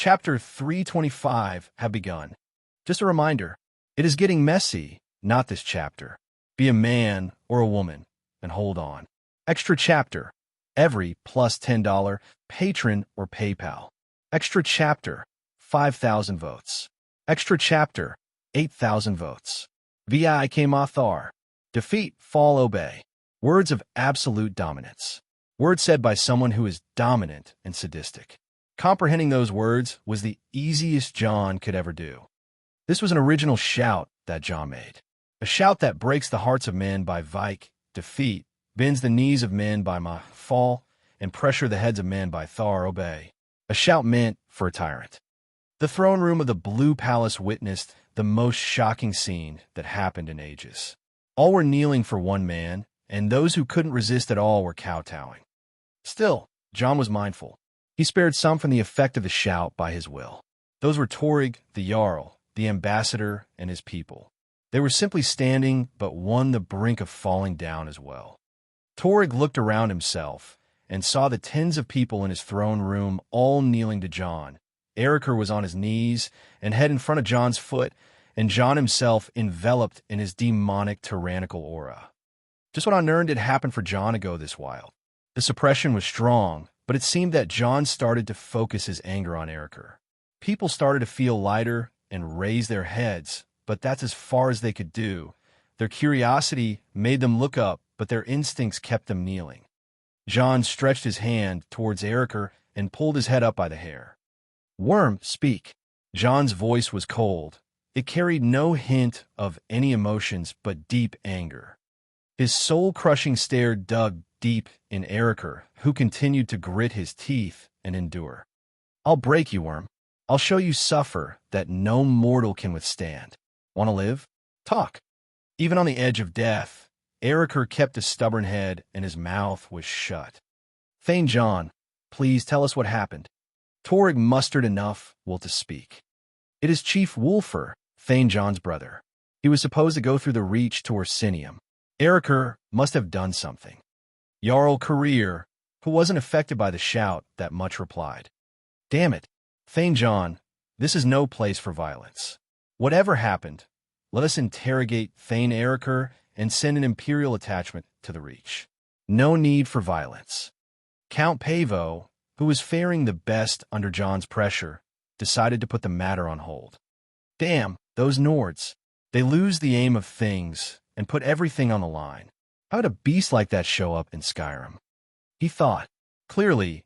Chapter 325 have begun. Just a reminder, it is getting messy, not this chapter. Be a man or a woman, and hold on. Extra chapter, every plus $10 patron or PayPal. Extra chapter, 5,000 votes. Extra chapter, 8,000 votes. VI came author. Defeat, fall, obey. Words of absolute dominance. Words said by someone who is dominant and sadistic. Comprehending those words was the easiest John could ever do. This was an original shout that John made. A shout that breaks the hearts of men by Vike, defeat, bends the knees of men by my fall, and pressure the heads of men by Thar, obey. A shout meant for a tyrant. The throne room of the Blue Palace witnessed the most shocking scene that happened in ages. All were kneeling for one man, and those who couldn't resist at all were kowtowing. Still, John was mindful. He spared some from the effect of the shout by his will. Those were Torig, the Jarl, the ambassador, and his people. They were simply standing, but on the brink of falling down as well. Torig looked around himself and saw the tens of people in his throne room all kneeling to John. Erikr was on his knees and head in front of John's foot, and John himself enveloped in his demonic, tyrannical aura. Just what unearned had happened for John ago this wild. The suppression was strong, but it seemed that John started to focus his anger on Erikr. People started to feel lighter and raise their heads, but that's as far as they could do. Their curiosity made them look up, but their instincts kept them kneeling. John stretched his hand towards Erikr and pulled his head up by the hair. "Worm, speak." John's voice was cold. It carried no hint of any emotions but deep anger. His soul-crushing stare dug deep in Erikr, who continued to grit his teeth and endure. "I'll break you, Worm. I'll show you suffer that no mortal can withstand. Want to live? Talk." Even on the edge of death, Erikr kept a stubborn head and his mouth was shut. "Thane John, please tell us what happened." Torig mustered enough will to speak. "It is Chief Wulfr, Thane John's brother. He was supposed to go through the Reach to Orsinium. Erikr must have done something." Jarl Career, who wasn't affected by the shout that much, replied, "Damn it, Thane John, this is no place for violence. Whatever happened, let us interrogate Thane Erikr and send an imperial attachment to the Reach. No need for violence." Count Pavo, who was faring the best under John's pressure, decided to put the matter on hold. "Damn, those Nords. They lose the aim of things and put everything on the line. How would a beast like that show up in Skyrim?" He thought. Clearly,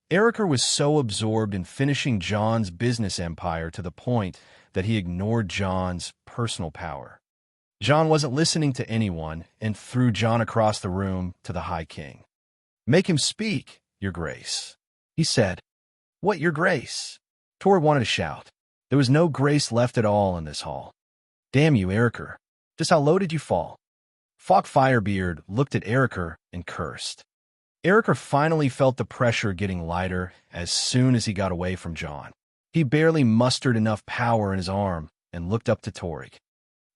Erikr was so absorbed in finishing John's business empire to the point that he ignored John's personal power. John wasn't listening to anyone and threw John across the room to the High King. "Make him speak, Your Grace," he said. "What, Your Grace?" Tor wanted to shout. There was no grace left at all in this hall. "Damn you, Erikr. Just how low did you fall?" Falk Firebeard looked at Erikr and cursed. Erikr finally felt the pressure getting lighter as soon as he got away from John. He barely mustered enough power in his arm and looked up to Torig.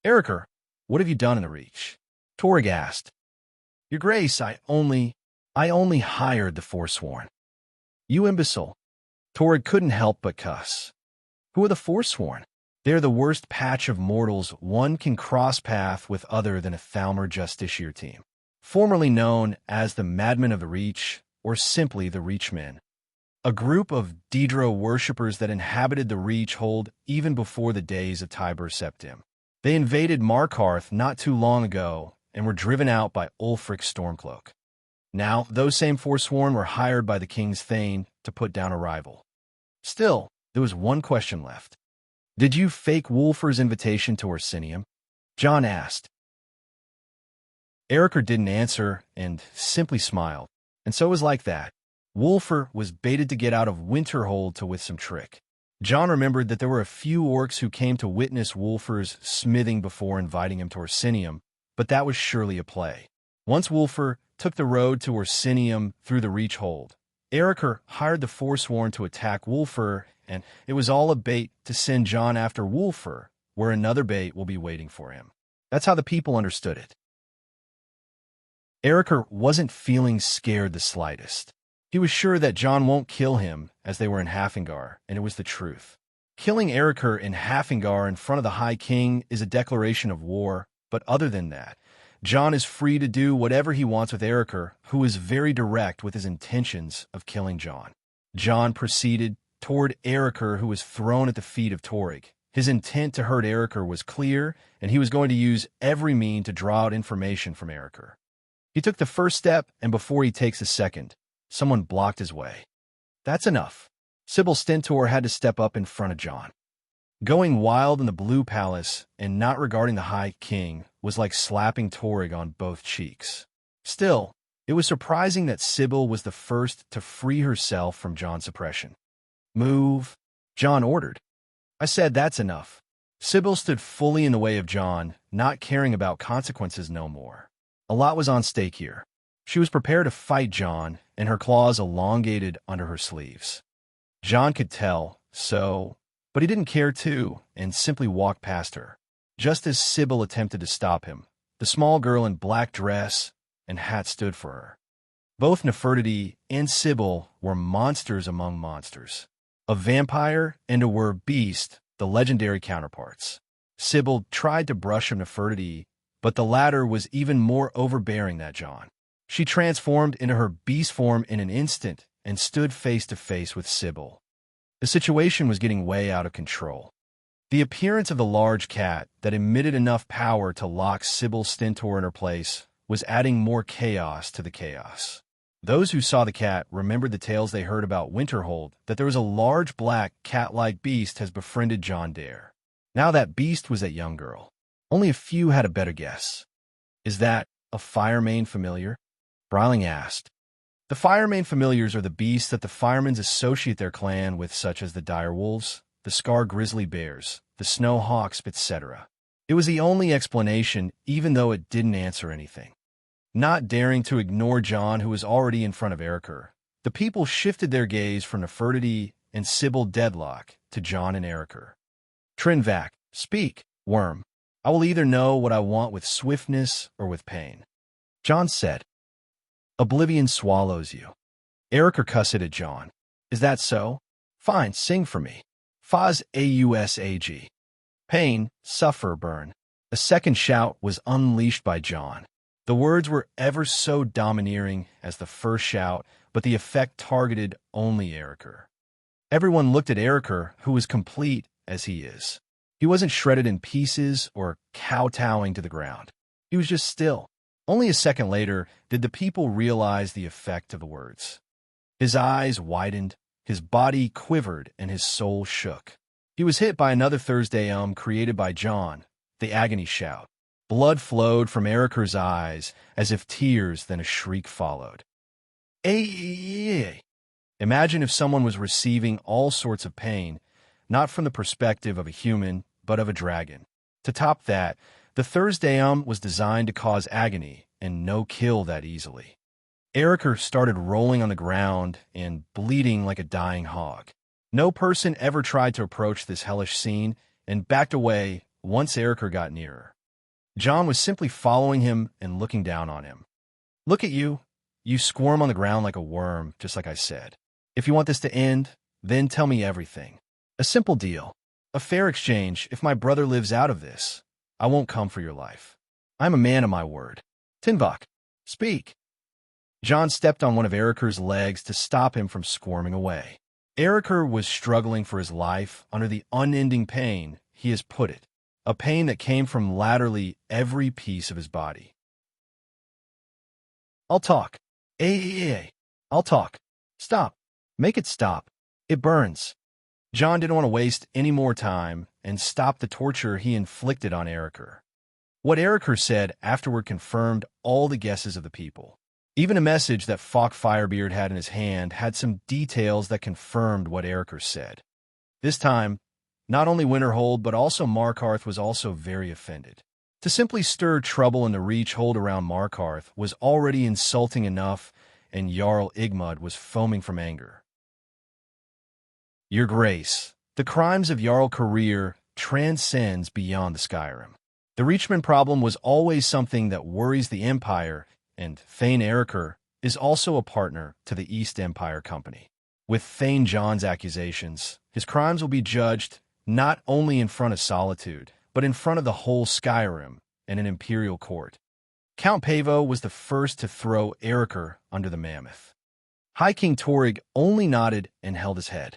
"Erikr, what have you done in the Reach?" Torig asked. "Your Grace, I only hired the Forsworn." "You imbecile." Torig couldn't help but cuss. "Who are the Forsworn?" "They're the worst patch of mortals one can cross path with other than a Thalmor Justiciar team. Formerly known as the Madmen of the Reach, or simply the Reachmen. A group of Daedra worshippers that inhabited the Reach hold even before the days of Tiber Septim. They invaded Markarth not too long ago and were driven out by Ulfric Stormcloak. Now, those same Forsworn were hired by the King's Thane to put down a rival. Still, there was one question left. "Did you fake Wulfr's invitation to Orsinium?" John asked. Erikr didn't answer and simply smiled, and so it was like that. Wulfr was baited to get out of Winterhold with some trick. John remembered that there were a few orcs who came to witness Wulfr's smithing before inviting him to Orsinium, but that was surely a play. Once Wulfr took the road to Orsinium through the Reach hold, Erikr hired the Forsworn to attack Wulfr, and it was all a bait to send John after Wulfr, where another bait will be waiting for him. That's how the people understood it. Erikr wasn't feeling scared the slightest. He was sure that John won't kill him as they were in Hafingar, and it was the truth. Killing Erikr in Hafingar in front of the High King is a declaration of war, but other than that, John is free to do whatever he wants with Erikr, who is very direct with his intentions of killing John. John proceeded toward Erikr, who was thrown at the feet of Torygg. His intent to hurt Erikr was clear, and he was going to use every means to draw out information from Erikr. He took the first step, and before he takes the second, someone blocked his way. That's enough. Sybil Stentor had to step up in front of John. Going wild in the Blue Palace and not regarding the High King was like slapping Torygg on both cheeks. Still, it was surprising that Sybil was the first to free herself from John's oppression. Move, John ordered. I said that's enough. Sybil stood fully in the way of John, not caring about consequences no more. A lot was on stake here. She was prepared to fight John, and her claws elongated under her sleeves. John could tell, but he didn't care to, and simply walked past her. Just as Sybil attempted to stop him, the small girl in black dress and hat stood for her. Both Nefertiti and Sybil were monsters among monsters. A vampire and a were-beast, the legendary counterparts. Sybil tried to brush from Nefertiti, but the latter was even more overbearing than John. She transformed into her beast form in an instant and stood face to face with Sybil. The situation was getting way out of control. The appearance of the large cat that emitted enough power to lock Sybil Stentor in her place was adding more chaos to the chaos. Those who saw the cat remembered the tales they heard about Winterhold, that there was a large black cat-like beast has befriended John Dare. Now that beast was that young girl. Only a few had a better guess. Is that a Firemane familiar? Bryling asked. The Firemane familiars are the beasts that the firemen associate their clan with, such as the direwolves, the scar grizzly bears, the snow hawks, etc. It was the only explanation, even though it didn't answer anything. Not daring to ignore John, who was already in front of Erikr, the people shifted their gaze from Nefertiti and Sybil Deadlock to John and Erikr. Trinvac, speak, worm. I will either know what I want with swiftness or with pain. John said. Oblivion swallows you. Erikr cussed at John. Is that so? Fine, sing for me. Faz Ausag. Pain, suffer, burn. A second shout was unleashed by John. The words were ever so domineering as the first shout, but the effect targeted only Erikr. Everyone looked at Erikr, who was complete as he is. He wasn't shredded in pieces or kowtowing to the ground. He was just still. Only a second later did the people realize the effect of the words. His eyes widened, his body quivered, and his soul shook. He was hit by another Thursday created by John, the agony shout. Blood flowed from Erikr's eyes as if tears, then a shriek followed. Ay. Imagine if someone was receiving all sorts of pain, not from the perspective of a human, but of a dragon. To top that, the Thursday was designed to cause agony and no kill that easily. Erikr started rolling on the ground and bleeding like a dying hog. No person ever tried to approach this hellish scene and backed away once Erikr got nearer. John was simply following him and looking down on him. Look at you. You squirm on the ground like a worm, just like I said. If you want this to end, then tell me everything. A simple deal. A fair exchange. If my brother lives out of this, I won't come for your life. I'm a man of my word. Tinvok, speak. John stepped on one of Erikr's legs to stop him from squirming away. Erikr was struggling for his life under the unending pain, he has put it, a pain that came from laterally every piece of his body. I'll talk. I'll talk. Stop. Make it stop. It burns. John didn't want to waste any more time and stop the torture he inflicted on Erikr. What Erikr said afterward confirmed all the guesses of the people. Even a message that Falk Firebeard had in his hand had some details that confirmed what Erikr said. This time, not only Winterhold but also Markarth was also very offended. To simply stir trouble in the Reach hold around Markarth was already insulting enough, and Jarl Igmud was foaming from anger. Your Grace, the crimes of Jarl Career transcends beyond the Skyrim. The Reachman problem was always something that worries the Empire, and Thane Erikr is also a partner to the East Empire Company. With Thane John's accusations, his crimes will be judged not only in front of Solitude, but in front of the whole Skyrim and an imperial court. Count Pavo was the first to throw Erikr under the mammoth. High King Torrig only nodded and held his head.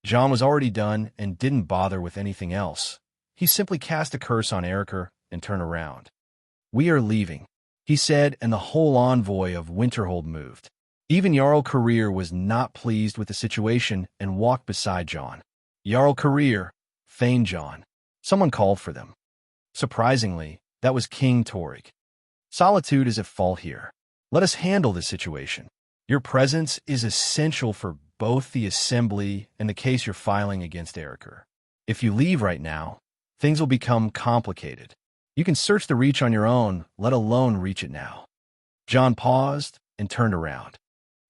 John was already done and didn't bother with anything else. He simply cast a curse on Erikr and turned around. "We are leaving," he said, and the whole envoy of Winterhold moved. Even Jarl Career was not pleased with the situation and walked beside John. Jarl Career, Thane John. Someone called for them. Surprisingly, that was King Torrig. "Solitude is at fault here. Let us handle this situation. Your presence is essential for both the assembly and the case you're filing against Erikr. If you leave right now, things will become complicated. You can search the Reach on your own, let alone reach it now." John paused and turned around.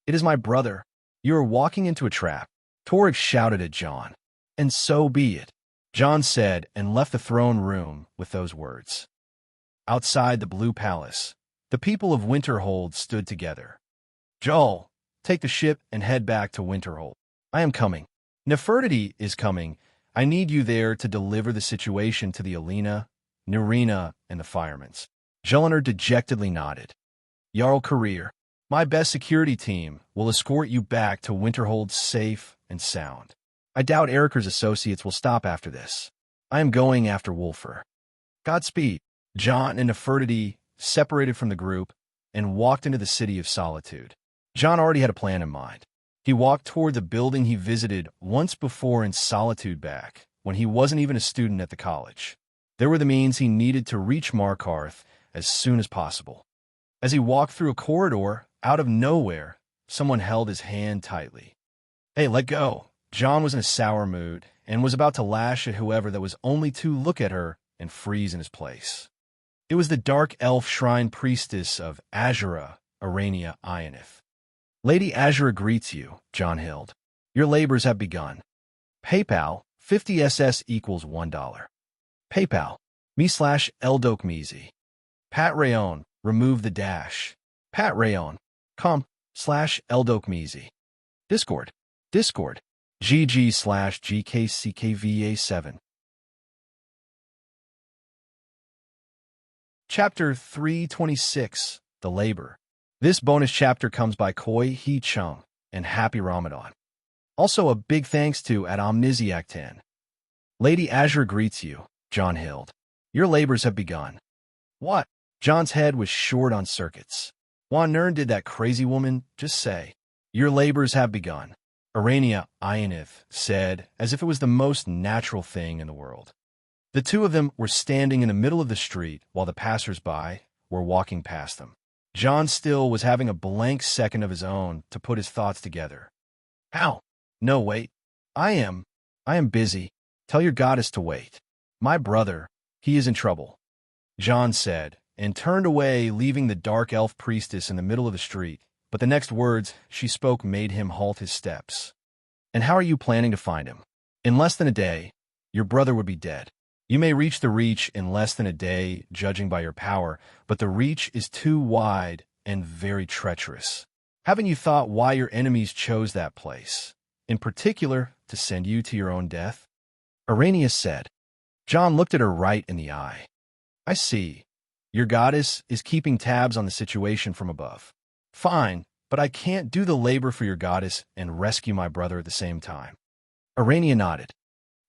"It is my brother. You are walking into a trap." Torrig shouted at John. "And so be it," John said, and left the throne room with those words. Outside the Blue Palace, the people of Winterhold stood together. "Joel, take the ship and head back to Winterhold. I am coming. Nefertiti is coming. I need you there to deliver the situation to the Alina, Nerina, and the firemen's." Jelinar dejectedly nodded. "Jarl Career, my best security team will escort you back to Winterhold safe and sound. I doubt Erikr's associates will stop after this. I am going after Wulfur. Godspeed." John and Nefertiti separated from the group and walked into the City of Solitude. John already had a plan in mind. He walked toward the building he visited once before in Solitude back, when he wasn't even a student at the college. There were the means he needed to reach Markarth as soon as possible. As he walked through a corridor, out of nowhere, someone held his hand tightly. "Hey, let go." John was in a sour mood and was about to lash at whoever that was only to look at her and freeze in his place. It was the dark elf shrine priestess of Azura, Arania Ionith. "Lady Azura greets you," John hailed. "Your labors have begun. PayPal, 50 SS equals $1. PayPal, me/Eldokmezi. Pat Rayon, remove the dash. Pat Rayon, com/Eldokmezi. Discord, GG/GKCKVA7. Chapter 326, The Labor. This bonus chapter comes by Koi Hee Chung, and Happy Ramadan. Also a big thanks to at Omniziac 10. "Lady Azure greets you," John hailed. "Your labors have begun." "What?" John's head was short on circuits. "Juan Nern did that crazy woman just say." "Your labors have begun," Arania Ionith said, as if it was the most natural thing in the world. The two of them were standing in the middle of the street while the passers-by were walking past them. John still was having a blank second of his own to put his thoughts together. "How? No, wait. I am busy. Tell your goddess to wait. My brother, he is in trouble," John said, and turned away, leaving the dark elf priestess in the middle of the street. But the next words she spoke made him halt his steps. "And how are you planning to find him? In less than a day, your brother would be dead. You may reach the Reach in less than a day, judging by your power, but the Reach is too wide and very treacherous. Haven't you thought why your enemies chose that place, in particular to send you to your own death?" Arania said. John looked at her right in the eye. "I see. Your goddess is keeping tabs on the situation from above. Fine, but I can't do the labor for your goddess and rescue my brother at the same time." Arania nodded.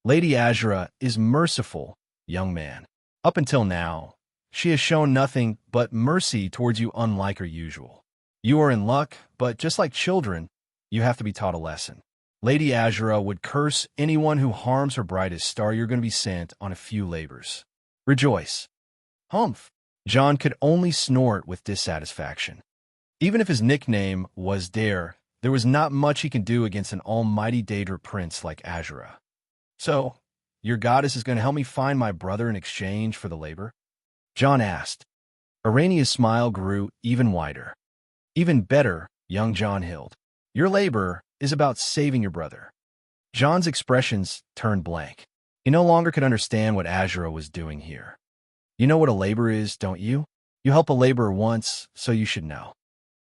"Lady Azura is merciful, young man. Up until now, she has shown nothing but mercy towards you, unlike her usual. You are in luck, but just like children, you have to be taught a lesson. Lady Azura would curse anyone who harms her brightest star. You're going to be sent on a few labors. Rejoice." "Humph." John could only snort with dissatisfaction. Even if his nickname was Dare, there was not much he could do against an almighty Daedra prince like Azura. "So, your goddess is going to help me find my brother in exchange for the labor?" John asked. Arania's smile grew even wider. "Even better, young John Hild. Your labor is about saving your brother." John's expressions turned blank. He no longer could understand what Azura was doing here. "You know what a labor is, don't you? You help a laborer once, so you should know."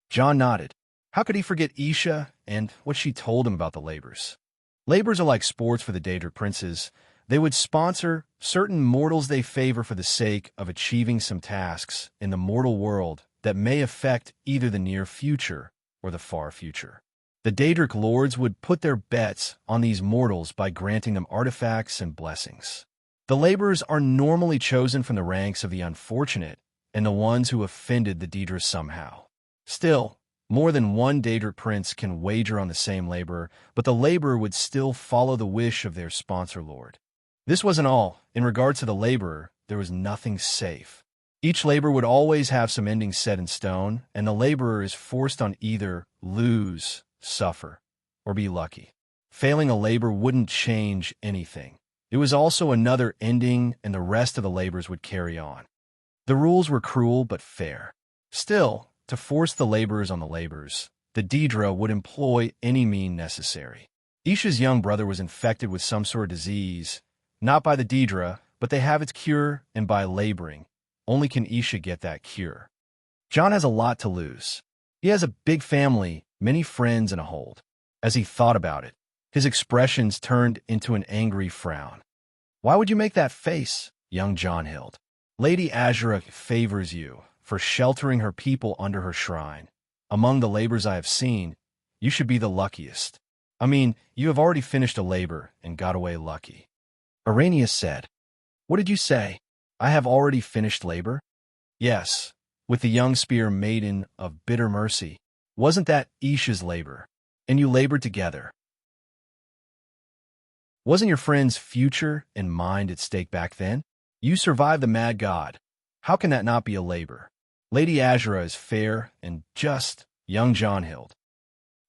John nodded. How could he forget Isha and what she told him about the labors? Labors are like sports for the Daedric princes. They would sponsor certain mortals they favor for the sake of achieving some tasks in the mortal world that may affect either the near future or the far future. The Daedric lords would put their bets on these mortals by granting them artifacts and blessings. The laborers are normally chosen from the ranks of the unfortunate and the ones who offended the Daedra somehow. Still, more than one Daedric prince can wager on the same laborer, but the laborer would still follow the wish of their sponsor lord. This wasn't all. In regards to the laborer, there was nothing safe. Each labor would always have some ending set in stone, and the laborer is forced on either lose, suffer, or be lucky. Failing a labor wouldn't change anything. It was also another ending, and the rest of the labors would carry on. The rules were cruel but fair. Still, to force the laborers on the laborers, the Daedra would employ any mean necessary. Isha's young brother was infected with some sort of disease, not by the Daedra, but they have its cure, and by laboring, only can Isha get that cure. John has a lot to lose. He has a big family, many friends, and a hold. As he thought about it, his expressions turned into an angry frown. Why would you make that face, young John Hild? Lady Azura favors you for sheltering her people under her shrine. Among the labors I have seen, you should be the luckiest. I mean, you have already finished a labor and got away lucky. Arrhenius said, "What did you say? I have already finished labor?" "Yes, with the young spear maiden of bitter mercy. Wasn't that Isha's labor? And you labored together. Wasn't your friend's future and mind at stake back then? You survived the mad god. How can that not be a labor? Lady Azura is fair and just, young John Hild."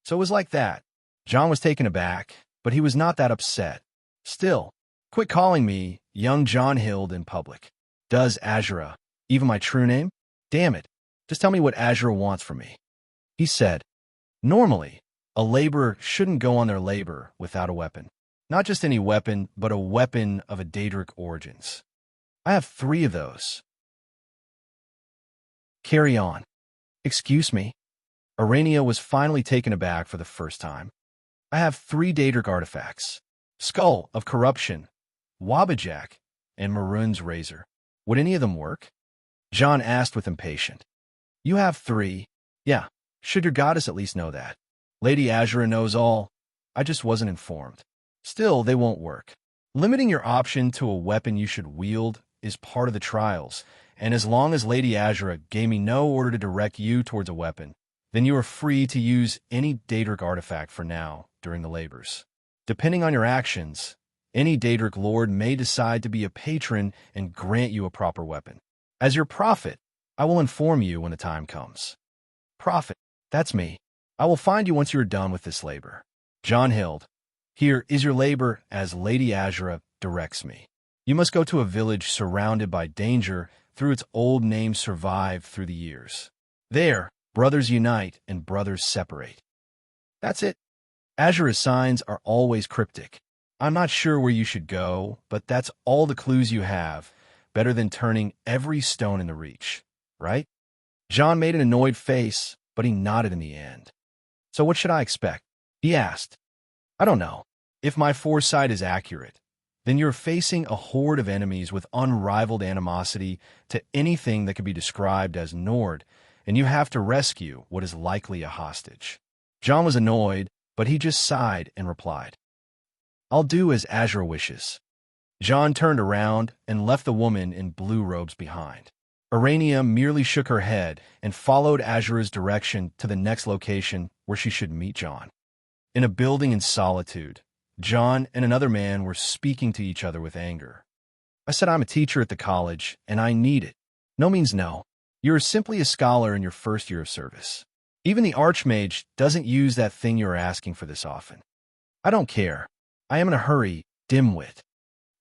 So it was like that. John was taken aback, but he was not that upset. Still, quit calling me young John Hild in public. Does Azura, even my true name? Damn it, just tell me what Azura wants from me. He said, "Normally, a laborer shouldn't go on their labor without a weapon. Not just any weapon, but a weapon of a Daedric origins. I have 3 of those." Carry on. Excuse me. Arrhenia was finally taken aback for the first time. I have 3 Daedric artifacts. Skull of Corruption, Wabajak, and Maroon's Razor. Would any of them work? John asked with impatience. You have 3. Yeah, should your goddess at least know that? Lady Azura knows all. I just wasn't informed. Still, they won't work. Limiting your option to a weapon you should wield is part of the trials, and as long as Lady Azura gave me no order to direct you towards a weapon, then you are free to use any Daedric artifact for now during the labors. Depending on your actions, any Daedric lord may decide to be a patron and grant you a proper weapon. As your prophet, I will inform you when the time comes. Prophet, that's me. I will find you once you are done with this labor. John Hild, here is your labor as Lady Azura directs me. You must go to a village surrounded by danger through its old name survived through the years. There, brothers unite and brothers separate. That's it. Azura's signs are always cryptic. I'm not sure where you should go, but that's all the clues you have, better than turning every stone in the reach, right? John made an annoyed face, but he nodded in the end. So what should I expect? He asked. I don't know. If my foresight is accurate, then you're facing a horde of enemies with unrivaled animosity to anything that could be described as Nord, and you have to rescue what is likely a hostage. John was annoyed, but he just sighed and replied, I'll do as Azura wishes. John turned around and left the woman in blue robes behind. Arrhenia merely shook her head and followed Azura's direction to the next location where she should meet John. In a building in solitude, John and another man were speaking to each other with anger. I said I'm a teacher at the college, and I need it. No means no. You're simply a scholar in your first year of service. Even the Archmage doesn't use that thing you're asking for this often. I don't care. I am in a hurry, dimwit.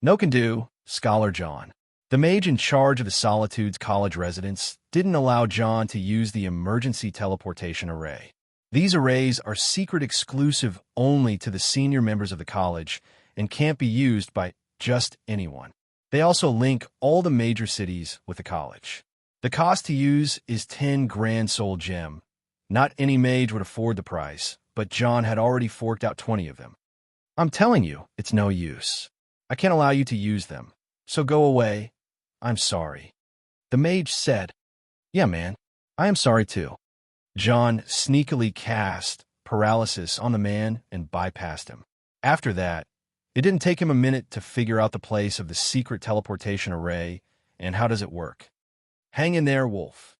No can do, Scholar John. The mage in charge of the Solitude's college residence didn't allow John to use the emergency teleportation array. These arrays are secret exclusive only to the senior members of the college and can't be used by just anyone. They also link all the major cities with the college. The cost to use is 10 grand soul gem, Not any mage would afford the price, but John had already forked out 20 of them. I'm telling you, it's no use. I can't allow you to use them. So go away. I'm sorry. The mage said, Yeah, man, I am sorry too. John sneakily cast paralysis on the man and bypassed him. After that, it didn't take him a minute to figure out the place of the secret teleportation array and how does it work. Hang in there, Wolf.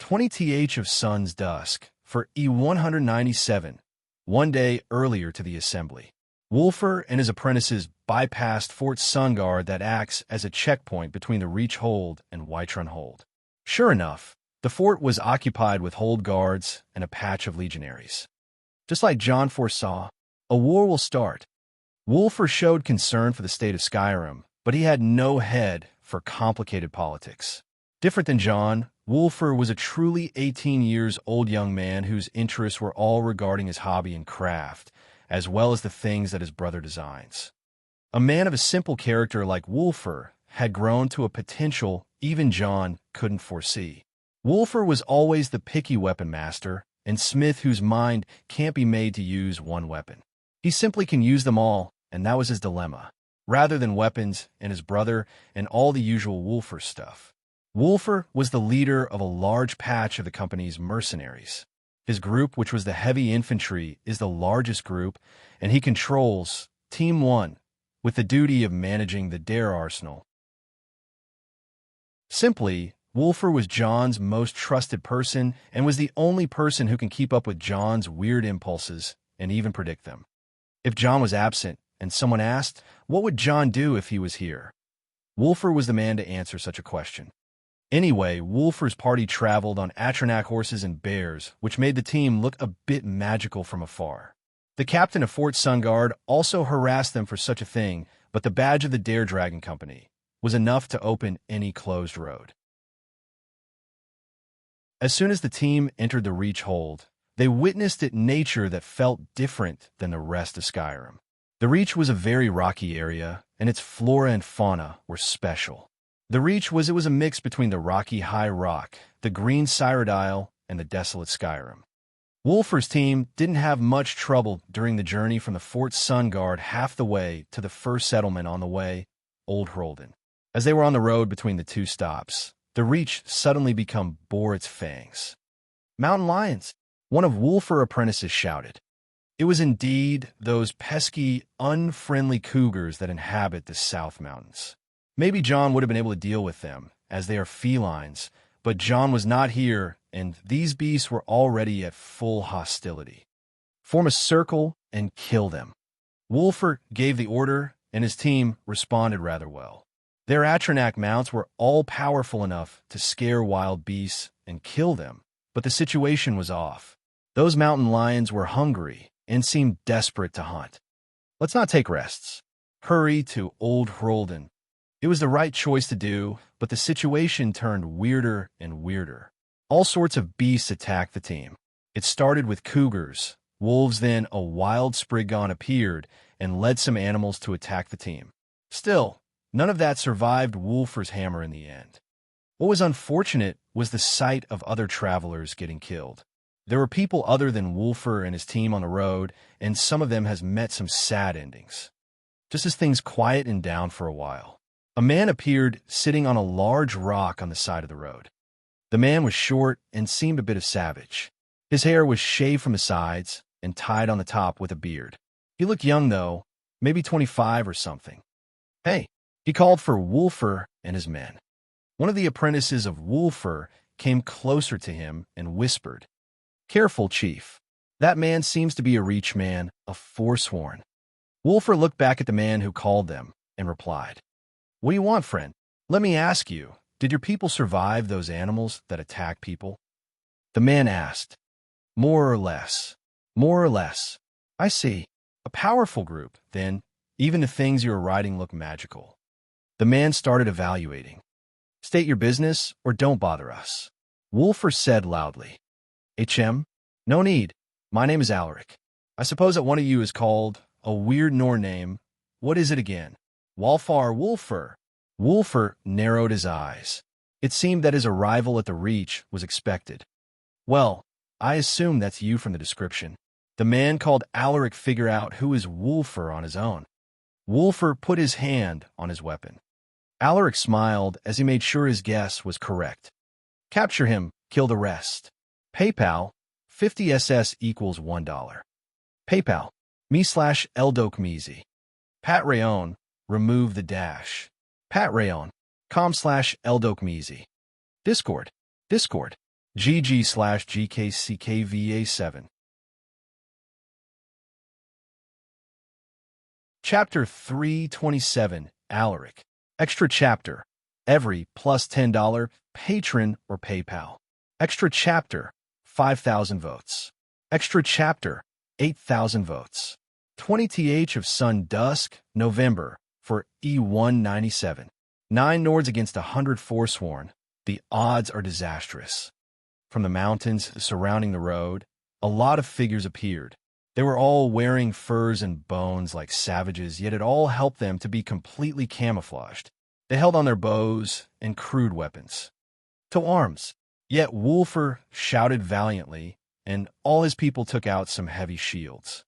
20th of sun's dusk for E197, one day earlier to the assembly. Wolfer and his apprentices bypassed Fort Sunguard that acts as a checkpoint between the Reach Hold and Whiterun Hold. Sure enough, the fort was occupied with hold guards and a patch of legionaries. Just like John foresaw, a war will start. Wolfer showed concern for the state of Skyrim, but he had no head for complicated politics. Different than John, Wolfer was a truly 18 years old young man whose interests were all regarding his hobby and craft, as well as the things that his brother designs. A man of a simple character like Wolfer had grown to a potential even John couldn't foresee. Wolfer was always the picky weapon master and smith whose mind can't be made to use one weapon. He simply can use them all, and that was his dilemma, rather than weapons and his brother and all the usual Wolfer stuff. Wolfer was the leader of a large patch of the company's mercenaries. His group, which was the heavy infantry, is the largest group, and he controls Team 1, with the duty of managing the Dare arsenal. Simply, Wolfer was John's most trusted person and was the only person who can keep up with John's weird impulses and even predict them. If John was absent and someone asked, what would John do if he was here? Wolfer was the man to answer such a question. Anyway, Wolfer's party traveled on Atronach horses and bears, which made the team look a bit magical from afar. The captain of Fort Sunguard also harassed them for such a thing, but the badge of the Dare Dragon Company was enough to open any closed road. As soon as the team entered the Reach Hold, they witnessed a nature that felt different than the rest of Skyrim. The Reach was a very rocky area, and its flora and fauna were special. The Reach was a mix between the rocky high rock, the green Cyrodiil, and the desolate Skyrim. Wolfer's team didn't have much trouble during the journey from the Fort Sunguard half the way to the first settlement on the way, Old Hroldan. As they were on the road between the two stops, the Reach suddenly bore its fangs. Mountain lions, one of Wolfer's apprentices shouted. It was indeed those pesky, unfriendly cougars that inhabit the South Mountains. Maybe John would have been able to deal with them, as they are felines, but John was not here, and these beasts were already at full hostility. Form a circle and kill them. Wolfer gave the order, and his team responded rather well. Their Atronach mounts were all powerful enough to scare wild beasts and kill them, but the situation was off. Those mountain lions were hungry and seemed desperate to hunt. Let's not take rests. Hurry to Old Hroldan. It was the right choice to do, but the situation turned weirder and weirder. All sorts of beasts attacked the team. It started with cougars, wolves, then a wild Spriggon appeared and led some animals to attack the team. Still, none of that survived Wolfer's hammer in the end. What was unfortunate was the sight of other travelers getting killed. There were people other than Wolfer and his team on the road, and some of them has met some sad endings. Just as things quietened down for a while, a man appeared sitting on a large rock on the side of the road. The man was short and seemed a bit of savage. His hair was shaved from the sides and tied on the top with a beard. He looked young, though, maybe 25 or something. Hey, he called for Wolfer and his men. One of the apprentices of Wolfer came closer to him and whispered, Careful, Chief. That man seems to be a Reach man, a forsworn. Wolfer looked back at the man who called them and replied, What do you want, friend? Let me ask you, did your people survive those animals that attack people? The man asked, More or less. More or less. I see. A powerful group, then. Even the things you are riding look magical. The man started evaluating. State your business or don't bother us. Wolfer said loudly. HM? No need. My name is Alaric. I suppose that one of you is called a weird Nor name. What is it again? Walfar Wolfer. Wolfer narrowed his eyes. It seemed that his arrival at the Reach was expected. Well, I assume that's you from the description. The man called Alaric figure out who is Wulfur on his own. Wulfur put his hand on his weapon. Alaric smiled as he made sure his guess was correct. Capture him, kill the rest. PayPal, 50 SS equals $1. PayPal, me/Eldokmezi. Patreon, remove the dash. Patreon, com/Eldokmezi. Discord, GG/GKCKVA7. Chapter 327, Alaric. Extra chapter, every plus $10, patron or PayPal. Extra chapter, 5,000 votes. Extra chapter, 8,000 votes. 20th of Sun Dusk, November, for E197. 9 Nords against 100 Forsworn. The odds are disastrous. From the mountains surrounding the road, a lot of figures appeared. They were all wearing furs and bones like savages, yet it all helped them to be completely camouflaged. They held on their bows and crude weapons. To arms! Yet Wulfur shouted valiantly, and all his people took out some heavy shields.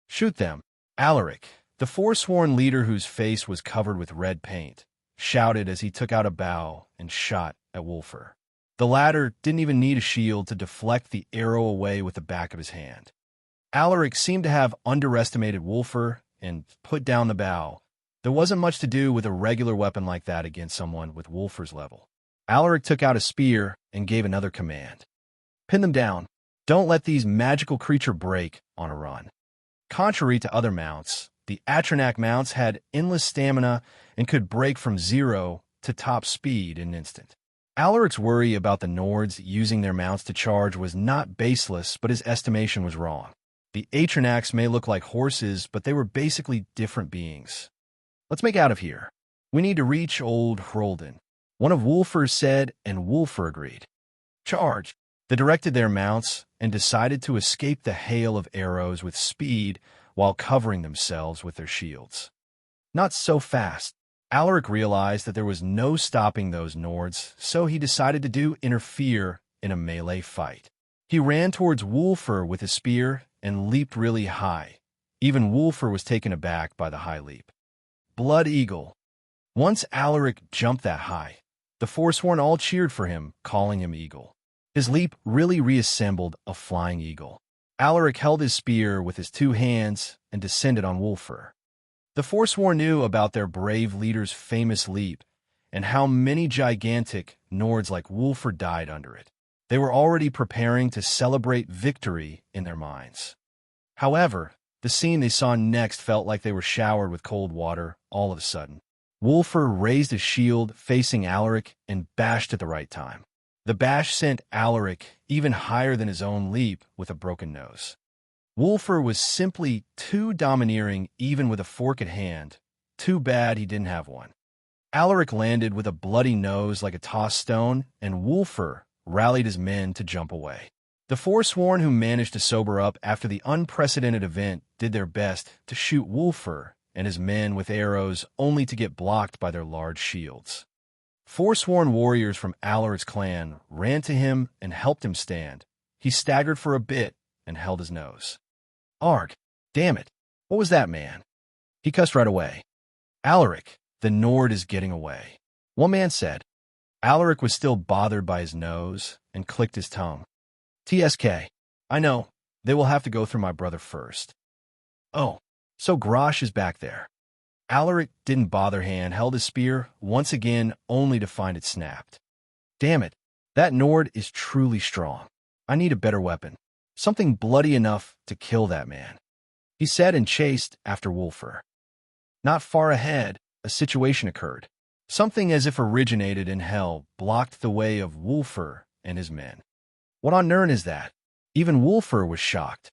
Shoot them! Alaric, the forsworn leader whose face was covered with red paint, shouted as he took out a bow and shot at Wulfur. The latter didn't even need a shield to deflect the arrow away with the back of his hand. Alaric seemed to have underestimated Wulfur and put down the bow. There wasn't much to do with a regular weapon like that against someone with Wulfur's level. Alaric took out a spear and gave another command. Pin them down. Don't let these magical creatures break on a run. Contrary to other mounts, the Atronach mounts had endless stamina and could break from 0 to top speed in an instant. Alaric's worry about the Nords using their mounts to charge was not baseless, but his estimation was wrong. The Atronachs may look like horses, but they were basically different beings. Let's make out of here. We need to reach Old Hroldan. One of Wulfur said, and Wulfur agreed. Charge! They directed their mounts and decided to escape the hail of arrows with speed while covering themselves with their shields. Not so fast. Alaric realized that there was no stopping those Nords, so he decided to interfere in a melee fight. He ran towards Wulfur with his spear and leaped really high. Even Wulfur was taken aback by the high leap. Blood Eagle. Once Alaric jumped that high, the Forsworn all cheered for him, calling him Eagle. His leap really reassembled a flying eagle. Alaric held his spear with his 2 hands and descended on Wulfur. The Forsworn knew about their brave leader's famous leap and how many gigantic Nords like Wulfur died under it. They were already preparing to celebrate victory in their minds. However, the scene they saw next felt like they were showered with cold water all of a sudden. Wulfur raised his shield facing Alaric and bashed at the right time. The bash sent Alaric even higher than his own leap with a broken nose. Wulfur was simply too domineering even with a fork at hand. Too bad he didn't have one. Alaric landed with a bloody nose like a tossed stone, and Wulfur rallied his men to jump away. The Forsworn who managed to sober up after the unprecedented event did their best to shoot Wulfur and his men with arrows only to get blocked by their large shields. Forsworn warriors from Alaric's clan ran to him and helped him stand. He staggered for a bit and held his nose. Arg, damn it, what was that, man? He cussed right away. Alaric, the Nord is getting away. One man said. Alaric was still bothered by his nose and clicked his tongue. TSK, I know, they will have to go through my brother first. Oh, so Grosh is back there. Alaric didn't bother hand, held his spear once again only to find it snapped. Damn it, that Nord is truly strong. I need a better weapon. Something bloody enough to kill that man. He said and chased after Wulfur. Not far ahead, a situation occurred. Something as if originated in hell blocked the way of Wulfur and his men. What on earth is that? Even Wulfur was shocked.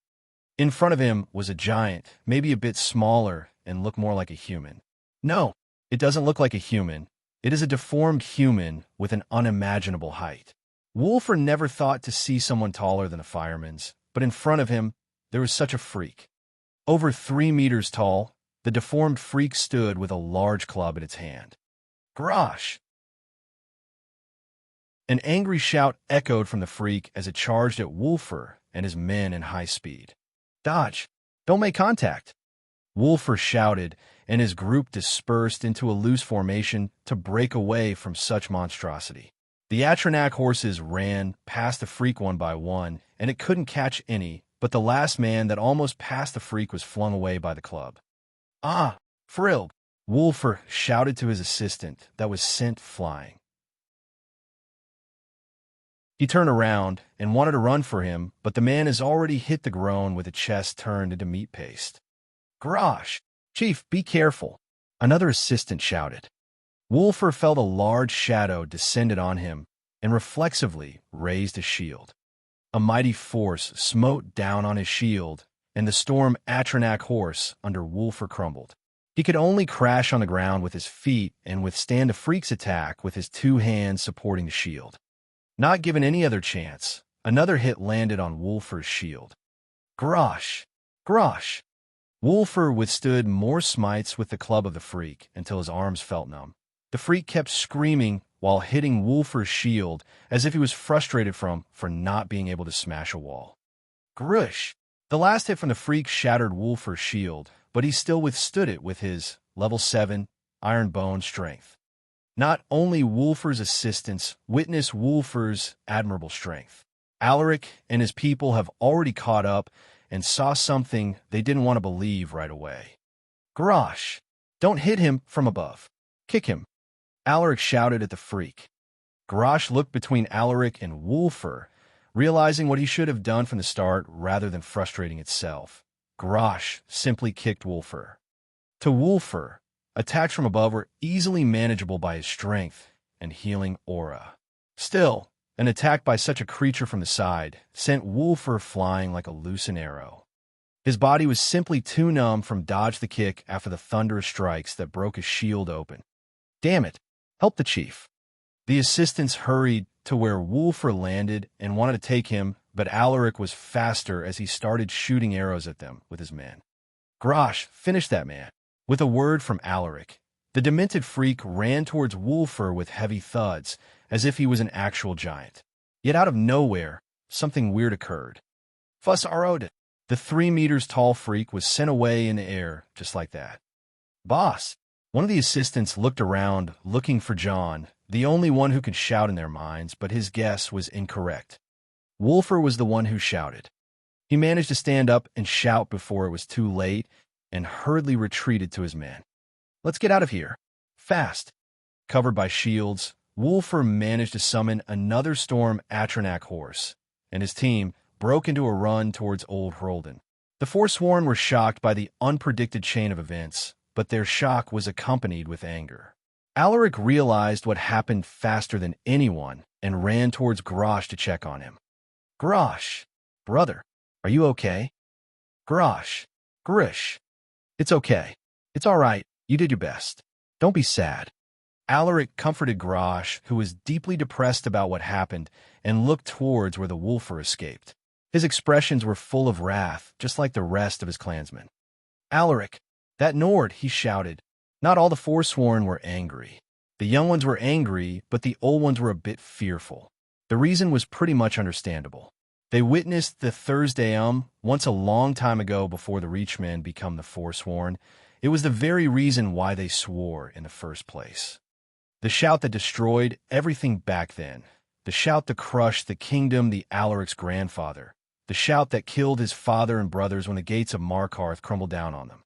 In front of him was a giant, maybe a bit smaller and looked more like a human. No, it doesn't look like a human. It is a deformed human with an unimaginable height. Wulfur never thought to see someone taller than a fireman's, but in front of him, there was such a freak. Over 3 meters tall, the deformed freak stood with a large club in its hand. Grosh! An angry shout echoed from the freak as it charged at Wulfur and his men in high speed. Dodge! Don't make contact! Wolfer shouted, and his group dispersed into a loose formation to break away from such monstrosity. The Atronach horses ran past the freak one by one, and it couldn't catch any, but the last man that almost passed the freak was flung away by the club. Ah, Frilg! Wolfer shouted to his assistant that was sent flying. He turned around and wanted to run for him, but the man has already hit the ground with a chest turned into meat paste. Garrosh! Chief, be careful! Another assistant shouted. Wolfer felt a large shadow descended on him and reflexively raised a shield. A mighty force smote down on his shield, and the storm Atronach horse under Wolfer crumbled. He could only crash on the ground with his feet and withstand the freak's attack with his 2 hands supporting the shield. Not given any other chance, another hit landed on Wolfer's shield. Garrosh! Garrosh! Wolfer withstood more smites with the club of the freak until his arms felt numb. The freak kept screaming while hitting Wolfer's shield as if he was frustrated for not being able to smash a wall. Grush! The last hit from the freak shattered Wolfer's shield, but he still withstood it with his level 7 iron bone strength. Not only Wolfer's assistants witness Wolfer's admirable strength. Alaric and his people have already caught up and saw something they didn't want to believe right away. Garrosh! Don't hit him from above. Kick him! Alaric shouted at the freak. Garrosh looked between Alaric and Wolfer, realizing what he should have done from the start rather than frustrating itself. Garrosh simply kicked Wolfer. To Wolfer, attacks from above were easily manageable by his strength and healing aura. Still, an attack by such a creature from the side sent Wolfer flying like a loosened arrow. His body was simply too numb from dodge the kick after the thunderous strikes that broke his shield open. Damn it! Help the chief! The assistants hurried to where Wolfer landed and wanted to take him, but Alaric was faster as he started shooting arrows at them with his men. Garrosh, finish that man! With a word from Alaric, the demented freak ran towards Wolfer with heavy thuds, as if he was an actual giant. Yet out of nowhere, something weird occurred. Fuss Arod! The 3 meters tall freak was sent away in the air just like that. Boss! One of the assistants looked around, looking for John, the only one who could shout in their minds, but his guess was incorrect. Wolfer was the one who shouted. He managed to stand up and shout before it was too late, and hurriedly retreated to his men. Let's get out of here. Fast. Covered by shields, Wolfer managed to summon another storm Atronach horse, and his team broke into a run towards Old Hroldan. The Forsworn were shocked by the unpredicted chain of events, but their shock was accompanied with anger. Alaric realized what happened faster than anyone and ran towards Garrosh to check on him. Garrosh! Brother, are you okay? Garrosh! Garish! It's okay. It's all right. You did your best. Don't be sad. Alaric comforted Garrosh, who was deeply depressed about what happened, and looked towards where the Wolfer escaped. His expressions were full of wrath, just like the rest of his clansmen. Alaric! That Nord! He shouted. Not all the Forsworn were angry. The young ones were angry, but the old ones were a bit fearful. The reason was pretty much understandable. They witnessed the Thursday once a long time ago before the Reachmen become the Forsworn. It was the very reason why they swore in the first place. The shout that destroyed everything back then. The shout that crushed the kingdom the Alaric's grandfather. The shout that killed his father and brothers when the gates of Markarth crumbled down on them.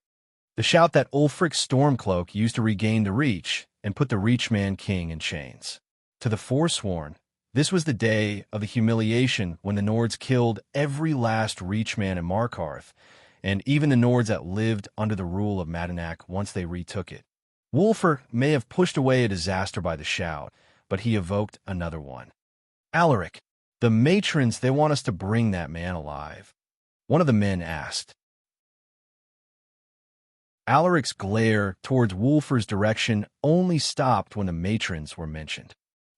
The shout that Ulfric's Stormcloak used to regain the Reach and put the Reachman King in chains. To the Forsworn, this was the day of the humiliation when the Nords killed every last Reachman in Markarth, and even the Nords that lived under the rule of Madanak once they retook it. Wolfer may have pushed away a disaster by the shout, but he evoked another one. Alaric, the matrons, they want us to bring that man alive. One of the men asked. Alaric's glare towards Wolfer's direction only stopped when the matrons were mentioned.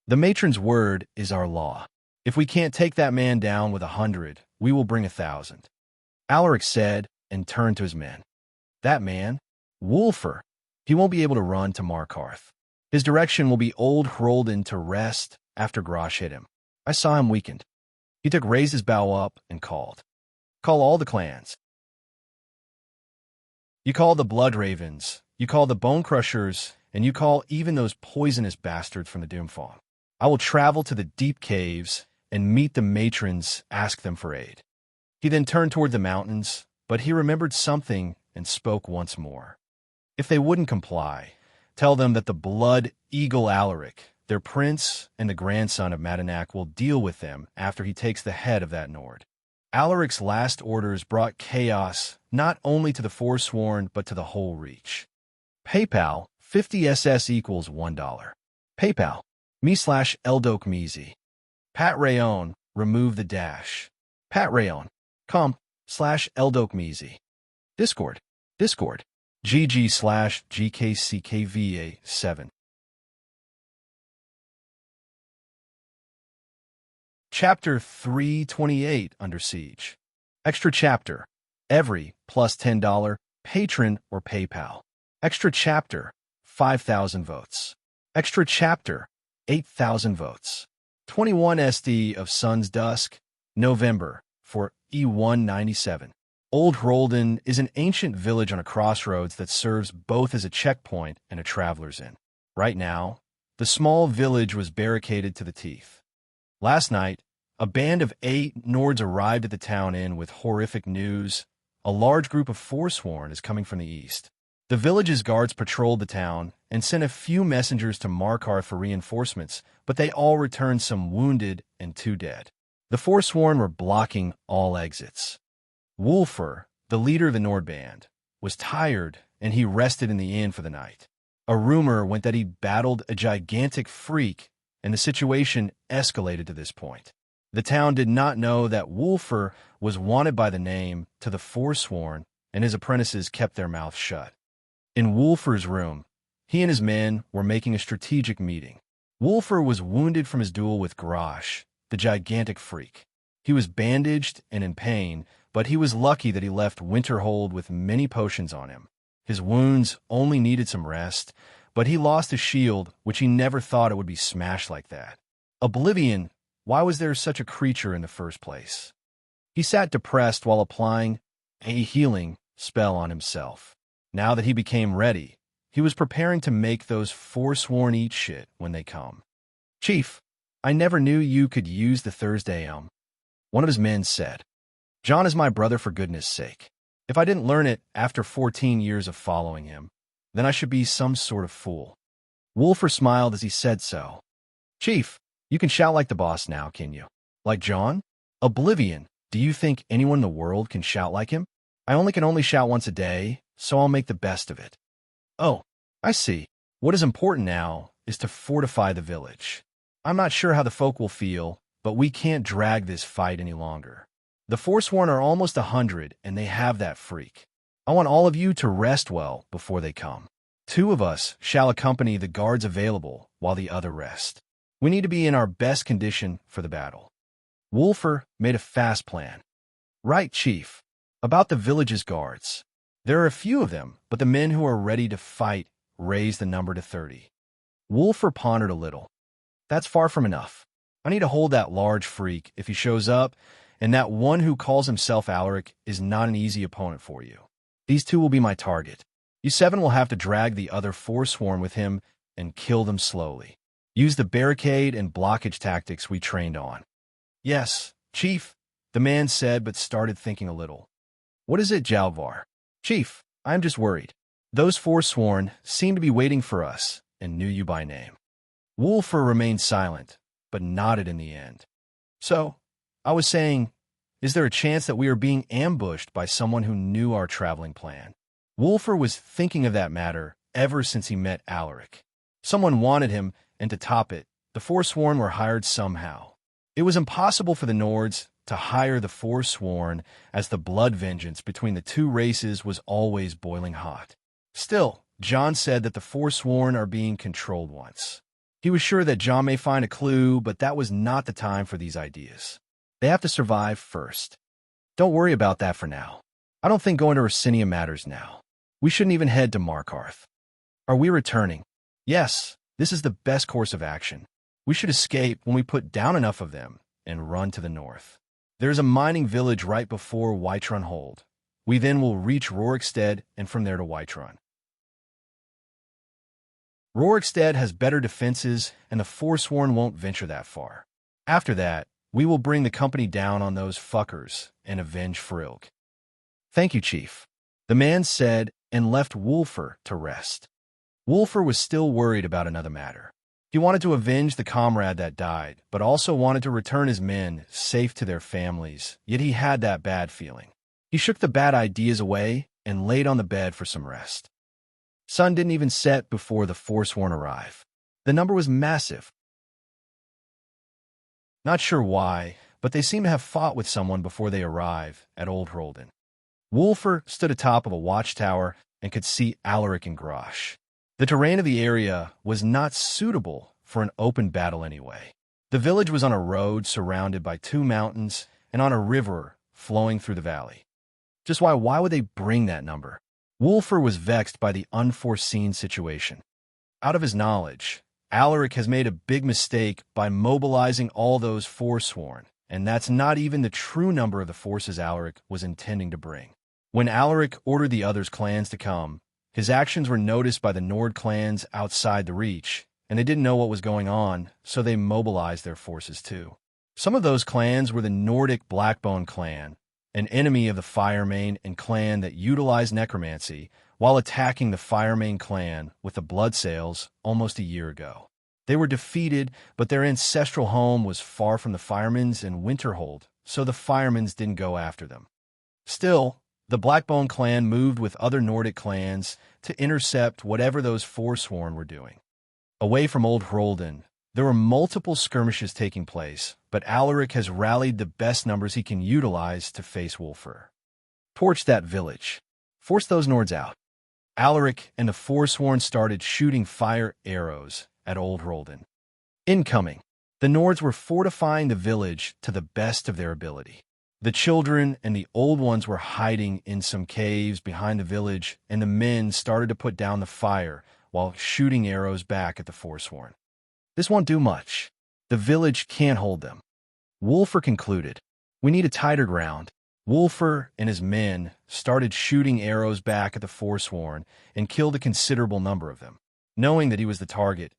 The matron's word is our law. If we can't take that man down with 100, we will bring 1,000. Alaric said and turned to his men. That man, Wolfer, he won't be able to run to Markarth. His direction will be Old Hroldan to rest after Garrosh hit him. I saw him weakened. He raised his bow up and called. Call all the clans. You call the blood ravens, you call the bone crushers, and you call even those poisonous bastards from the Doomfall. I will travel to the deep caves and meet the matrons, ask them for aid. He then turned toward the mountains, but he remembered something and spoke once more. If they wouldn't comply, tell them that the blood eagle Alaric, their prince and the grandson of Madanak, will deal with them after he takes the head of that Nord. Alaric's last orders brought chaos not only to the Forsworn but to the whole Reach. PayPal, 50 SS equals $1. PayPal, me/Eldok Meezy. Pat Rayon, remove the dash. Pat Rayon, com/Eldok Meezy. Discord, GG/GKCKVA7. Chapter 328, Under Siege. Extra chapter, every plus $10, patron or PayPal. Extra chapter, 5,000 votes. Extra chapter, 8,000 votes. 21 SD of Sun's Dusk, November, for E197. Old Roldan is an ancient village on a crossroads that serves both as a checkpoint and a traveler's inn. Right now, the small village was barricaded to the teeth. Last night, a band of 8 Nords arrived at the town inn with horrific news. A large group of Forsworn is coming from the east. The village's guards patrolled the town and sent a few messengers to Markarth for reinforcements, but they all returned some wounded and 2 dead. The Forsworn were blocking all exits. Wulfur, the leader of the Nord band, was tired and he rested in the inn for the night. A rumor went that he battled a gigantic freak, and the situation escalated to this point. The town did not know that Wulfur was wanted by the name to the Forsworn, and his apprentices kept their mouths shut. In Wulfur's room, he and his men were making a strategic meeting. Wulfur was wounded from his duel with Grosh, the gigantic freak. He was bandaged and in pain, but he was lucky that he left Winterhold with many potions on him. His wounds only needed some rest, but he lost his shield, which he never thought it would be smashed like that. Oblivion, why was there such a creature in the first place? He sat depressed while applying a healing spell on himself. Now that he became ready, he was preparing to make those Forsworn eat shit when they come. Chief, I never knew you could use the Thursday one of his men said. John is my brother, for goodness sake. If I didn't learn it after 14 years of following him, then I should be some sort of fool. Wulfur smiled as he said so. Chief, you can shout like the boss now, can you? Like John? Oblivion, do you think anyone in the world can shout like him? I can only shout once a day, so I'll make the best of it. Oh, I see. What is important now is to fortify the village. I'm not sure how the folk will feel, but we can't drag this fight any longer. The Forsworn are almost 100, and they have that freak. I want all of you to rest well before they come. 2 of us shall accompany the guards available while the other rest. We need to be in our best condition for the battle. Wulfur made a fast plan. Right, Chief. About the village's guards. There are a few of them, but the men who are ready to fight raised the number to 30. Wulfur pondered a little. That's far from enough. I need to hold that large freak if he shows up, and that one who calls himself Alaric is not an easy opponent for you. These 2 will be my target. You 7 will have to drag the other Forsworn with him and kill them slowly. Use the barricade and blockage tactics we trained on. Yes, Chief, the man said, but started thinking a little. What is it, Jalvar? Chief, I'm just worried. Those Forsworn seem to be waiting for us and knew you by name. Wulfur remained silent, but nodded in the end. So, I was saying, is there a chance that we are being ambushed by someone who knew our traveling plan? Wulfur was thinking of that matter ever since he met Alaric. Someone wanted him, and to top it, the Forsworn were hired somehow. It was impossible for the Nords to hire the Forsworn, as the blood vengeance between the 2 races was always boiling hot. Still, John said that the Forsworn are being controlled once. He was sure that John may find a clue, but that was not the time for these ideas. They have to survive first. Don't worry about that for now. I don't think going to Ursinia matters now. We shouldn't even head to Markarth. Are we returning? Yes, this is the best course of action. We should escape when we put down enough of them, and run to the north. There's a mining village right before Whiterun Hold. We then will reach Rorikstead and from there to Whiterun. Rorikstead has better defenses, and the Forsworn won't venture that far. After that, we will bring the company down on those fuckers and avenge Frilg. Thank you, Chief, the man said, and left Wulfur to rest. Wulfur was still worried about another matter. He wanted to avenge the comrade that died, but also wanted to return his men safe to their families, yet he had that bad feeling. He shook the bad ideas away and laid on the bed for some rest. Sun didn't even set before the Forsworn arrived. The number was massive. Not sure why, but they seemed to have fought with someone before they arrived at Old Hroldan. Wulfur stood atop of a watchtower and could see Alaric and Grosh. The terrain of the area was not suitable for an open battle anyway. The village was on a road surrounded by 2 mountains and on a river flowing through the valley. Just why would they bring that number? Wulfur was vexed by the unforeseen situation. Out of his knowledge, Alaric has made a big mistake by mobilizing all those Forsworn, and that's not even the true number of the forces Alaric was intending to bring. When Alaric ordered the others' clans to come, his actions were noticed by the Nord clans outside the Reach, and they didn't know what was going on, so they mobilized their forces too. Some of those clans were the Nordic Blackbone clan, an enemy of the Firemane and clan that utilized necromancy while attacking the Firemane clan with the Bloodsails almost a year ago. They were defeated, but their ancestral home was far from the Firemans in Winterhold, so the Firemans didn't go after them. Still, the Blackbone clan moved with other Nordic clans to intercept whatever those Forsworn were doing. Away from Old Hroldan, there were multiple skirmishes taking place, but Alaric has rallied the best numbers he can utilize to face Wulfur. Torch that village. Force those Nords out. Alaric and the Forsworn started shooting fire arrows at Old Hroldan. Incoming. The Nords were fortifying the village to the best of their ability. The children and the old ones were hiding in some caves behind the village, and the men started to put down the fire while shooting arrows back at the Forsworn. This won't do much. The village can't hold them. Wulfur concluded, we need a tighter ground. Wulfur and his men started shooting arrows back at the Forsworn and killed a considerable number of them. Knowing that he was the target,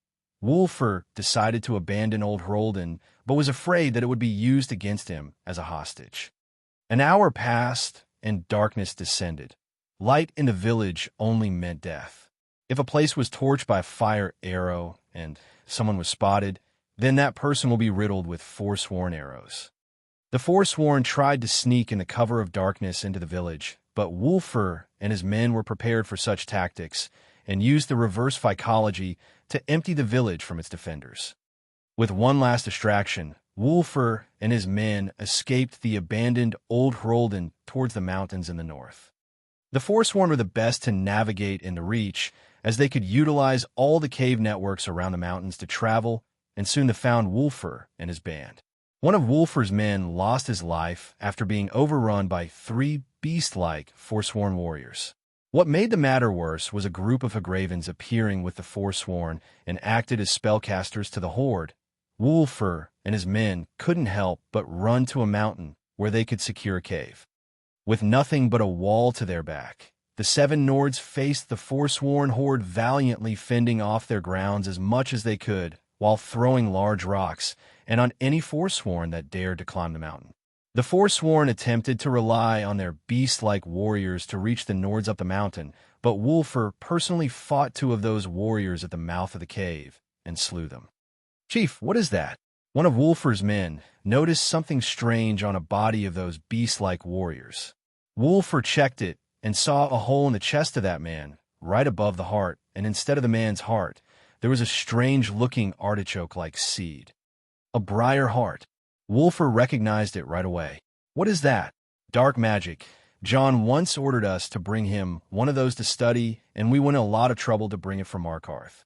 Wulfur decided to abandon Old Hroldan, but was afraid that it would be used against him as a hostage. An hour passed, and darkness descended. Light in the village only meant death. If a place was torched by a fire arrow and someone was spotted, then that person will be riddled with Forsworn arrows. The Forsworn tried to sneak in the cover of darkness into the village, but Wulfur and his men were prepared for such tactics and used the reverse psychology to empty the village from its defenders. With one last distraction, Wulfur and his men escaped the abandoned Old Hroldan towards the mountains in the north. The Forsworn were the best to navigate in the Reach, as they could utilize all the cave networks around the mountains to travel, and soon they found Wulfur and his band. One of Wulfur's men lost his life after being overrun by 3 beast-like Forsworn warriors. What made the matter worse was a group of Hagravens appearing with the Forsworn and acted as spellcasters to the Horde. Wulfur and his men couldn't help but run to a mountain where they could secure a cave. With nothing but a wall to their back, the 7 Nords faced the Forsworn horde valiantly, fending off their grounds as much as they could, while throwing large rocks and on any Forsworn that dared to climb the mountain. The Forsworn attempted to rely on their beast-like warriors to reach the Nords up the mountain, but Wulfur personally fought 2 of those warriors at the mouth of the cave and slew them. Chief, what is that? One of Wulfur's men noticed something strange on a body of those beast-like warriors. Wulfur checked it and saw a hole in the chest of that man, right above the heart, and instead of the man's heart, there was a strange-looking artichoke-like seed. A briar heart. Wulfur recognized it right away. What is that? Dark magic. John once ordered us to bring him one of those to study, and we went in a lot of trouble to bring it from Markarth.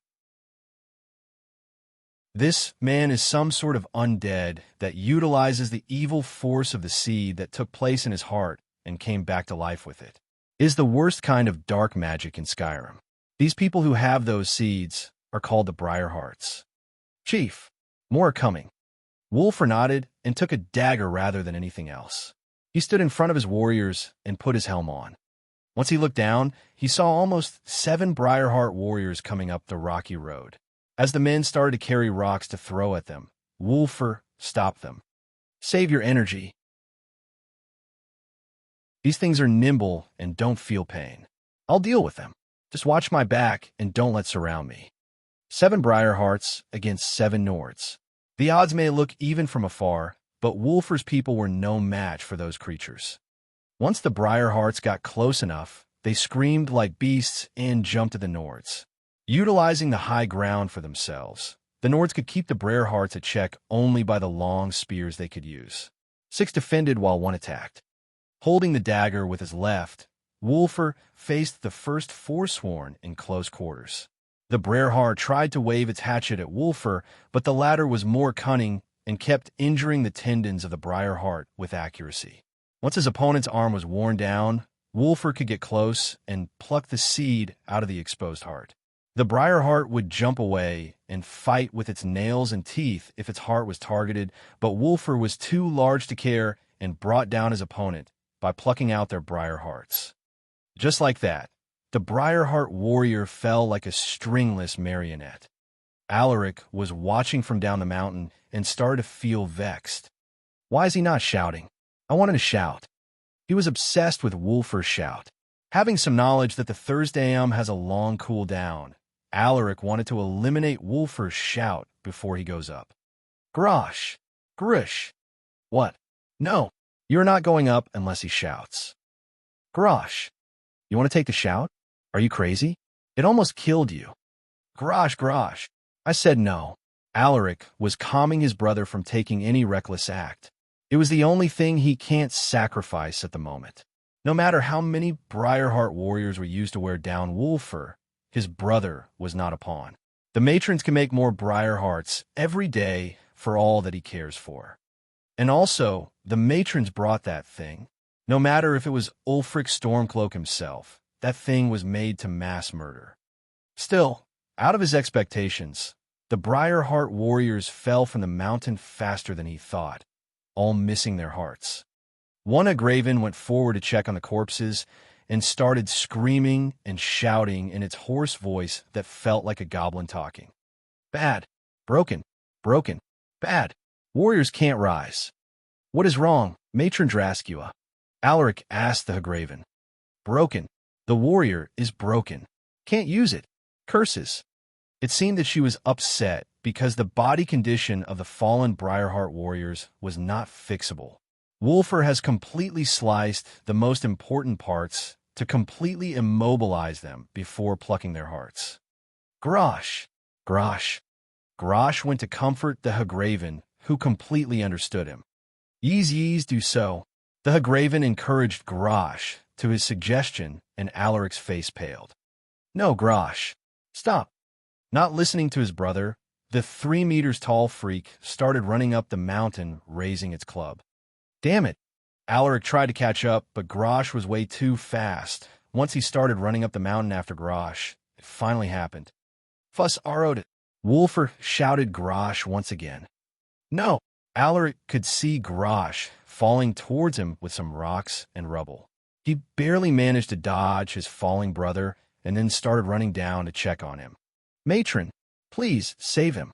This man is some sort of undead that utilizes the evil force of the seed that took place in his heart and came back to life with it. It is the worst kind of dark magic in Skyrim. These people who have those seeds are called the Briar Hearts. Chief, more are coming. Wolfer nodded and took a dagger rather than anything else. He stood in front of his warriors and put his helm on. Once he looked down, he saw almost 7 Briarheart warriors coming up the rocky road. As the men started to carry rocks to throw at them, Wolfer stopped them. Save your energy. These things are nimble and don't feel pain. I'll deal with them. Just watch my back and don't let surround me. 7 Briarhearts against 7 Nords. The odds may look even from afar, but Wolfer's people were no match for those creatures. Once the Briarhearts got close enough, they screamed like beasts and jumped at the Nords. Utilizing the high ground for themselves, the Nords could keep the Briarhearts at check only by the long spears they could use. 6 defended while 1 attacked. Holding the dagger with his left, Wolfer faced the first Forsworn in close quarters. The Briarheart tried to wave its hatchet at Wolfer, but the latter was more cunning and kept injuring the tendons of the Briarheart with accuracy. Once his opponent's arm was worn down, Wolfer could get close and pluck the seed out of the exposed heart. The Briarheart would jump away and fight with its nails and teeth if its heart was targeted, but Wolfer was too large to care and brought down his opponent by plucking out their Briarhearts. Just like that, the Briarheart warrior fell like a stringless marionette. Alaric was watching from down the mountain and started to feel vexed. Why is he not shouting? I wanted to shout. He was obsessed with Wolfer's shout. Having some knowledge that the Thursday has a long cool down, Alaric wanted to eliminate Wolfer's shout before he goes up. Grosh! Grish! What? No, you're not going up unless he shouts. Grosh! You want to take the shout? Are you crazy? It almost killed you. Grosh, grosh. I said no. Alaric was calming his brother from taking any reckless act. It was the only thing he can't sacrifice at the moment. No matter how many Briarheart warriors were used to wear down Wolfer, his brother was not a pawn. The matrons can make more Briarhearts every day for all that he cares for. And also, the matrons brought that thing. No matter if it was Ulfric Stormcloak himself, that thing was made to mass murder. Still, out of his expectations, the Briarheart warriors fell from the mountain faster than he thought, all missing their hearts. One Agraven went forward to check on the corpses and started screaming and shouting in its hoarse voice that felt like a goblin talking. Bad. Broken. Broken. Bad. Warriors can't rise. What is wrong, Matron Draskua? Alaric asked the Agraven. Broken. The warrior is broken. Can't use it. Curses. It seemed that she was upset because the body condition of the fallen Briarheart warriors was not fixable. Wolfer has completely sliced the most important parts to completely immobilize them before plucking their hearts. Grosh! Grosh! Grosh went to comfort the Agraven, who completely understood him. Yees do so. The Agraven encouraged Grosh to his suggestion, and Alaric's face paled. No, Grosh. Stop. Not listening to his brother, the 3 meters tall freak started running up the mountain, raising its club. Damn it. Alaric tried to catch up, but Grosh was way too fast. Once he started running up the mountain after Grosh, it finally happened. Fuss arrowed it. Wolfer shouted Grosh once again. No. Alaric could see Grosh falling towards him with some rocks and rubble. He barely managed to dodge his falling brother and then started running down to check on him. Matron, please save him.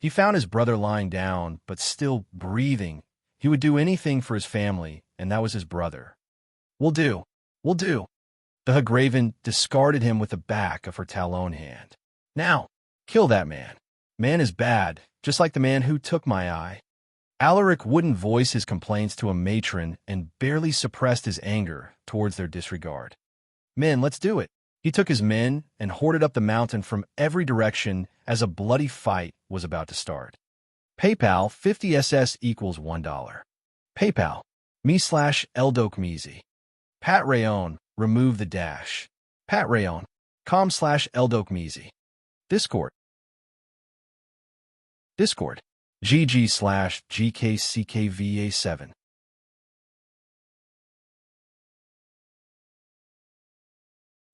He found his brother lying down, but still breathing. He would do anything for his family, and that was his brother. Will do. Will do. The Agraven discarded him with the back of her Talon hand. Now, kill that man. Man is bad, just like the man who took my eye. Alaric wouldn't voice his complaints to a matron and barely suppressed his anger towards their disregard. Men, let's do it. He took his men and hoarded up the mountain from every direction as a bloody fight was about to start. PayPal 50 SS equals $1. PayPal me/Eldokmezi. Pat Rayon, remove the dash. Pat Rayon, com/Eldokmezi. Discord. GG/GKCKVA7.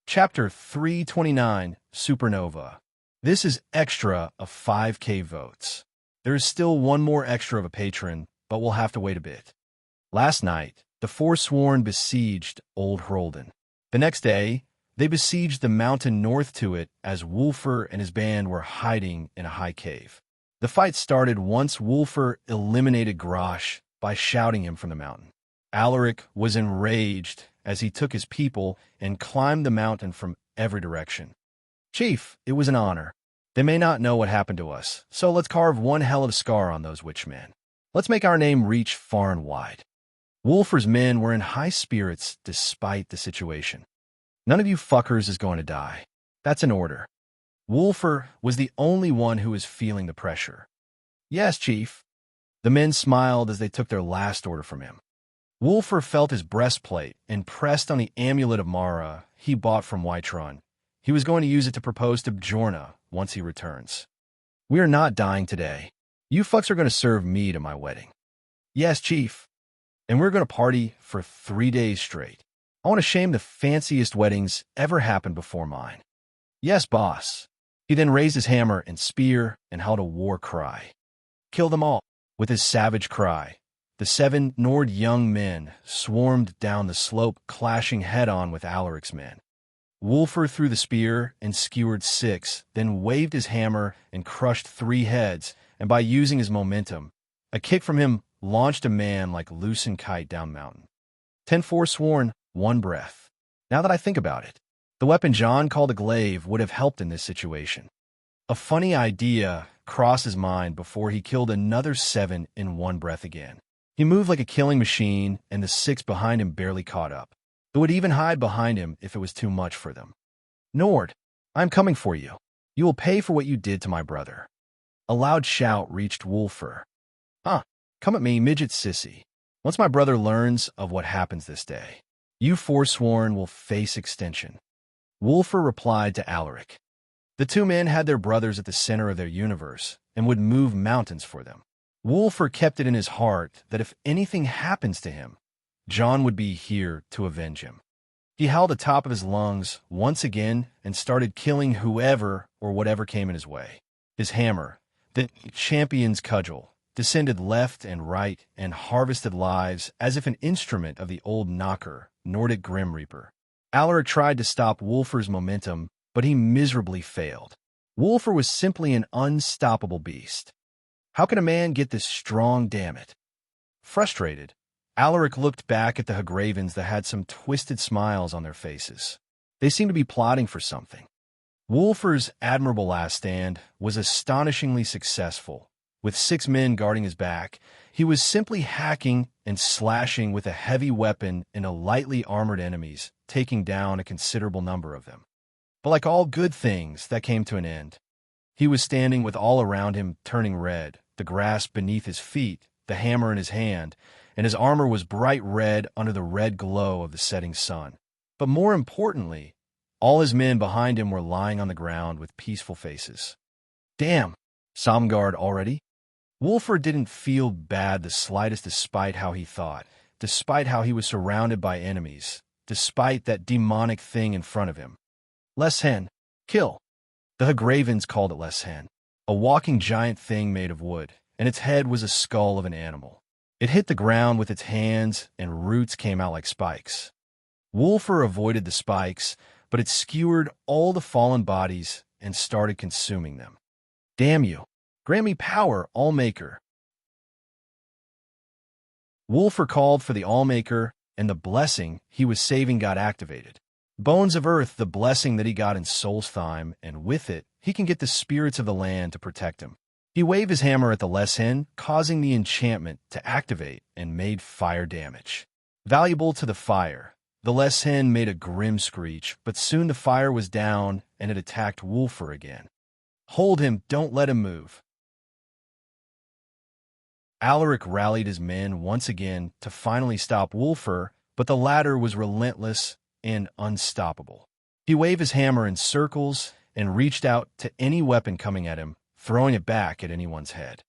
Chapter 329, Supernova. This is extra of 5K votes. There is still one more extra of a patron, but we'll have to wait a bit. Last night, the Forsworn besieged Old Hroldan. The next day, they besieged the mountain north to it as Wulfur and his band were hiding in a high cave. The fight started once Wulfur eliminated Grosh by shouting him from the mountain. Alaric was enraged as he took his people and climbed the mountain from every direction. "Chief, it was an honor. They may not know what happened to us, so let's carve one hell of a scar on those witchmen. Let's make our name reach far and wide." Wulfur's men were in high spirits despite the situation. "None of you fuckers is going to die. That's an order." Wulfur was the only one who was feeling the pressure. "Yes, Chief." The men smiled as they took their last order from him. Wulfur felt his breastplate and pressed on the amulet of Mara he bought from Whiterun. He was going to use it to propose to Bjorna once he returns. "We are not dying today. You fucks are going to serve mead at my wedding." "Yes, Chief. And we're going to party for 3 days straight. I want to shame the fanciest weddings ever happened before mine." "Yes, boss." He then raised his hammer and spear and held a war cry. "Kill them all." With his savage cry, the 7 Nord young men swarmed down the slope, clashing head-on with Alaric's men. Wulfur threw the spear and skewered 6, then waved his hammer and crushed 3 heads, and by using his momentum, a kick from him launched a man like loosened kite down mountain. 10 Forsworn, 1 breath. Now that I think about it, the weapon John called a glaive would have helped in this situation. A funny idea crossed his mind before he killed another 7 in 1 breath again. He moved like a killing machine, and the 6 behind him barely caught up. They would even hide behind him if it was too much for them. "Nord, I'm coming for you. You will pay for what you did to my brother." A loud shout reached Wulfur. Come at me, midget sissy. Once my brother learns of what happens this day, you Forsworn will face extinction." Wulfur replied to Alaric. The 2 men had their brothers at the center of their universe and would move mountains for them. Wulfur kept it in his heart that if anything happens to him, John would be here to avenge him. He howled at the top of his lungs once again and started killing whoever or whatever came in his way. His hammer, the champion's cudgel, descended left and right and harvested lives as if an instrument of the old knocker, Nordic Grim Reaper. Alaric tried to stop Wulfur's momentum, but he miserably failed. Wulfur was simply an unstoppable beast. How can a man get this strong, damn it? Frustrated, Alaric looked back at the Hagravens that had some twisted smiles on their faces. They seemed to be plotting for something. Wulfur's admirable last stand was astonishingly successful. With 6 men guarding his back, he was simply hacking and slashing with a heavy weapon into lightly armored enemies, taking down a considerable number of them. But like all good things, that came to an end. He was standing with all around him turning red, the grass beneath his feet, the hammer in his hand, and his armor was bright red under the red glow of the setting sun. But more importantly, all his men behind him were lying on the ground with peaceful faces. Damn, Somgard already? Wulfur didn't feel bad the slightest despite how he thought, despite how he was surrounded by enemies, despite that demonic thing in front of him. Leshen, kill. The Hagravens called it Leshen, a walking giant thing made of wood, and its head was a skull of an animal. It hit the ground with its hands, and roots came out like spikes. Wulfur avoided the spikes, but it skewered all the fallen bodies and started consuming them. Damn you. Grant me power, Allmaker. Wulfur called for the Allmaker, and the blessing he was saving got activated. Bones of Earth, the blessing that he got in Solstheim, and with it, he can get the spirits of the land to protect him. He waved his hammer at the Leshen, causing the enchantment to activate and made fire damage. Valuable to the fire, the Leshen made a grim screech, but soon the fire was down and it attacked Wulfur again. Hold him, don't let him move. Alaric rallied his men once again to finally stop Wulfur, but the latter was relentless and unstoppable. He waved his hammer in circles and reached out to any weapon coming at him, throwing it back at anyone's head.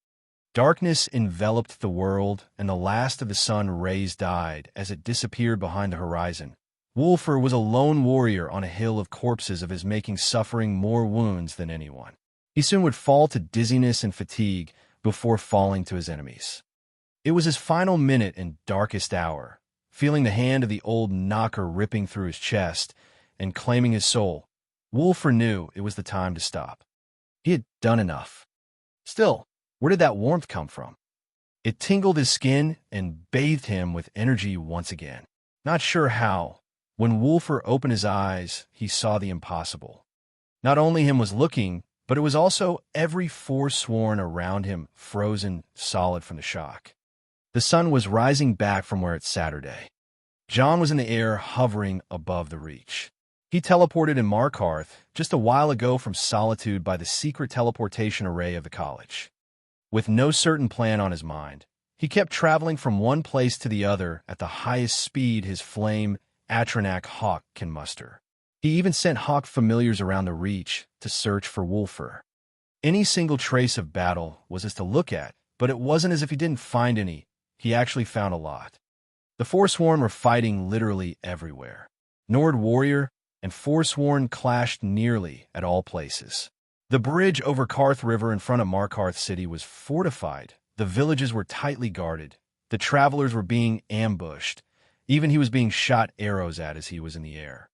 Darkness enveloped the world, and the last of the sun rays died as it disappeared behind the horizon. Wulfur was a lone warrior on a hill of corpses of his making, suffering more wounds than anyone. He soon would fall to dizziness and fatigue, before falling to his enemies. It was his final minute and darkest hour, feeling the hand of the old knocker ripping through his chest and claiming his soul. Wolfer knew it was the time to stop. He had done enough. Still, where did that warmth come from? It tingled his skin and bathed him with energy once again. Not sure how, when Wolfer opened his eyes, he saw the impossible. Not only him was looking, but it was also every forsworn around him frozen solid from the shock. The sun was rising back from where it's Saturday. John was in the air, hovering above the reach. He teleported in Markarth just a while ago from Solitude by the secret teleportation array of the college. With no certain plan on his mind, he kept traveling from one place to the other at the highest speed his flame Atronak hawk can muster. He even sent hawk familiars around the reach to search for Wolfer. Any single trace of battle was as to look at, but it wasn't as if he didn't find any. He actually found a lot. The Forsworn were fighting literally everywhere. Nord warrior and Forsworn clashed nearly at all places. The bridge over Karth River in front of Markarth City was fortified. The villages were tightly guarded. The travelers were being ambushed. Even he was being shot arrows at as he was in the air.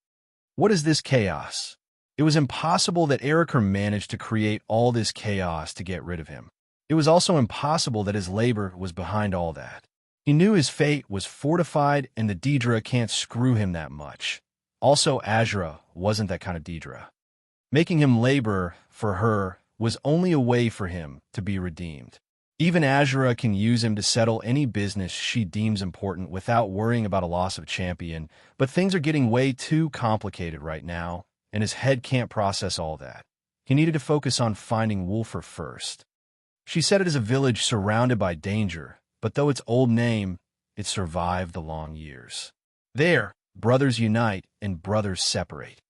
What is this chaos? It was impossible that Erikr managed to create all this chaos to get rid of him. It was also impossible that his labor was behind all that. He knew his fate was fortified and the Daedra can't screw him that much. Also, Azura wasn't that kind of Daedra. Making him labor for her was only a way for him to be redeemed. Even Azura can use him to settle any business she deems important without worrying about a loss of a champion, but things are getting way too complicated right now, and his head can't process all that. He needed to focus on finding Wolfer first. She said it is a village surrounded by danger, but though its old name, it survived the long years. There, brothers unite and brothers separate.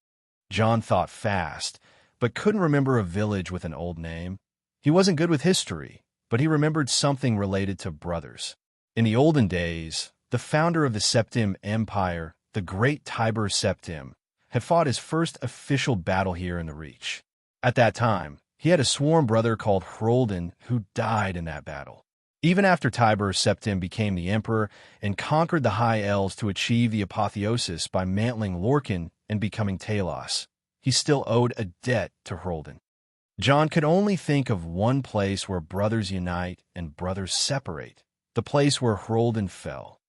John thought fast, but couldn't remember a village with an old name. He wasn't good with history, but he remembered something related to brothers. In the olden days, the founder of the Septim Empire, the great Tiber Septim, had fought his first official battle here in the Reach. At that time, he had a sworn brother called Hroldan who died in that battle. Even after Tiber Septim became the emperor and conquered the High Elves to achieve the apotheosis by mantling Lorkhan and becoming Talos, he still owed a debt to Hroldan. John could only think of one place where brothers unite and brothers separate, the place where Hroldan fell.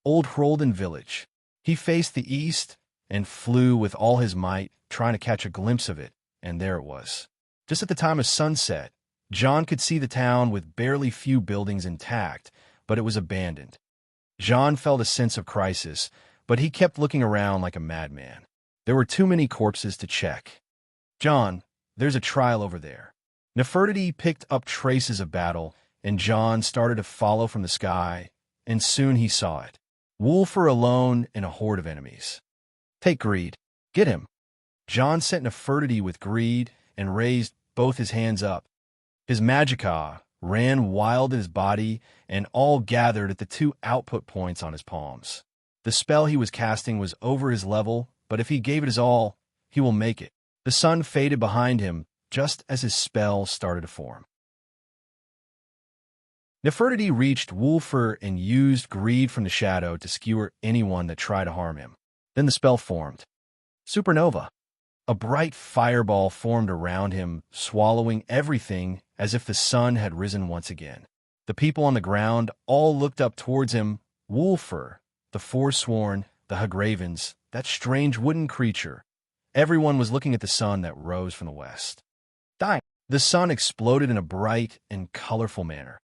Old Hroldan Village. He faced the east and flew with all his might, trying to catch a glimpse of it, and there it was. Just at the time of sunset, John could see the town with barely few buildings intact, but it was abandoned. John felt a sense of crisis, but he kept looking around like a madman. There were too many corpses to check. John, there's a trial over there. Nefertiti picked up traces of battle, and John started to follow from the sky, and soon he saw it. Wolfer alone in a horde of enemies. Take Greed. Get him. John sent Nefertiti with Greed and raised both his hands up. His magicka ran wild in his body and all gathered at the two output points on his palms. The spell he was casting was over his level, but if he gave it his all, he will make it. The sun faded behind him just as his spell started to form. Nefertiti reached Wolfer and used Greed from the shadow to skewer anyone that tried to harm him. Then the spell formed. Supernova. A bright fireball formed around him, swallowing everything as if the sun had risen once again. The people on the ground all looked up towards him. Wolfer, the Forsworn, the Hagravens, that strange wooden creature. Everyone was looking at the sun that rose from the west. Dying. The sun exploded in a bright and colorful manner.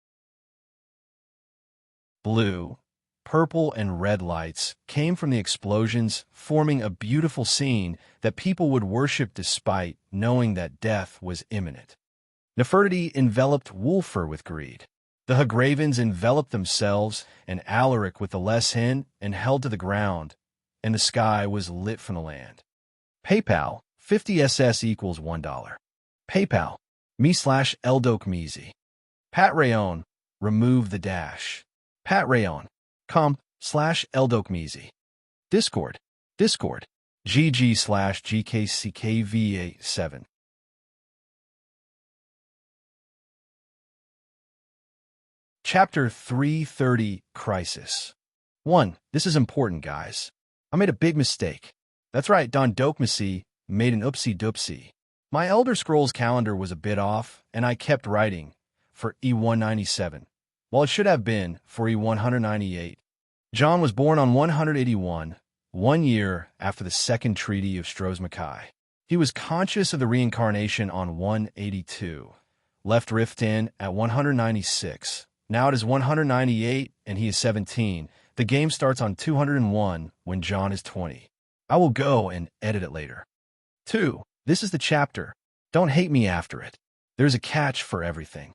Blue, purple, and red lights came from the explosions, forming a beautiful scene that people would worship despite knowing that death was imminent. Nefertiti enveloped Wolfer with Greed. The Hagravens enveloped themselves, and Alaric with the Leshen and held to the ground, and the sky was lit from the land. PayPal, 50 SS equals $1. PayPal, me/Eldokmezi. Patreon, remove the dash. Patreon, com/Eldokmezi. Discord, GG/GKCKVA7. Chapter 330, Crisis. 1. This is important, guys. I made a big mistake. That's right, Don Dokmasi made an oopsie-doopsie. My Elder Scrolls calendar was a bit off, and I kept writing for E197, while it should have been for E198. John was born on 181, 1 year after the Second Treaty of Stroh's-Mackay. He was conscious of the reincarnation on 182, left rift in at 196. Now it is 198, and he is 17. The game starts on 201 when John is 20. I will go and edit it later. 2. This is the chapter. Don't hate me after it. There's a catch for everything.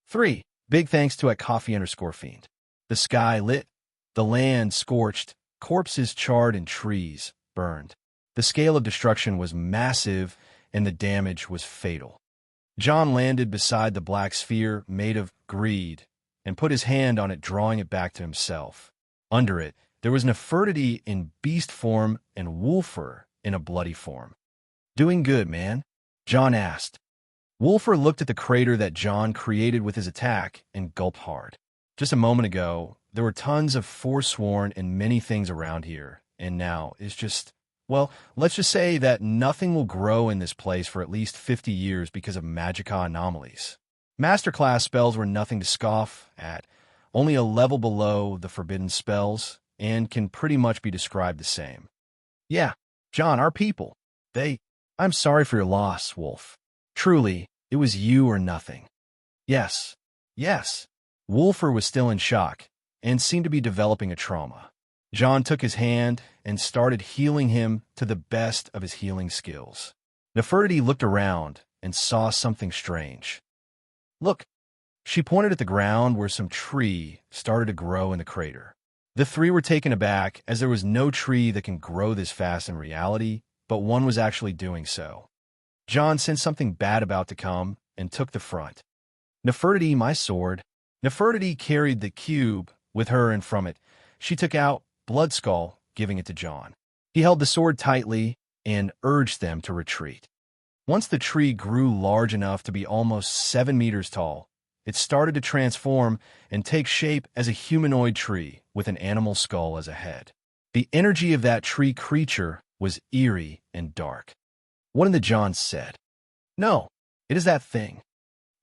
3. Big thanks to @coffee_fiend. The sky lit, the land scorched, corpses charred and trees burned. The scale of destruction was massive, and the damage was fatal. John landed beside the black sphere made of greed and put his hand on it, drawing it back to himself. Under it, there was Nefertiti in beast form and Wulfur in a bloody form. Doing good, man? John asked. Wulfur looked at the crater that John created with his attack and gulped hard. Just a moment ago, there were tons of forsworn and many things around here, and now it's just, well, let's just say that nothing will grow in this place for at least 50 years because of magica anomalies. Masterclass spells were nothing to scoff at, only a level below the forbidden spells, and can pretty much be described the same. Yeah, John, our people, I'm sorry for your loss, Wolf. Truly, it was you or nothing. Yes. Wulfur was still in shock, and seemed to be developing a trauma. John took his hand and started healing him to the best of his healing skills. Nefertiti looked around and saw something strange. Look, she pointed at the ground where some tree started to grow in the crater. The three were taken aback, as there was no tree that can grow this fast in reality, but one was actually doing so. John sensed something bad about to come and took the front. Nefertiti, my sword. Nefertiti carried the cube with her, and from it, she took out Bloodskull, giving it to John. He held the sword tightly and urged them to retreat. Once the tree grew large enough to be almost 7 meters tall, it started to transform and take shape as a humanoid tree with an animal skull as a head. The energy of that tree creature was eerie and dark. One of the Johns said, "No, it is that thing."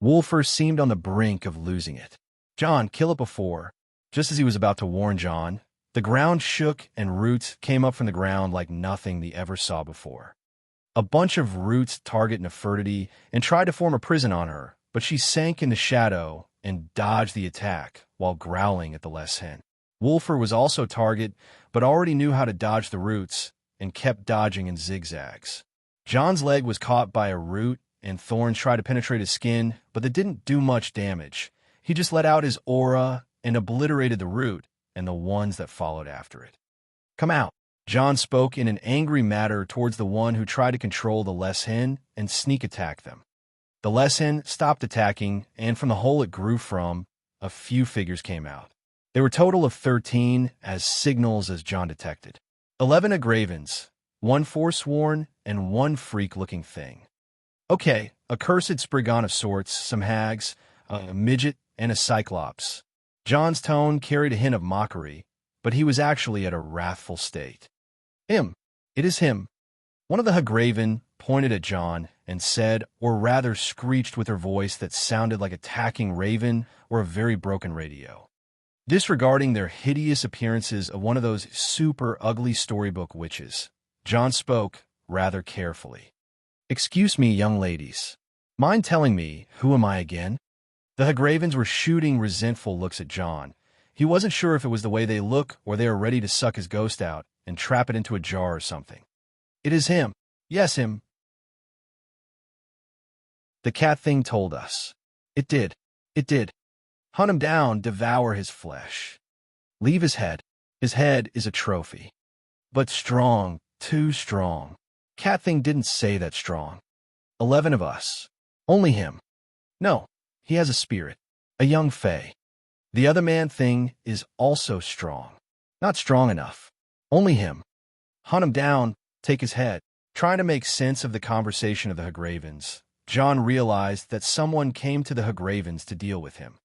Wulfur seemed on the brink of losing it. "John, kill it before." Just as he was about to warn John, the ground shook and roots came up from the ground like nothing they ever saw before. A bunch of roots target Nefertiti and tried to form a prison on her, but she sank into shadow and dodged the attack while growling at the less hen. Wulfur was also target, but already knew how to dodge the roots and kept dodging in zigzags. John's leg was caught by a root, and thorns tried to penetrate his skin, but they didn't do much damage. He just let out his aura and obliterated the root and the ones that followed after it. "Come out." John spoke in an angry manner towards the one who tried to control the less hen and sneak attack them. The less hen stopped attacking, and from the hole it grew from, a few figures came out. There were a total of 13 as signals as John detected. 11 Agravens, 1 forsworn, and 1 freak-looking thing. Okay, a cursed Spriggan of sorts, some hags, a midget, and a cyclops. John's tone carried a hint of mockery, but he was actually at a wrathful state. "Him. It is him." One of the Hagraven pointed at John and said, or rather screeched with her voice that sounded like a tacking raven or a very broken radio. Disregarding their hideous appearances of one of those super ugly storybook witches, John spoke rather carefully. "Excuse me, young ladies. Mind telling me, who am I again?" The Hagravens were shooting resentful looks at John. He wasn't sure if it was the way they look or they are ready to suck his ghost out and trap it into a jar or something. "It is him. Yes, him. The cat thing told us. It did. Hunt him down, devour his flesh. Leave his head. His head is a trophy. But strong, too strong. Cat thing didn't say that strong. 11 of us. Only him. No, he has a spirit. A young fae. The other man thing is also strong. Not strong enough. Only him. Hunt him down, take his head." Trying to make sense of the conversation of the Hagravens, John realized that someone came to the Hagravens to deal with him.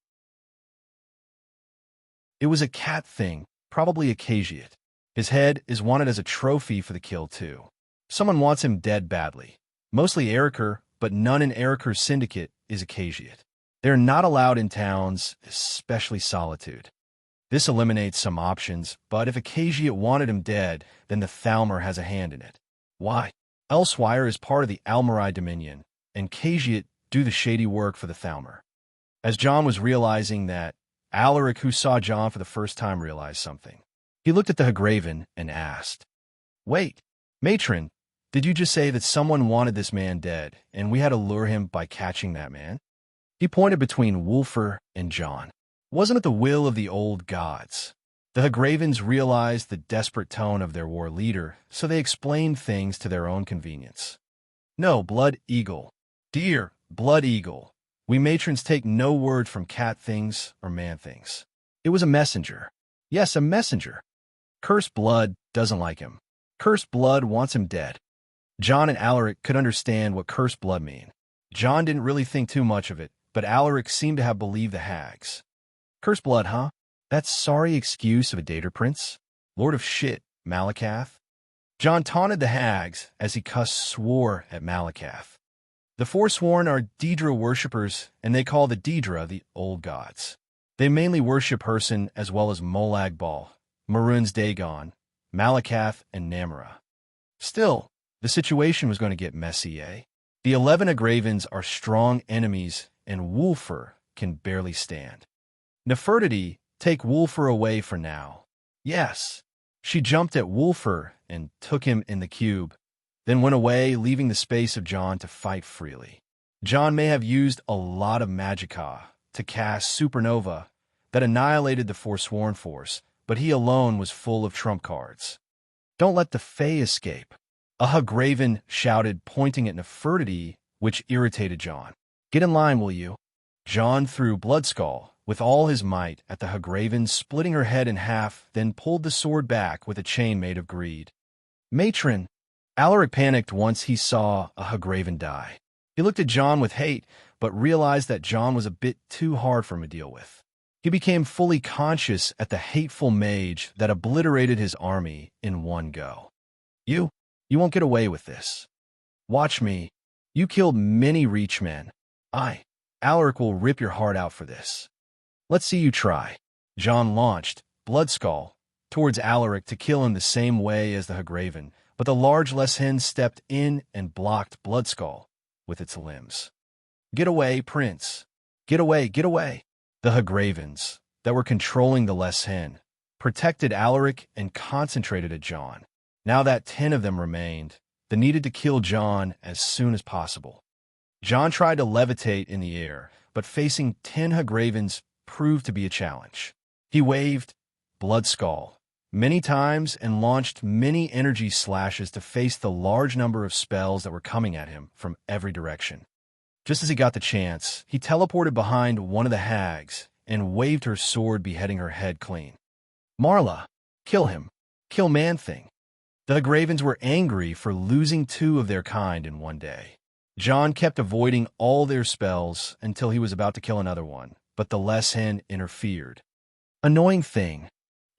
It was a cat thing, probably a cageate. His head is wanted as a trophy for the kill, too. Someone wants him dead badly. Mostly Eriker, but none in Eriker's syndicate is a cageate. They're not allowed in towns, especially Solitude. This eliminates some options, but if a cageate wanted him dead, then the Thalmor has a hand in it. Why? Elsewire is part of the Almarai Dominion, and cageate do the shady work for the Thalmor. As John was realizing that, Alaric, who saw John for the first time, realized something. He looked at the Hagraven and asked, "Wait, matron, did you just say that someone wanted this man dead, and we had to lure him by catching that man?" He pointed between Wulfur and John. Wasn't it the will of the old gods? The Hagravens realized the desperate tone of their war leader, so they explained things to their own convenience. "No, Blood Eagle. Dear Blood Eagle, we matrons take no word from cat things or man things. It was a messenger. Yes, a messenger. Cursed Blood doesn't like him. Cursed Blood wants him dead." John and Alaric could understand what Cursed Blood mean. John didn't really think too much of it, but Alaric seemed to have believed the hags. Cursed Blood, huh? That sorry excuse of a Dater Prince? Lord of shit, Malakath? John taunted the hags as he swore at Malakath. The Forsworn are Daedra worshippers, and they call the Daedra the old gods. They mainly worship Herson as well as Molag Bal, Maroon's Dagon, Malakath, and Namara. Still, the situation was going to get messy, eh? The 11 Agravens are strong enemies, and Wulfur can barely stand. Nefertiti, take Wulfur away for now. Yes. She jumped at Wulfur and took him in the cube, then went away, leaving the space of John to fight freely. John may have used a lot of magicka to cast Supernova that annihilated the Forsworn force, but he alone was full of trump cards. "Don't let the Fae escape," a Hagraven shouted, pointing at Nefertiti, which irritated John. "Get in line, will you?" John threw Bloodskull with all his might at the Hagraven, splitting her head in half, then pulled the sword back with a chain made of greed. "Matron!" Alaric panicked once he saw a Hagraven die. He looked at John with hate, but realized that John was a bit too hard for him to deal with. He became fully conscious at the hateful mage that obliterated his army in one go. You won't get away with this. Watch me. You killed many Reachmen. Alaric will rip your heart out for this. Let's see you try." John launched Bloodskull towards Alaric to kill him the same way as the Hagraven, but the large Leshen stepped in and blocked Bloodskull with its limbs. "Get away, Prince. Get away, get away." The Hagravens that were controlling the Leshen protected Alaric and concentrated at John. Now that 10 of them remained, they needed to kill John as soon as possible. John tried to levitate in the air, but facing 10 Hagravens proved to be a challenge. He waved Bloodskull many times and launched many energy slashes to face the large number of spells that were coming at him from every direction. Just as he got the chance, he teleported behind one of the hags and waved her sword, beheading her head clean. "Marla, kill him. Kill Man-Thing." The Hagravens were angry for losing 2 of their kind in one day. John kept avoiding all their spells until he was about to kill another one, but the Leshen interfered. Annoying thing.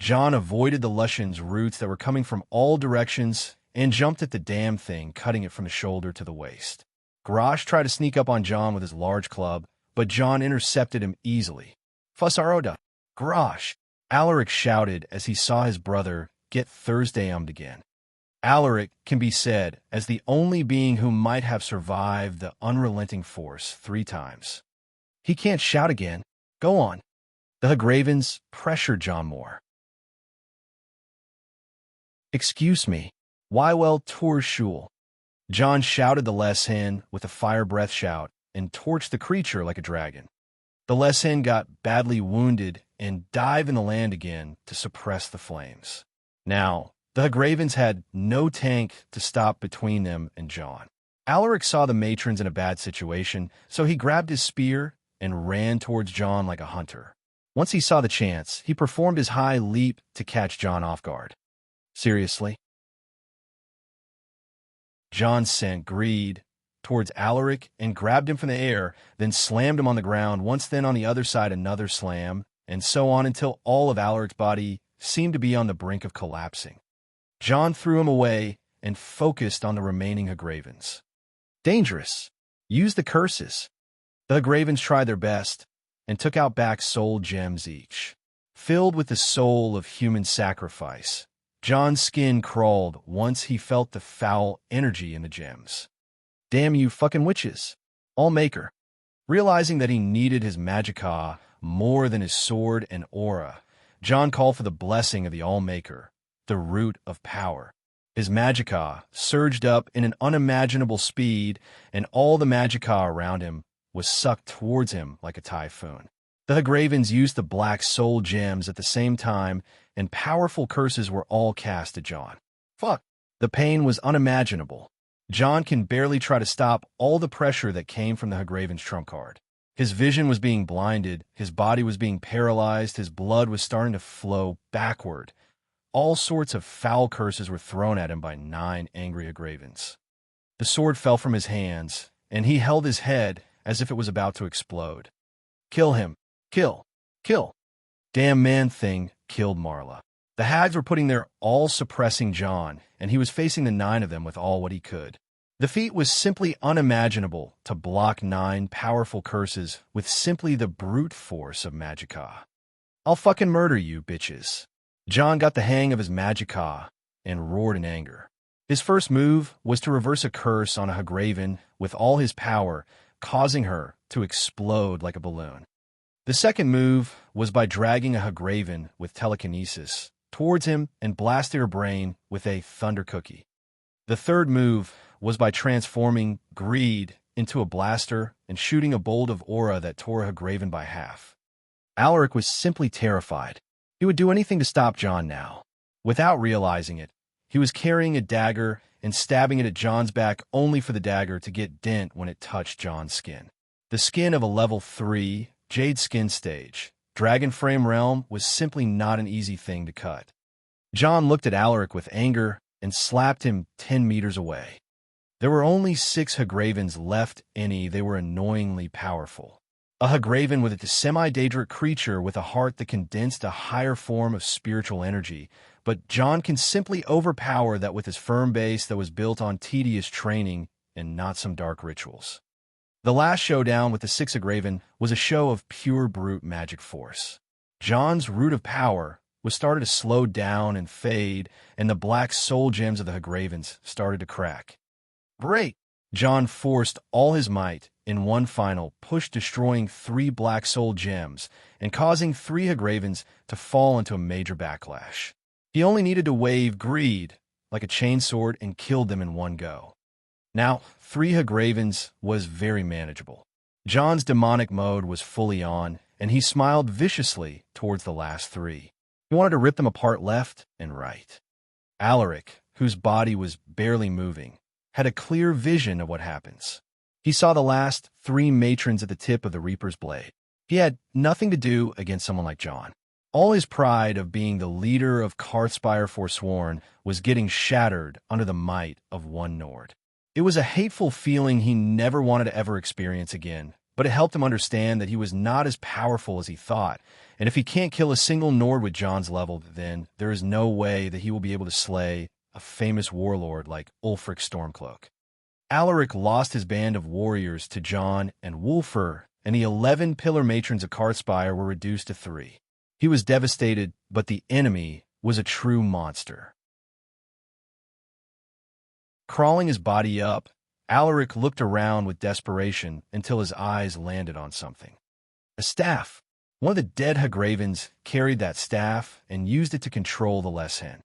John avoided the Leshen's roots that were coming from all directions and jumped at the damn thing, cutting it from the shoulder to the waist. Grosh tried to sneak up on John with his large club, but John intercepted him easily. "Fusaroda, Grosh!" Alaric shouted as he saw his brother get Thursday-ummed again. Alaric can be said as the only being who might have survived the unrelenting force 3 times. He can't shout again. Go on. The Hagravens pressured John more. "Excuse me. Wywell Torshul." John shouted the Leshen with a fire breath shout and torched the creature like a dragon. The Leshen got badly wounded and dived in the land again to suppress the flames. Now, the Hagravens had no tank to stop between them and John. Alaric saw the matrons in a bad situation, so he grabbed his spear and ran towards John like a hunter. Once he saw the chance, he performed his high leap to catch John off guard. "Seriously?" John sent greed towards Alaric and grabbed him from the air, then slammed him on the ground, once then on the other side another slam, and so on until all of Alaric's body seemed to be on the brink of collapsing. John threw him away and focused on the remaining Hagravens. Dangerous. Use the curses. The Hagravens tried their best and took out back soul gems each. Filled with the soul of human sacrifice, John's skin crawled once he felt the foul energy in the gems. Damn you fucking witches. All-Maker. Realizing that he needed his magicka more than his sword and aura, John called for the blessing of the All-Maker, the root of power. His magicka surged up in an unimaginable speed, and all the magicka around him was sucked towards him like a typhoon. The Hagravens used the black soul gems at the same time, and powerful curses were all cast at John. Fuck. The pain was unimaginable. John can barely try to stop all the pressure that came from the Hagravens' trump card. His vision was being blinded, his body was being paralyzed, his blood was starting to flow backward. All sorts of foul curses were thrown at him by 9 angry Hagravens. The sword fell from his hands, and he held his head as if it was about to explode. Kill him. Kill. Kill. Damn Man-Thing killed Marla. The hags were putting their all-suppressing John, and he was facing the 9 of them with all what he could. The feat was simply unimaginable to block 9 powerful curses with simply the brute force of magicka. I'll fucking murder you, bitches. John got the hang of his magicka and roared in anger. His first move was to reverse a curse on a Hagraven with all his power, causing her to explode like a balloon. The second move was by dragging a Hagraven with telekinesis towards him and blasting her brain with a thunder cookie. The third move was by transforming Greed into a blaster and shooting a bolt of aura that tore Hagraven by half. Alaric was simply terrified. He would do anything to stop John now. Without realizing it, he was carrying a dagger and stabbing it at John's back only for the dagger to get dent when it touched John's skin. The skin of a level 3 Jade Skin stage, Dragon Frame Realm, was simply not an easy thing to cut. John looked at Alaric with anger and slapped him 10 meters away. There were only 6 Hagravens left, they were annoyingly powerful. A Hagraven with a semi-Daedric creature with a heart that condensed a higher form of spiritual energy, but John can simply overpower that with his firm base that was built on tedious training and not some dark rituals. The last showdown with the 6 Hagraven was a show of pure brute magic force. John's root of power was started to slow down and fade, and the black soul gems of the Hagravens started to crack. Break! John forced all his might in one final push, destroying 3 black soul gems and causing 3 Hagravens to fall into a major backlash. He only needed to wave Greed like a chainsword and killed them in one go. Now, 3 Hagravens was very manageable. John's demonic mode was fully on, and he smiled viciously towards the last 3. He wanted to rip them apart left and right. Alaric, whose body was barely moving, had a clear vision of what happens. He saw the last 3 matrons at the tip of the Reaper's blade. He had nothing to do against someone like John. All his pride of being the leader of Karthspire Forsworn was getting shattered under the might of one Nord. It was a hateful feeling he never wanted to ever experience again, but it helped him understand that he was not as powerful as he thought, and if he can't kill a single Nord with John's level, then there is no way that he will be able to slay a famous warlord like Ulfric Stormcloak. Alaric lost his band of warriors to John and Wulfur, and the 11 pillar matrons of Karthspire were reduced to 3. He was devastated, but the enemy was a true monster. Crawling his body up, Alaric looked around with desperation until his eyes landed on something. A staff. One of the dead Hagravens carried that staff and used it to control the Leshen.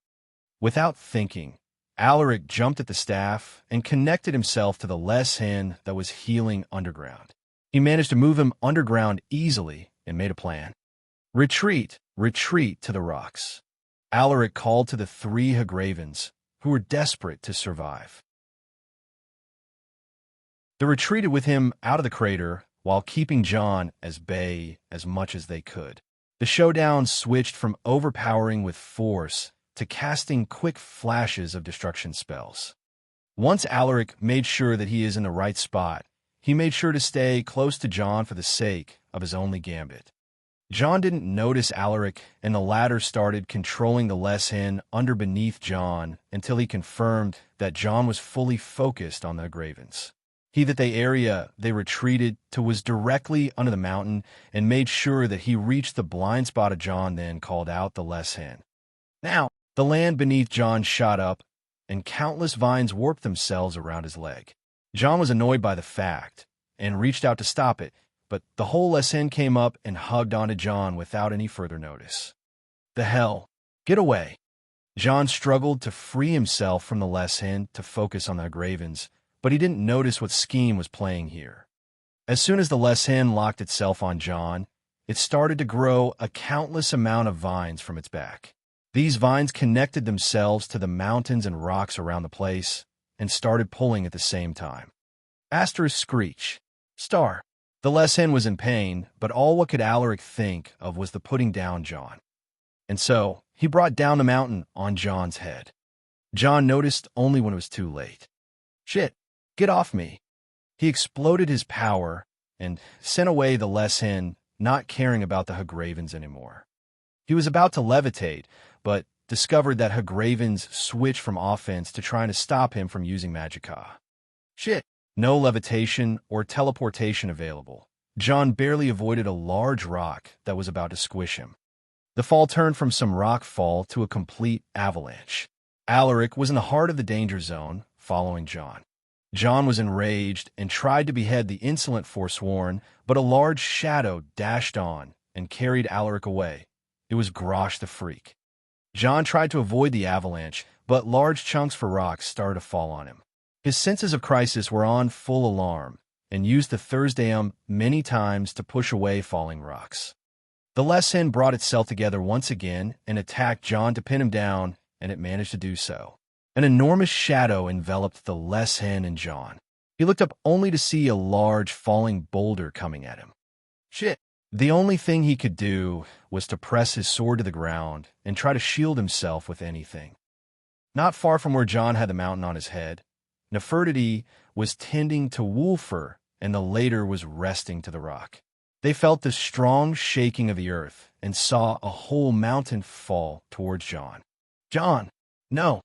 Without thinking, Alaric jumped at the staff and connected himself to the Leshen that was healing underground. He managed to move him underground easily and made a plan. Retreat, retreat to the rocks. Alaric called to the 3 Hagravens, who were desperate to survive. They retreated with him out of the crater while keeping John as bay as much as they could. The showdown switched from overpowering with force to casting quick flashes of destruction spells. Once Alaric made sure that he is in the right spot, he made sure to stay close to John for the sake of his only gambit. John didn't notice Alaric, and the latter started controlling the less hen under beneath John until he confirmed that John was fully focused on the Gravens. The area they retreated to was directly under the mountain and made sure that he reached the blind spot of John, then called out the less hen. Now, the land beneath John shot up, and countless vines warped themselves around his leg. John was annoyed by the fact and reached out to stop it, but the whole less hen came up and hugged onto John without any further notice. The hell? Get away! John struggled to free himself from the less hen to focus on the Gravens, but he didn't notice what scheme was playing here. As soon as the less hen locked itself on John, it started to grow a countless amount of vines from its back. These vines connected themselves to the mountains and rocks around the place and started pulling at the same time. Asterisk screech. Star. The less hen was in pain, but all what could Alaric think of was the putting down John. And so, he brought down the mountain on John's head. John noticed only when it was too late. Shit, get off me. He exploded his power and sent away the less hen, not caring about the Hagravens anymore. He was about to levitate, but discovered that Hagravens switched from offense to trying to stop him from using Magicka. Shit. No levitation or teleportation available. John barely avoided a large rock that was about to squish him. The fall turned from some rock fall to a complete avalanche. Alaric was in the heart of the danger zone, following John. John was enraged and tried to behead the insolent Forsworn, but a large shadow dashed on and carried Alaric away. It was Grosh the Freak. John tried to avoid the avalanche, but large chunks for rocks started to fall on him. His senses of crisis were on full alarm and used the Thursdayum many times to push away falling rocks. The less hen brought itself together once again and attacked John to pin him down, and it managed to do so. An enormous shadow enveloped the less hen and John. He looked up only to see a large falling boulder coming at him. Shit. The only thing he could do was to press his sword to the ground and try to shield himself with anything. Not far from where John had the mountain on his head, Nefertiti was tending to Wulfur, and the later was resting to the rock. They felt the strong shaking of the earth and saw a whole mountain fall towards John. John! No!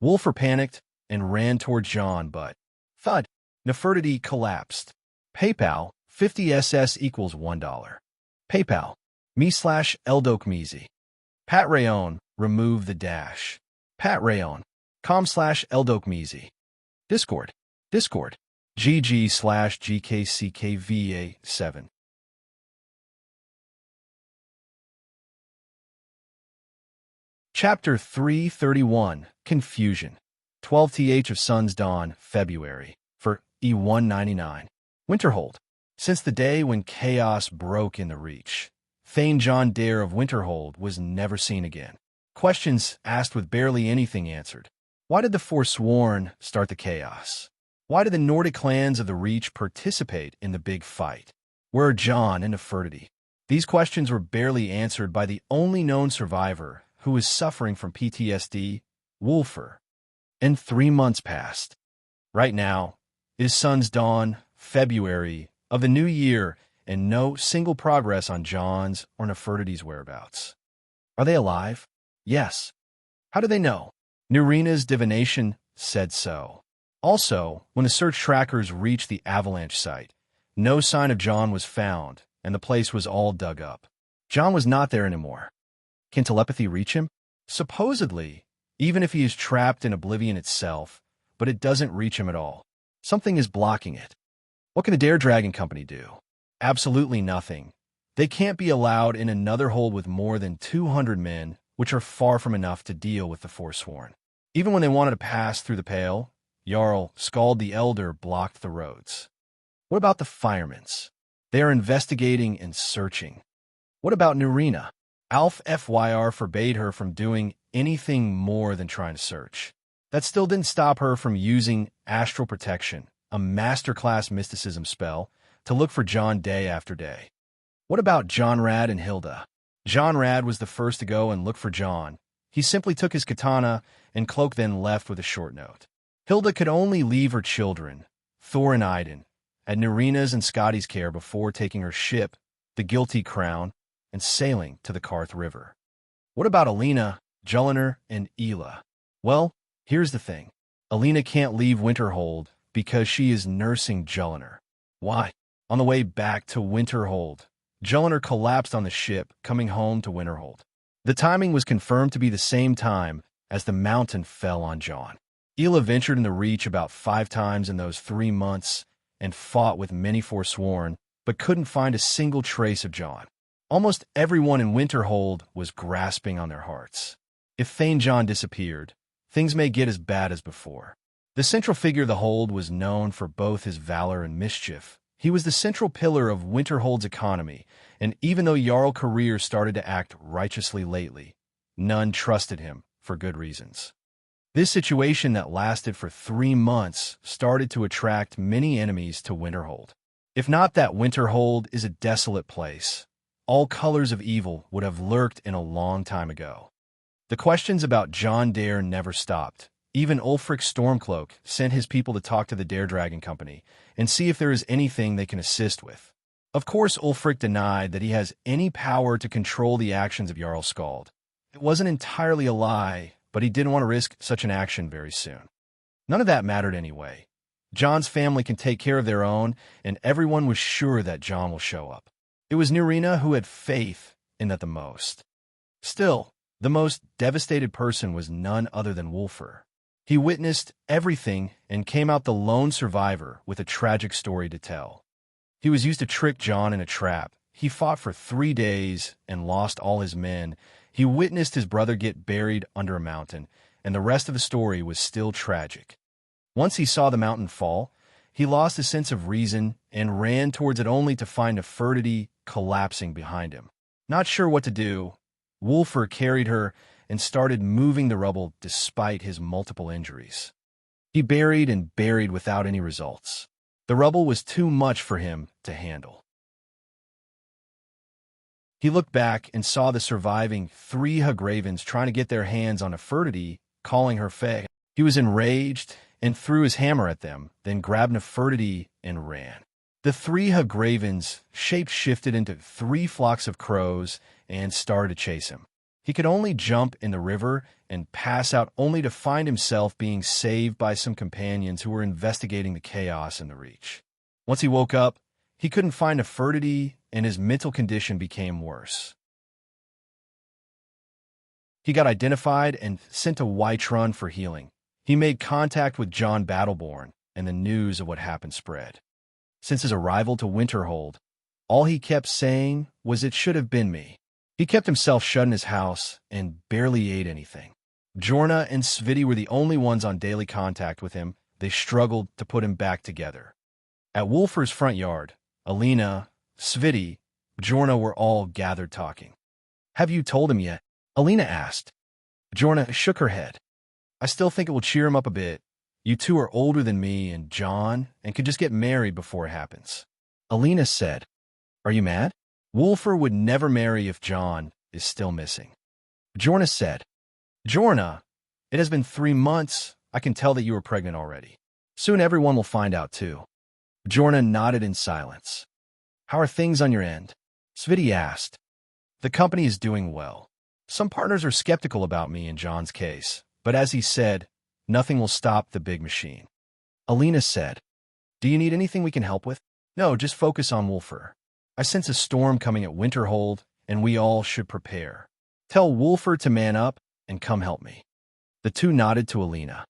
Wulfur panicked and ran towards John, but thud! Nefertiti collapsed. PayPal, 50 SS equals $1. PayPal, me/Eldokmezi. Pat Rayon, remove the dash. Pat Rayon, com/Eldokmezi. Discord, GG/GKCKVA7. Chapter 331, Confusion. 12th of Sun's Dawn, February, for E199. Winterhold. Since the day when chaos broke in the Reach, Thane John Dare of Winterhold was never seen again. Questions asked with barely anything answered. Why did the Forsworn start the chaos? Why did the Nordic clans of the Reach participate in the big fight? Where are John and Nefertiti? These questions were barely answered by the only known survivor who was suffering from PTSD, Wulfur. And 3 months passed. Right now, it is Sun's Dawn, February, of the new year, and no single progress on John's or Nefertiti's whereabouts. Are they alive? Yes. How do they know? Nurina's divination said so. Also, when the search trackers reached the avalanche site, no sign of John was found, and the place was all dug up. John was not there anymore. Can telepathy reach him? Supposedly, even if he is trapped in oblivion itself, but it doesn't reach him at all. Something is blocking it. What can the Dare Dragon Company do? Absolutely nothing. They can't be allowed in another hold with more than 200 men, which are far from enough to deal with the Forsworn. Even when they wanted to pass through the Pale, Jarl Skald the Elder blocked the roads. What about the Firemans? They are investigating and searching. What about Nurina? Alf FYR forbade her from doing anything more than trying to search. That still didn't stop her from using Astral Protection, a masterclass mysticism spell, to look for John day after day. What about John Rad and Hilda? John Rad was the first to go and look for John. He simply took his katana and cloak, then left with a short note. Hilda could only leave her children, Thor and Aiden, at Nurina's and Scotty's care before taking her ship, the Guilty Crown, and sailing to the Karth River. What about Alina, Juliner, and Ela? Well, here's the thing. Alina can't leave Winterhold because she is nursing Juliner. Why? On the way back to Winterhold, Juliner collapsed on the ship coming home to Winterhold. The timing was confirmed to be the same time as the mountain fell on John. Ela ventured in the Reach about 5 times in those 3 months and fought with many forsworn, but couldn't find a single trace of John. Almost everyone in Winterhold was grasping on their hearts. If Thane John disappeared, things may get as bad as before. The central figure of the hold was known for both his valor and mischief. He was the central pillar of Winterhold's economy, and even though Jarl Career started to act righteously lately, none trusted him for good reasons. This situation that lasted for 3 months started to attract many enemies to Winterhold. If not that Winterhold is a desolate place, all colors of evil would have lurked in a long time ago. The questions about John Dare never stopped. Even Ulfric Stormcloak sent his people to talk to the Dare Dragon Company and see if there is anything they can assist with. Of course, Ulfric denied that he has any power to control the actions of Jarl Skald. It wasn't entirely a lie, but he didn't want to risk such an action very soon. None of that mattered anyway. John's family can take care of their own, and everyone was sure that John will show up. It was Nirina who had faith in that the most. Still, the most devastated person was none other than Wulfr. He witnessed everything and came out the lone survivor with a tragic story to tell. He was used to trick John in a trap. He fought for 3 days and lost all his men. He witnessed his brother get buried under a mountain, and the rest of the story was still tragic. Once he saw the mountain fall, he lost his sense of reason and ran towards it only to find Nefertiti collapsing behind him. Not sure what to do, Wulfr carried her and started moving the rubble despite his multiple injuries. He buried and buried without any results. The rubble was too much for him to handle. He looked back and saw the surviving 3 Hagravens trying to get their hands on Nefertiti, calling her Fae. He was enraged and threw his hammer at them, then grabbed Nefertiti and ran. The 3 Hagravens shape-shifted into 3 flocks of crows and started to chase him. He could only jump in the river and pass out only to find himself being saved by some companions who were investigating the chaos in the Reach. Once he woke up, he couldn't find Nefertiti, and his mental condition became worse. He got identified and sent to Whiterun for healing. He made contact with John Battleborn, and the news of what happened spread. Since his arrival to Winterhold, all he kept saying was, "It should have been me." He kept himself shut in his house and barely ate anything. Jorna and Sviti were the only ones on daily contact with him. They struggled to put him back together. At Wulfr's front yard, Alina, Sviti, Jorna were all gathered talking. "Have you told him yet?" Alina asked. Jorna shook her head. "I still think it will cheer him up a bit. You two are older than me and John and could just get married before it happens." Alina said, "Are you mad? Wulfr would never marry if John is still missing." Jorna said, "Jorna, it has been 3 months. I can tell that you are pregnant already. Soon everyone will find out too." Jorna nodded in silence. "How are things on your end?" Sviti asked. "The company is doing well. Some partners are skeptical about me in John's case, but as he said, nothing will stop the big machine." Alina said, "Do you need anything we can help with?" "No, just focus on Wulfr. I sense a storm coming at Winterhold, and we all should prepare. Tell Wulfr to man up and come help me." The two nodded to Alina.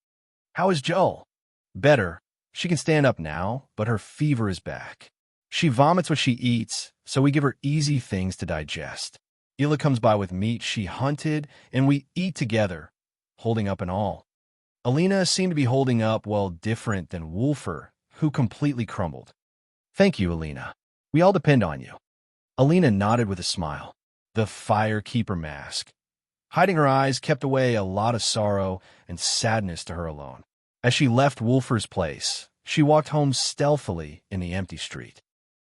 "How is Joel?" "Better. She can stand up now, but her fever is back. She vomits what she eats, so we give her easy things to digest. Ela comes by with meat she hunted, and we eat together, holding up and all." Alina seemed to be holding up well different than Wulfr, who completely crumbled. "Thank you, Alina. We all depend on you." Alina nodded with a smile. The Firekeeper mask, hiding her eyes, kept away a lot of sorrow and sadness to her alone. As she left Wulfr's place, she walked home stealthily in the empty street.